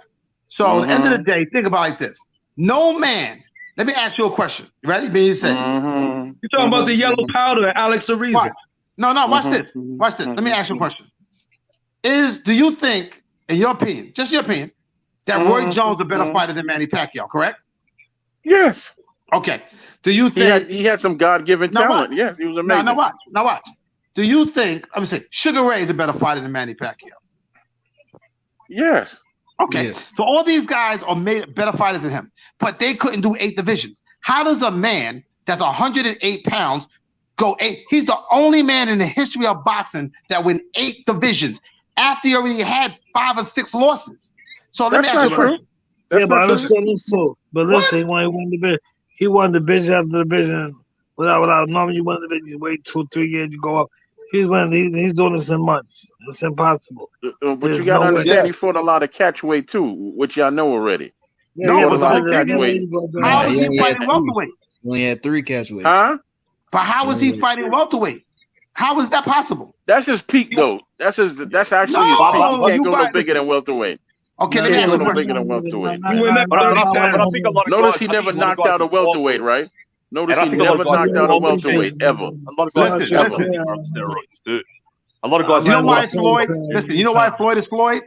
[SPEAKER 9] So at the end of the day, think about it like this. No man. Let me ask you a question. You ready? You say.
[SPEAKER 10] You're talking about the yellow powder, Alex Ariza.
[SPEAKER 9] No. Watch this. Watch this. Let me ask you a question. Do you think, in your opinion, just your opinion, that Roy Jones is a better fighter than Manny Pacquiao? Correct?
[SPEAKER 3] Yes.
[SPEAKER 9] Okay. Do you think
[SPEAKER 3] he had some God-given talent? Yes, he was amazing.
[SPEAKER 9] Now watch. Do you think Sugar Ray is a better fighter than Manny Pacquiao?
[SPEAKER 3] Yes.
[SPEAKER 9] Okay. Yes. So all these guys are better fighters than him, but they couldn't do 8 divisions. How does a man that's 108 pounds go 8? He's the only man in the history of boxing that win 8 divisions after he already had 5 or 6 losses. So let me ask you a question.
[SPEAKER 12] But listen, he won the division after the division without normally you win the division. You wait 2 or 3 years, you go up. He's doing this in months. It's impossible.
[SPEAKER 3] But you got to understand, he fought a lot of catch weight too, which y'all know already.
[SPEAKER 9] How is he fighting welterweight?
[SPEAKER 11] He only had 3 catch weights.
[SPEAKER 3] Huh?
[SPEAKER 9] But how is he fighting welterweight? How is that possible?
[SPEAKER 3] That's his peak, though. That's actually his peak. He can't go no bigger than welterweight.
[SPEAKER 9] Okay, let me ask you a question.
[SPEAKER 3] Bigger than welterweight.
[SPEAKER 13] But I think a lot of
[SPEAKER 3] Notice he never knocked out a welterweight, right? Notice he never knocked out a welterweight ever.
[SPEAKER 13] A lot of guys on steroids too. A lot of guys.
[SPEAKER 9] You know why Floyd? Listen, you know why Floyd is Floyd?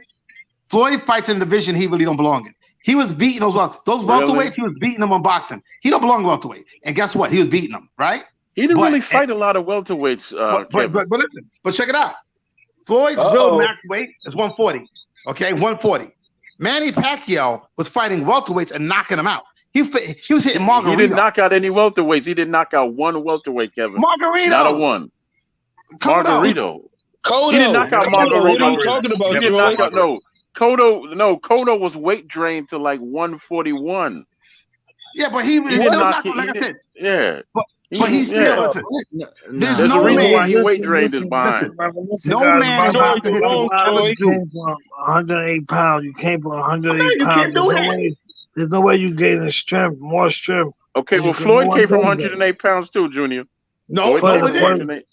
[SPEAKER 9] Floyd fights in a division he really don't belong in. He was beating those welterweights. He was beating them on boxing. He don't belong welterweight. And guess what? He was beating them, right?
[SPEAKER 3] He didn't really fight a lot of welterweights.
[SPEAKER 9] But listen. But check it out. Floyd's real max weight is 140. Okay, 140. Manny Pacquiao was fighting welterweights and knocking them out. He was hitting Margarito.
[SPEAKER 3] He didn't knock out any welterweights. He didn't knock out one welterweight, Kevin.
[SPEAKER 9] Margarito.
[SPEAKER 3] Not a one. Margarito.
[SPEAKER 10] Cotto.
[SPEAKER 3] He didn't knock out Margarito.
[SPEAKER 10] What are you talking about?
[SPEAKER 3] He didn't knock out, no. Cotto was weight drained to like 141.
[SPEAKER 9] Yeah, but he was like I said.
[SPEAKER 3] Yeah.
[SPEAKER 9] But he's still listen.
[SPEAKER 3] There's a reason why he weight drained his behind.
[SPEAKER 9] No man
[SPEAKER 12] came from 108 pounds. You came from 108 pounds. There's no way you gain the strength, more strength.
[SPEAKER 3] Okay, well, Floyd came from 108 pounds too, Junior.
[SPEAKER 9] No, he didn't.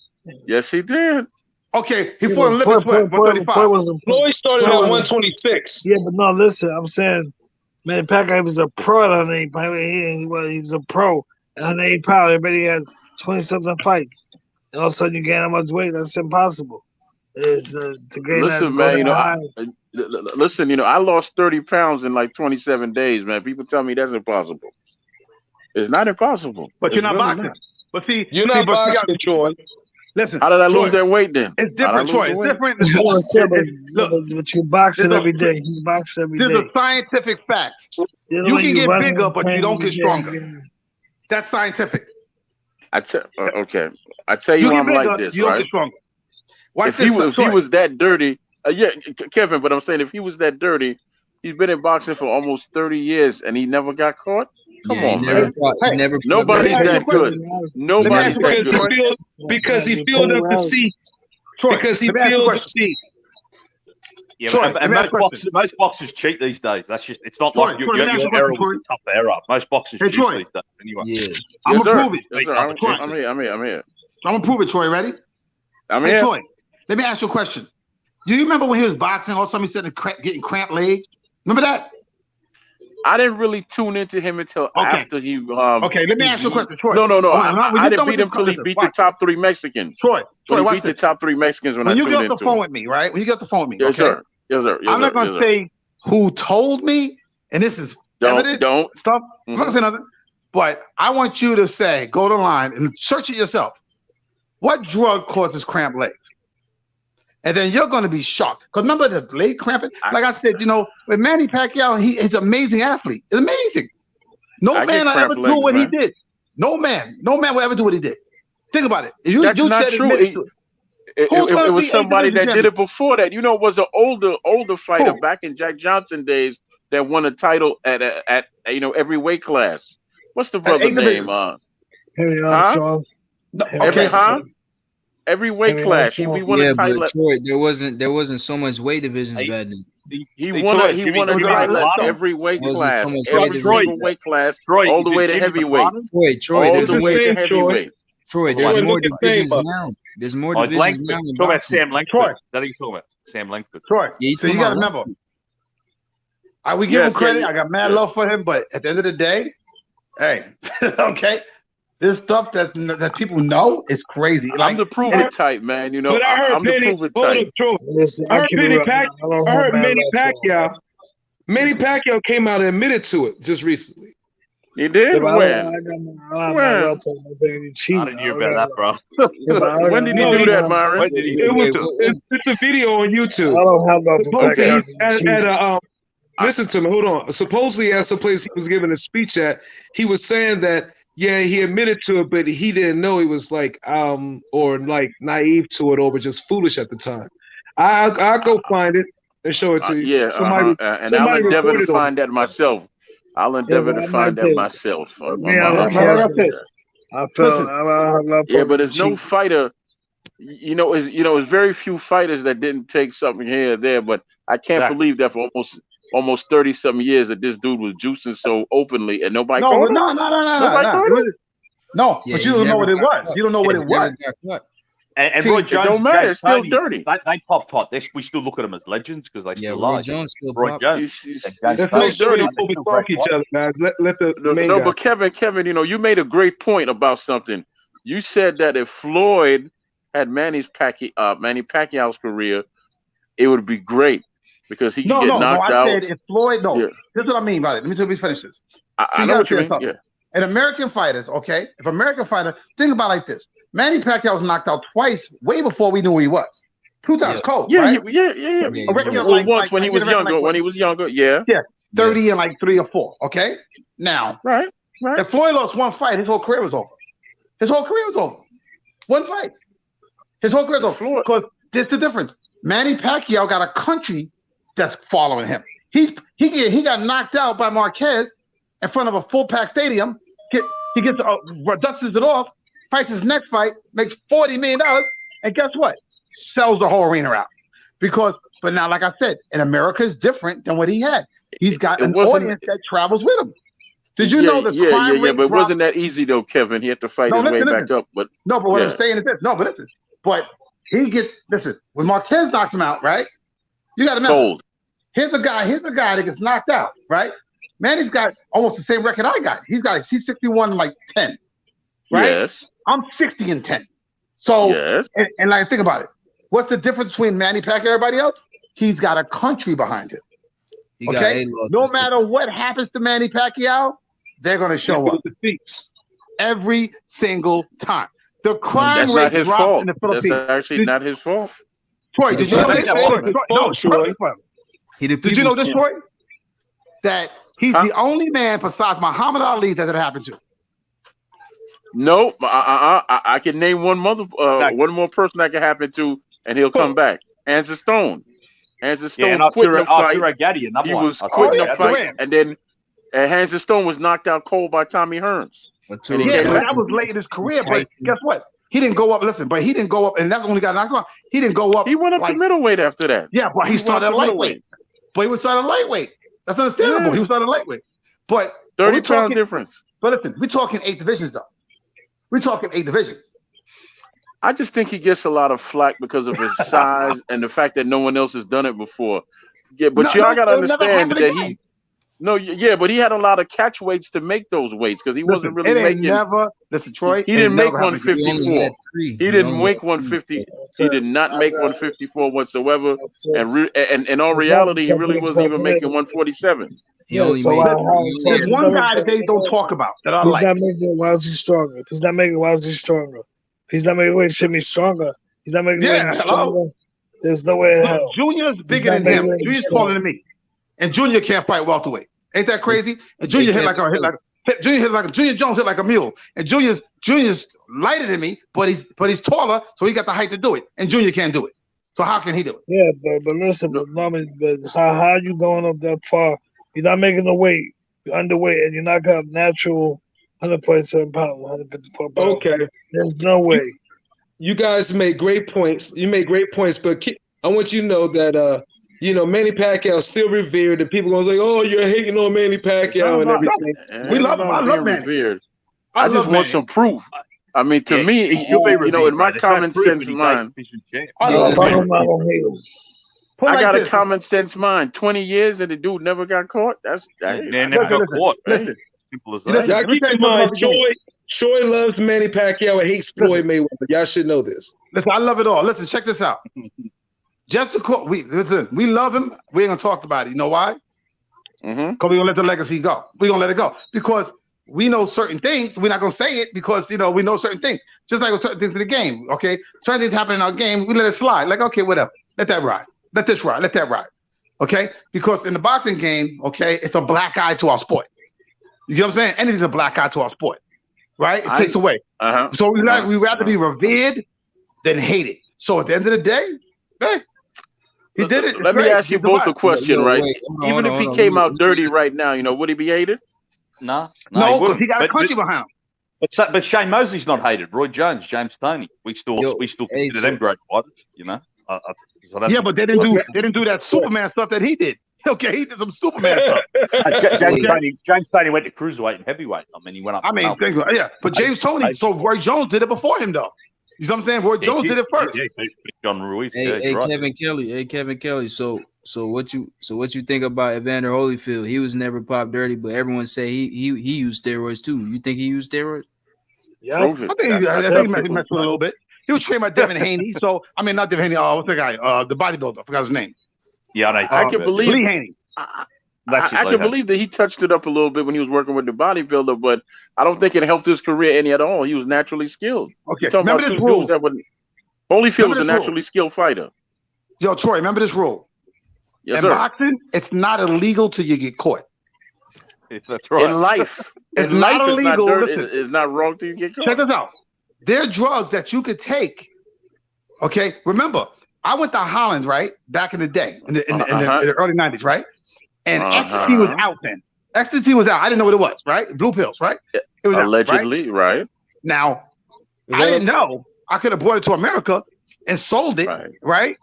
[SPEAKER 3] Yes, he did.
[SPEAKER 9] Okay, he fought in Olympics 135.
[SPEAKER 10] Floyd started at 126.
[SPEAKER 12] Yeah, but no, listen, I'm saying, man, Pacquiao was a pro at 108 pounds. He was a pro at 108 pounds. Everybody had 20-something fights. And all of a sudden you gain that much weight. That's impossible. To gain
[SPEAKER 3] listen, man, listen, I lost 30 pounds in like 27 days, man. People tell me that's impossible. It's not impossible.
[SPEAKER 9] But you're not boxing. But see,
[SPEAKER 10] you're not boxing, Troy.
[SPEAKER 9] Listen,
[SPEAKER 3] how did I lose that weight then?
[SPEAKER 9] It's different, Troy. It's different.
[SPEAKER 12] But you boxing every day. You boxing every day.
[SPEAKER 9] There's a scientific fact. You can get bigger, but you don't get stronger. That's scientific.
[SPEAKER 3] Okay. I tell you, I'm like this,
[SPEAKER 9] you don't get stronger.
[SPEAKER 3] If he was that dirty, yeah, Kevin, but I'm saying if he was that dirty, he's been in boxing for almost 30 years and he never got caught. Come on, man. Nobody's that good. Nobody's that good.
[SPEAKER 10] Because he filled up the seat. Because he filled the seat.
[SPEAKER 13] Yeah,
[SPEAKER 9] Troy,
[SPEAKER 13] and most boxers cheat these days. That's just, it's not like your era was a tough era. Most boxers cheat these days. Anyway.
[SPEAKER 11] Yeah.
[SPEAKER 9] I'm gonna prove it.
[SPEAKER 3] Yes, sir. I'm here.
[SPEAKER 9] I'm gonna prove it, Troy. Ready?
[SPEAKER 3] Hey,
[SPEAKER 9] Troy, let me ask you a question. Do you remember when he was boxing? All of a sudden he said getting cramped legs. Remember that?
[SPEAKER 3] I didn't really tune into him until after he.
[SPEAKER 9] Okay, let me ask you a question, Troy.
[SPEAKER 3] No. I didn't beat him
[SPEAKER 9] until
[SPEAKER 3] until he beat the top 3 Mexicans.
[SPEAKER 9] Troy,
[SPEAKER 3] he
[SPEAKER 9] watch
[SPEAKER 3] beat the
[SPEAKER 9] this.
[SPEAKER 3] top 3 Mexicans when I
[SPEAKER 9] you
[SPEAKER 3] tuned
[SPEAKER 9] get off
[SPEAKER 3] into
[SPEAKER 9] the phone
[SPEAKER 3] him.
[SPEAKER 9] with me, right? When you get off the phone with me,
[SPEAKER 3] Yes,
[SPEAKER 9] okay?
[SPEAKER 3] sir. Yes, sir.
[SPEAKER 9] I'm not gonna say who told me, and this is evident stuff. I'm not gonna say nothing, but I want you to say, go to the line and search it yourself. What drug causes cramped legs? And then you're going to be shocked. Because remember the leg cramping? Like I said, with Manny Pacquiao, he's an amazing athlete. It's amazing. No man will ever do what he did. No man will ever do what he did. Think about it.
[SPEAKER 3] That's not true. It was somebody that did it before that. It was an older fighter back in Jack Johnson days that won a title at every weight class. What's the brother's name? Every weight class. We won a title.
[SPEAKER 11] But Troy, there wasn't so much weight divisions back then.
[SPEAKER 3] He won a title at every weight class. Every single weight class. All the way to heavyweight.
[SPEAKER 11] Troy,
[SPEAKER 3] all the way to heavyweight.
[SPEAKER 11] Troy, there's more divisions now. There's more divisions now.
[SPEAKER 13] Talk about Sam Langford. That you talking about Sam Langford.
[SPEAKER 9] Troy. So you got to remember. We give him credit. I got mad love for him, but at the end of the day, hey, okay. This stuff that people know is crazy.
[SPEAKER 3] I'm the proven type, man.
[SPEAKER 14] But I heard
[SPEAKER 3] I'm the proven type.
[SPEAKER 14] I heard Manny Pacquiao. Manny Pacquiao came out and admitted to it just recently.
[SPEAKER 3] He did? When?
[SPEAKER 13] I didn't hear about that, bro.
[SPEAKER 3] When did he do that, Myron?
[SPEAKER 14] It's a video on YouTube.
[SPEAKER 12] I don't have no
[SPEAKER 14] listen to me. Hold on. Supposedly at some place he was giving a speech at, he was saying that he admitted to it, but he didn't know he was or naive to it, or was just foolish at the time. I'll go find it and show it to you.
[SPEAKER 3] And I'll endeavor to find that myself. I'll endeavor to find that myself. But there's no fighter. It's very few fighters that didn't take something here or there. But I can't believe that for almost 30-something years that this dude was juicing so openly and nobody caught him.
[SPEAKER 9] No, but you don't know what it was. You don't know what it was.
[SPEAKER 13] And Roy Jones,
[SPEAKER 3] don't matter. It's still dirty.
[SPEAKER 13] They pop hot. We still look at them as legends because they still are.
[SPEAKER 11] Roy Jones still
[SPEAKER 13] Roy Jones.
[SPEAKER 14] Let's make sure we talk each other, man. Let the main guy.
[SPEAKER 3] But Kevin, you made a great point about something. You said that if Floyd had Manny Pacquiao's career, it would be great because he could get knocked out.
[SPEAKER 9] I said if Floyd, This is what I mean by it. Let me finish this.
[SPEAKER 3] I know what you mean. Yeah.
[SPEAKER 9] And American fighters, okay? If American fighter, think about it like this. Manny Pacquiao was knocked out twice, way before we knew who he was. 2 times cold, right?
[SPEAKER 3] Once when he was younger. Yeah.
[SPEAKER 9] 30 and 3 or 4. Okay. Now,
[SPEAKER 3] right.
[SPEAKER 9] If Floyd lost one fight, his whole career was over. One fight. His whole career was over. Because there's the difference. Manny Pacquiao got a country that's following him. He got knocked out by Marquez in front of a full-packed stadium. He gets dusts it off. Fights his next fight, makes $40 million, and guess what? Sells the whole arena out. But now, like I said, in America is different than what he had. He's got an audience that travels with him. Did you know the crime rate
[SPEAKER 3] but it wasn't that easy though, Kevin. He had to fight his way back up. But
[SPEAKER 9] what I'm saying is this. But he gets when Marquez knocks him out, right? You got to remember. Here's a guy that gets knocked out, right? Manny's got almost the same record I got. He's 61-10, right?
[SPEAKER 3] Yes.
[SPEAKER 9] I'm 60-10. So, and think about it. What's the difference between Manny Pacquiao and everybody else? He's got a country behind him. Okay? No matter what happens to Manny Pacquiao, they're going to show up. Every single time. The crime rate dropped in the Philippines.
[SPEAKER 3] That's actually not his fault.
[SPEAKER 9] Troy, did you know this? Did you know this, Troy? That he's the only man besides Muhammad Ali that it happened to.
[SPEAKER 3] No, I can name one more person that can happen to, and he'll come back. Hands of Stone. Hands of Stone quit the fight. He was quitting the fight, and then Hands of Stone was knocked out cold by Tommy Hearns.
[SPEAKER 9] That was late in his career, but guess what? He didn't go up. Listen, but he didn't go up, and that's the only guy knocked out. He didn't go up.
[SPEAKER 3] He went up to middleweight after that.
[SPEAKER 9] Yeah, but he started lightweight. But he was starting lightweight. That's understandable.
[SPEAKER 3] Yeah.
[SPEAKER 9] He was starting lightweight. But
[SPEAKER 3] 30-pound difference.
[SPEAKER 9] But listen, we're talking 8 divisions, though. We're talking 8 divisions.
[SPEAKER 3] I just think he gets a lot of flack because of his size and the fact that no one else has done it before. Yeah, but y'all gotta understand that he. No, yeah, but he had a lot of catch weights to make those weights because he wasn't really making.
[SPEAKER 9] Listen, Troy.
[SPEAKER 3] He didn't make 154. He didn't make 150. He did not make 154 whatsoever. And in all reality, he really wasn't even making 147.
[SPEAKER 12] There's
[SPEAKER 9] one guy that they don't talk about that I like.
[SPEAKER 12] He's not making Wowzy stronger. He's not making Wowzy stronger. He's not making weight Jimmy stronger. He's not making weight stronger. There's no way in hell.
[SPEAKER 9] Junior's bigger than him. Junior's taller than me. And Junior can't fight welterweight. Ain't that crazy? And Junior Junior Jones hit like a mule. And Junior's lighter than me, but he's taller, so he got the height to do it. And Junior can't do it. So how can he do it?
[SPEAKER 12] Yeah, but listen, but how you going up that far? You're not making the weight. You're underweight, and you're not got natural 100.7 pounds, 154 pounds.
[SPEAKER 14] Okay.
[SPEAKER 12] There's no way.
[SPEAKER 14] You guys made great points. You made great points, but I want you to know that Manny Pacquiao is still revered. And people gonna say, "Oh, you're hating on Manny Pacquiao and everything."
[SPEAKER 9] We love him. I love Manny.
[SPEAKER 3] Revered. I just want some proof. I mean, to me, in my common sense mind, I got a common sense mind. 20 years and the dude never got caught. That's
[SPEAKER 13] never got caught.
[SPEAKER 9] Listen.
[SPEAKER 13] Simple as that.
[SPEAKER 14] Y'all keep in mind, Troy loves Manny Pacquiao and hates Floyd Mayweather. Y'all should know this.
[SPEAKER 9] Listen, I love it all. Listen, check this out. We love him. We ain't gonna talk about it. You know why? Because we're gonna let the legacy go. We're gonna let it go because we know certain things. We're not gonna say it because we know certain things. Just like with certain things in the game. Okay, certain things happen in our game. We let it slide. Like, okay, whatever. Let that ride. Let this ride. Let that ride. Okay, because in the boxing game, okay, it's a black eye to our sport. You know what I'm saying? Anything's a black eye to our sport, right? It takes away. So we rather be revered than hated. So at the end of the day, hey, he did it.
[SPEAKER 3] Let me ask you both a question, right? Even if he came out dirty right now, would he be hated?
[SPEAKER 13] No,
[SPEAKER 9] because he got a country behind him.
[SPEAKER 13] But Shane Mosley's not hated. Roy Jones, James Toney, we still consider them great fighters.
[SPEAKER 9] Yeah, but they didn't do that Superman stuff that he did. Okay, he did some Superman stuff.
[SPEAKER 13] James Toney went to cruiserweight and heavyweight. I mean, he went up.
[SPEAKER 9] But James Toney. So Roy Jones did it before him, though. You know what I'm saying? Roy Jones did it first.
[SPEAKER 13] John Ruiz.
[SPEAKER 11] Kevin Kelly. So what you think about Evander Holyfield? He was never popped dirty, but everyone say he used steroids too. You think he used steroids?
[SPEAKER 12] Yeah,
[SPEAKER 9] I think he messed with a little bit. He was trained by Devin Haney. So not Devin Haney. What's the guy? The bodybuilder. I forgot his name.
[SPEAKER 13] Yeah,
[SPEAKER 3] I can believe
[SPEAKER 9] Lee Haney.
[SPEAKER 3] I can believe that he touched it up a little bit when he was working with the bodybuilder, but I don't think it helped his career any at all. He was naturally skilled.
[SPEAKER 9] Okay,
[SPEAKER 3] remember this rule. Holyfield was a naturally skilled fighter.
[SPEAKER 9] Yo, Troy, remember this rule.
[SPEAKER 3] Yes,
[SPEAKER 9] in
[SPEAKER 3] sir.
[SPEAKER 9] boxing, it's not illegal till you get caught.
[SPEAKER 13] That's right.
[SPEAKER 3] In life,
[SPEAKER 9] it's not illegal.
[SPEAKER 3] It's not wrong till you get caught.
[SPEAKER 9] Check this out. There are drugs that you could take. Okay, remember, I went to Holland, right, back in the day, in the early 90s, right? And ecstasy was out then. Ecstasy was out. I didn't know what it was, right? Blue pills, right? It was
[SPEAKER 3] allegedly,
[SPEAKER 9] out,
[SPEAKER 3] right?
[SPEAKER 9] Now, I didn't know. I could have brought it to America and sold it, right?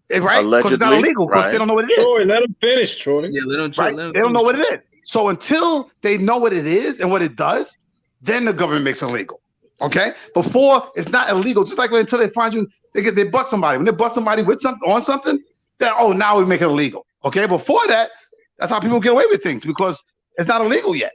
[SPEAKER 9] Because it's not illegal because they don't know what it is.
[SPEAKER 14] Troy, let them finish, Troy.
[SPEAKER 11] Yeah, let them
[SPEAKER 9] try. They don't know what it is. So until they know what it is and what it does, then the government makes it illegal. Okay? Before, it's not illegal. Just like until they find you, they bust somebody. When they bust somebody with something, then now we make it illegal. Okay? Before that, that's how people get away with things because it's not illegal yet.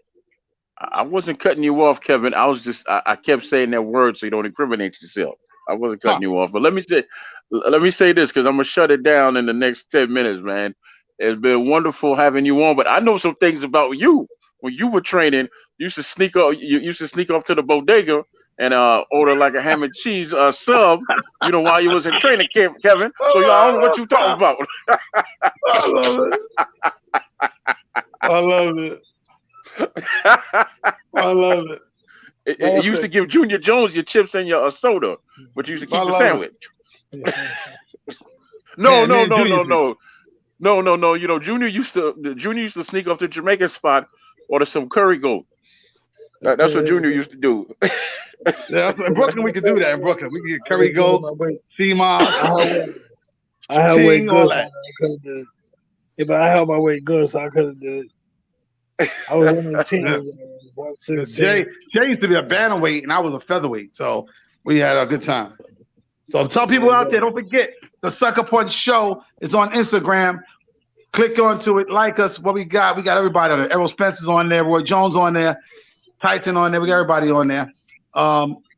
[SPEAKER 3] I wasn't cutting you off, Kevin. I was just I kept saying that word so you don't incriminate yourself. I wasn't cutting you off. But let me say this because I'm gonna shut it down in the next 10 minutes, man. It's been wonderful having you on, but I know some things about you. When you were training, you used to sneak off to the bodega and order like a ham and cheese sub, while you was in training camp, Kevin. So I don't know what you talking about.
[SPEAKER 9] I love it. I love it.
[SPEAKER 3] It used to give Junior Jones your chips and your soda, but you used to keep the sandwich. No. Junior used to sneak off to the Jamaican spot, order some curry goat. That's what Junior used to do.
[SPEAKER 9] Yeah, in Brooklyn we could do that. In Brooklyn, we could get Kerry Gold, CMOS,
[SPEAKER 12] I had weight
[SPEAKER 9] Ting, all
[SPEAKER 12] good. So
[SPEAKER 9] that.
[SPEAKER 12] I could have did it. Yeah, but I held my weight good, so I could have did it. I was 118.
[SPEAKER 9] Jay used to be a bantamweight, and I was a featherweight, so we had a good time. So tell people out there, don't forget the Sucker Punch Show is on Instagram. Click onto it, like us. What we got everybody on there. Errol Spencer's on there, Roy Jones on there, Tyson on there. We got everybody on there.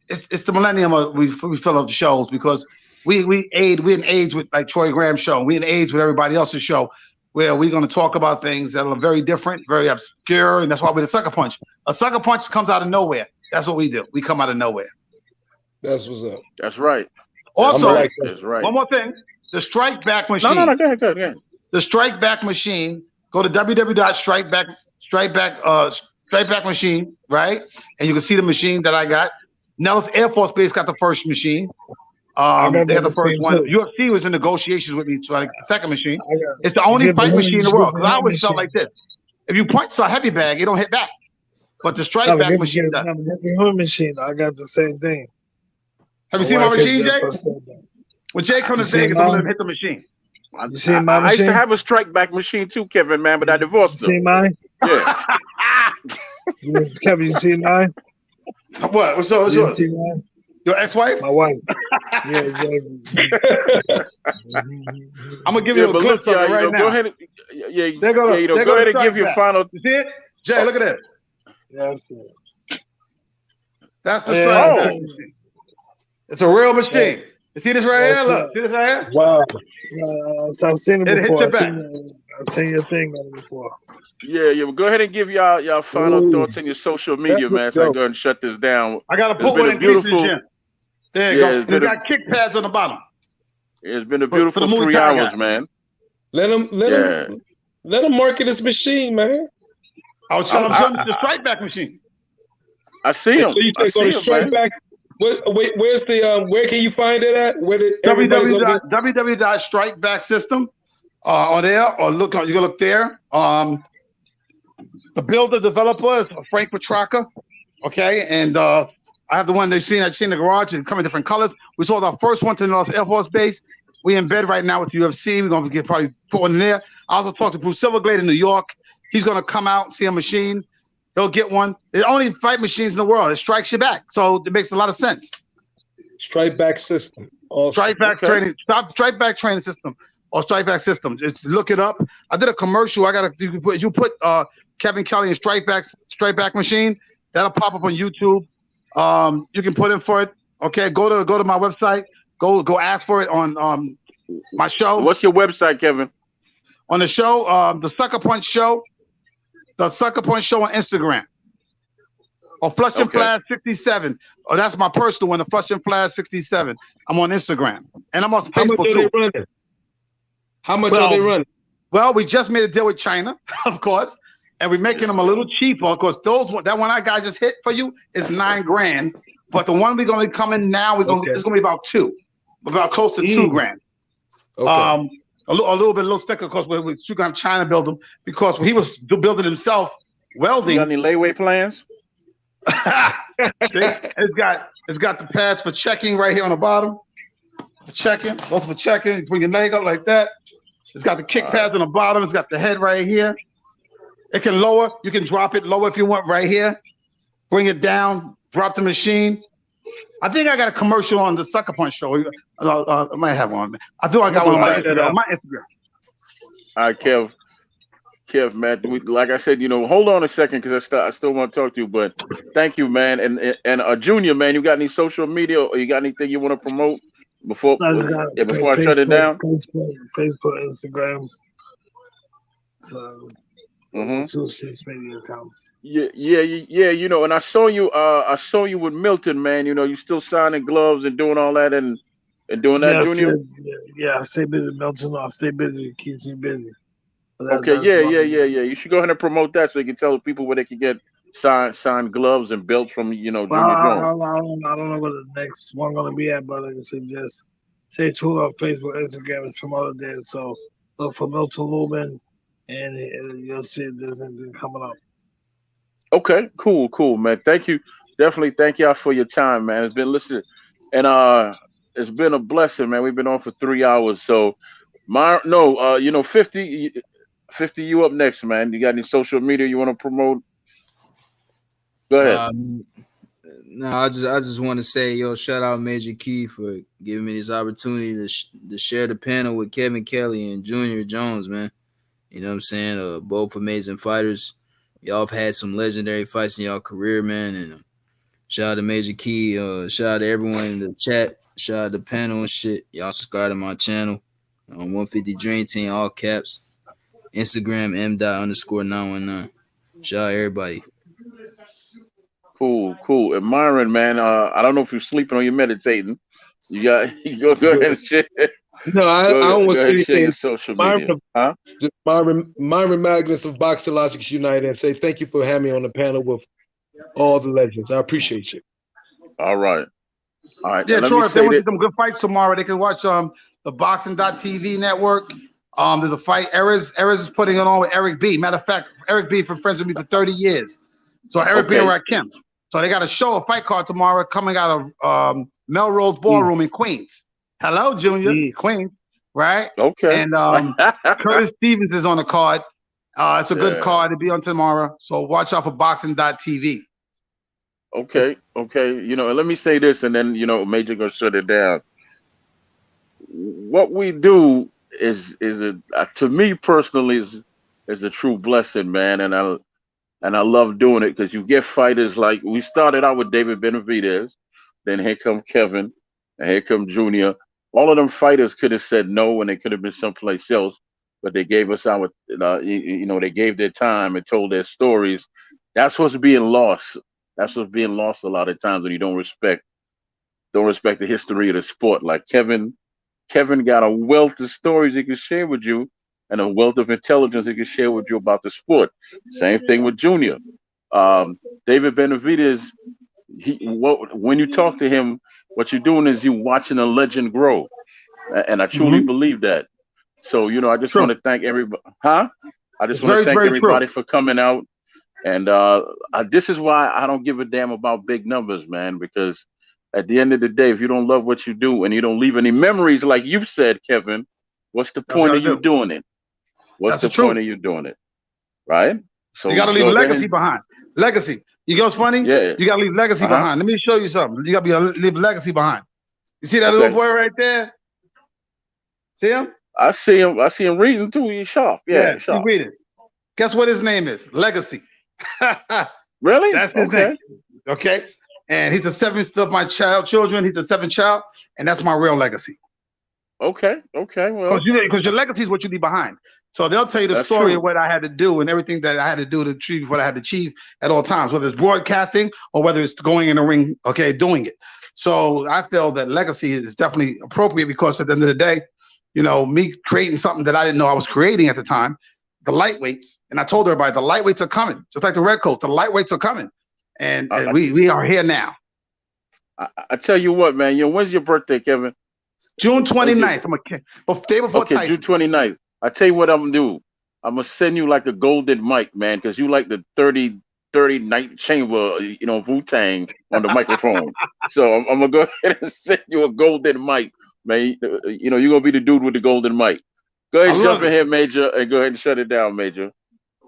[SPEAKER 9] It's the millennium we fill up the shows because we in age with like Troy Graham's show. We in age with everybody else's show where we're going to talk about things that are very different, very obscure, and that's why we're the Sucker Punch. A Sucker Punch comes out of nowhere. That's what we do. We come out of nowhere.
[SPEAKER 14] That's what's up.
[SPEAKER 3] That's right.
[SPEAKER 9] Also,
[SPEAKER 3] that's right.
[SPEAKER 9] One more thing. The Strike Back Machine.
[SPEAKER 3] No, go ahead.
[SPEAKER 9] The Strike Back Machine. Go to www.strikeback machine, right? And you can see the machine that I got. Nellis Air Force Base got the first machine. They had the first one. UFC was in negotiations with me to like the second machine. It's the only fight machine in the world. Because I always felt like this. If you punch a heavy bag, it don't hit back. But the Strike Back Machine does.
[SPEAKER 12] The machine, I got the same thing.
[SPEAKER 9] Have you seen my machine, Jay? When Jay comes to Vegas, I'm going to hit the machine.
[SPEAKER 12] You seen my machine?
[SPEAKER 3] I used to have a Strike Back machine too, Kevin, man, but I divorced him.
[SPEAKER 12] You seen mine?
[SPEAKER 3] Yeah.
[SPEAKER 12] Kevin, you seen mine?
[SPEAKER 9] What? What's yours? Your ex-wife?
[SPEAKER 12] My wife. Yeah, exactly.
[SPEAKER 9] I'm gonna give you a clip of it right now.
[SPEAKER 3] Go ahead. Go ahead and give your final.
[SPEAKER 9] You see it, Jay? Look at that.
[SPEAKER 12] Yes.
[SPEAKER 9] That's the Strike Back machine. It's a real machine. You see this right here? Look, see this right here?
[SPEAKER 12] Wow. So I've seen it before.
[SPEAKER 9] Hit your back.
[SPEAKER 12] I've seen your thing before.
[SPEAKER 3] Yeah. Well, go ahead and give y'all final thoughts on your social media, man. So I go ahead and shut this down.
[SPEAKER 9] I got to put one in beautiful. There you go. And we got kick pads on the bottom.
[SPEAKER 3] It's been a beautiful 3 hours, man.
[SPEAKER 14] Let him market his machine, man.
[SPEAKER 9] I'm showing the Strike Back machine.
[SPEAKER 3] I see him.
[SPEAKER 14] So you take on the Strike Back. Where's the where can you find it at?
[SPEAKER 9] www.strikebacksystem on there, or you can look there. The builder developer is Frank Petrarca. Okay, and I have the one I've seen in the garage. It's coming in different colors. We sold our first one to the Nellis Air Force Base. We in bed right now with UFC. We're gonna get probably put one in there. I also talked to Bruce Silverglade in New York. He's gonna come out and see a machine. He'll get one. The only fight machines in the world. It strikes you back, so it makes a lot of sense.
[SPEAKER 14] Strike Back System.
[SPEAKER 9] Strike Back training. Strike Back training system or Strike Back system. Just look it up. I did a commercial. You put Kevin Kelly and Strike Back machine. That'll pop up on YouTube. You can put in for it. Okay, go to my website. Go ask for it on my show.
[SPEAKER 3] What's your website, Kevin?
[SPEAKER 9] On the show, the Sucker Punch Show. The Sucker Punch Show on Instagram. Or Flush and Flash 67. Oh, that's my personal one, the Flush and Flash 67. I'm on Instagram. And I'm on Facebook too.
[SPEAKER 14] How much are they running?
[SPEAKER 9] Well, we just made a deal with China, of course. And we're making them a little cheaper. Of course, that one I guys just hit for you is $9,000. But the one we're gonna be coming now, it's gonna be about close to $2,000. Okay. A little thicker because we're gonna have China build them because he was building himself welding.
[SPEAKER 3] You got any layaway plans?
[SPEAKER 9] It's got the pads for checking right here on the bottom. For checking, those for checking. You bring your leg up like that. It's got the kick pads on the bottom. It's got the head right here. It can lower. You can drop it lower if you want right here. Bring it down. Drop the machine. I think I got a commercial on the Sucker Punch show. I might have one. I got one on my Instagram.
[SPEAKER 3] All right, Kev, man. Like I said, hold on a second because I still want to talk to you. But thank you, man. And Junior, man, you got any social media or you got anything you want to promote before I shut it down?
[SPEAKER 12] Facebook, Instagram. So. Two social media accounts.
[SPEAKER 3] Yeah. And I saw you with Milton, man. You still signing gloves and doing all that and doing that, Junior.
[SPEAKER 12] I stay busy, Milton. I stay busy. It keeps me busy.
[SPEAKER 3] Okay, yeah. You should go ahead and promote that so you can tell the people where they can get signed gloves and belts from Junior Jones.
[SPEAKER 12] I don't know where the next one gonna be at, but like I said, just stay tuned on Facebook, Instagram. It's promoted there. So look for Milton Lubin. And you'll see there's anything coming up.
[SPEAKER 3] Okay, cool, man. Thank you. Definitely thank y'all for your time, man. It's been listening, and it's been a blessing, man. We've been on for 3 hours. So, no, 50, you up next, man. You got any social media you want to promote? Go ahead.
[SPEAKER 11] No, I just want to say, yo, shout out Major Key for giving me this opportunity to share the panel with Kevin Kelly and Junior Jones, man. You know what I'm saying? Both amazing fighters. Y'all have had some legendary fights in y'all career, man. And shout out to Major Key. Shout out to everyone in the chat. Shout out to the panel and shit. Y'all subscribe to my channel. 150 Dream Team, all caps. Instagram m._919. Shout out everybody.
[SPEAKER 3] Cool. And Myron, man, I don't know if you're sleeping or you're meditating. You go ahead and share.
[SPEAKER 14] No, I don't want to say
[SPEAKER 3] Go ahead and share your
[SPEAKER 14] anything.
[SPEAKER 3] social media. Huh?
[SPEAKER 14] Myron Magnus of Boxologics United, and say thank you for having me on the panel with all the legends. I appreciate you.
[SPEAKER 3] All right.
[SPEAKER 9] Yeah, Troy, if they want to see some good fights tomorrow, they can watch the Boxing.tv network. There's a fight. Erez is putting it on with Eric B. Matter of fact, Eric B. been friends with me for 30 years. So Eric B. and Rakim. So they got a fight card tomorrow coming out of Melrose Ballroom in Queens. Hello, Junior. Queens, right?
[SPEAKER 3] Okay.
[SPEAKER 9] And Curtis Stevens is on the card. It's a good card to be on tomorrow. So watch out for Boxing.tv.
[SPEAKER 3] Okay. And let me say this, and then Major gonna shut it down. What we do is to me personally is a true blessing, man, and I love doing it because you get fighters like we started out with David Benavidez, then here come Kevin, and here come Junior. All of them fighters could have said no, and they could have been someplace else, but they gave us they gave their time and told their stories. That's what's being lost. That's what's being lost a lot of times when you don't respect the history of the sport. Like Kevin got a wealth of stories he can share with you and a wealth of intelligence he can share with you about the sport. Same thing with Junior. David Benavidez, when you talk to him, what you're doing is you watching a legend grow. And I truly believe that. So, I just want to thank everybody. I just want to thank everybody for coming out. And this is why I don't give a damn about big numbers, man, because at the end of the day, if you don't love what you do and you don't leave any memories, like you said, Kevin, what's the point of you doing it? What's the point of you doing it? Right? So
[SPEAKER 9] you got to leave legacy behind. Legacy. You know what's funny?
[SPEAKER 3] Yeah.
[SPEAKER 9] You got to leave legacy behind. Let me show you something. You got to leave legacy behind. You see that little boy right there? See him?
[SPEAKER 3] I see him reading too. He's sharp. Yeah, sharp.
[SPEAKER 9] He's reading. Guess what his name is? Legacy.
[SPEAKER 3] Really?
[SPEAKER 9] That's his name. Okay. And he's the seventh of my children. He's the seventh child, and that's my real legacy.
[SPEAKER 3] Okay. Well,
[SPEAKER 9] because your legacy is what you leave behind. So they'll tell you the story of what I had to do and everything that I had to do to achieve what I had to achieve at all times, whether it's broadcasting or whether it's going in the ring, doing it. So I feel that legacy is definitely appropriate because at the end of the day, me creating something that I didn't know I was creating at the time, the lightweights, and I told everybody the lightweights are coming, just like the red coat. The lightweights are coming, and we are here now.
[SPEAKER 3] I tell you what, man. When's your birthday, Kevin?
[SPEAKER 9] June 29th. I'm a day before Tyson.
[SPEAKER 3] June 29th. I tell you what I'm gonna do. I'm gonna send you like a golden mic, man, because you like the 30 night chamber, Wu-Tang on the microphone. So I'm gonna go ahead and send you a golden mic, man. You're gonna be the dude with the golden mic. Go ahead and jump in here, Major, and go ahead and shut it down, Major.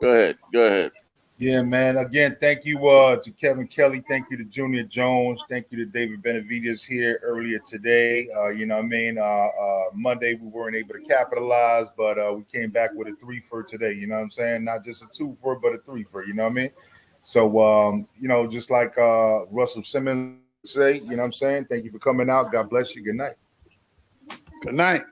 [SPEAKER 3] Go ahead.
[SPEAKER 1] Yeah, man. Again, thank you to Kevin Kelly. Thank you to Junior Jones. Thank you to David Benavidez here earlier today. Monday we weren't able to capitalize, but we came back with a 3 for today. You know what I'm saying? Not just a 2 for, but a 3 for. You know what I mean? So, just like Russell Simmons say, you know what I'm saying? Thank you for coming out. God bless you. Good night.
[SPEAKER 9] Good night.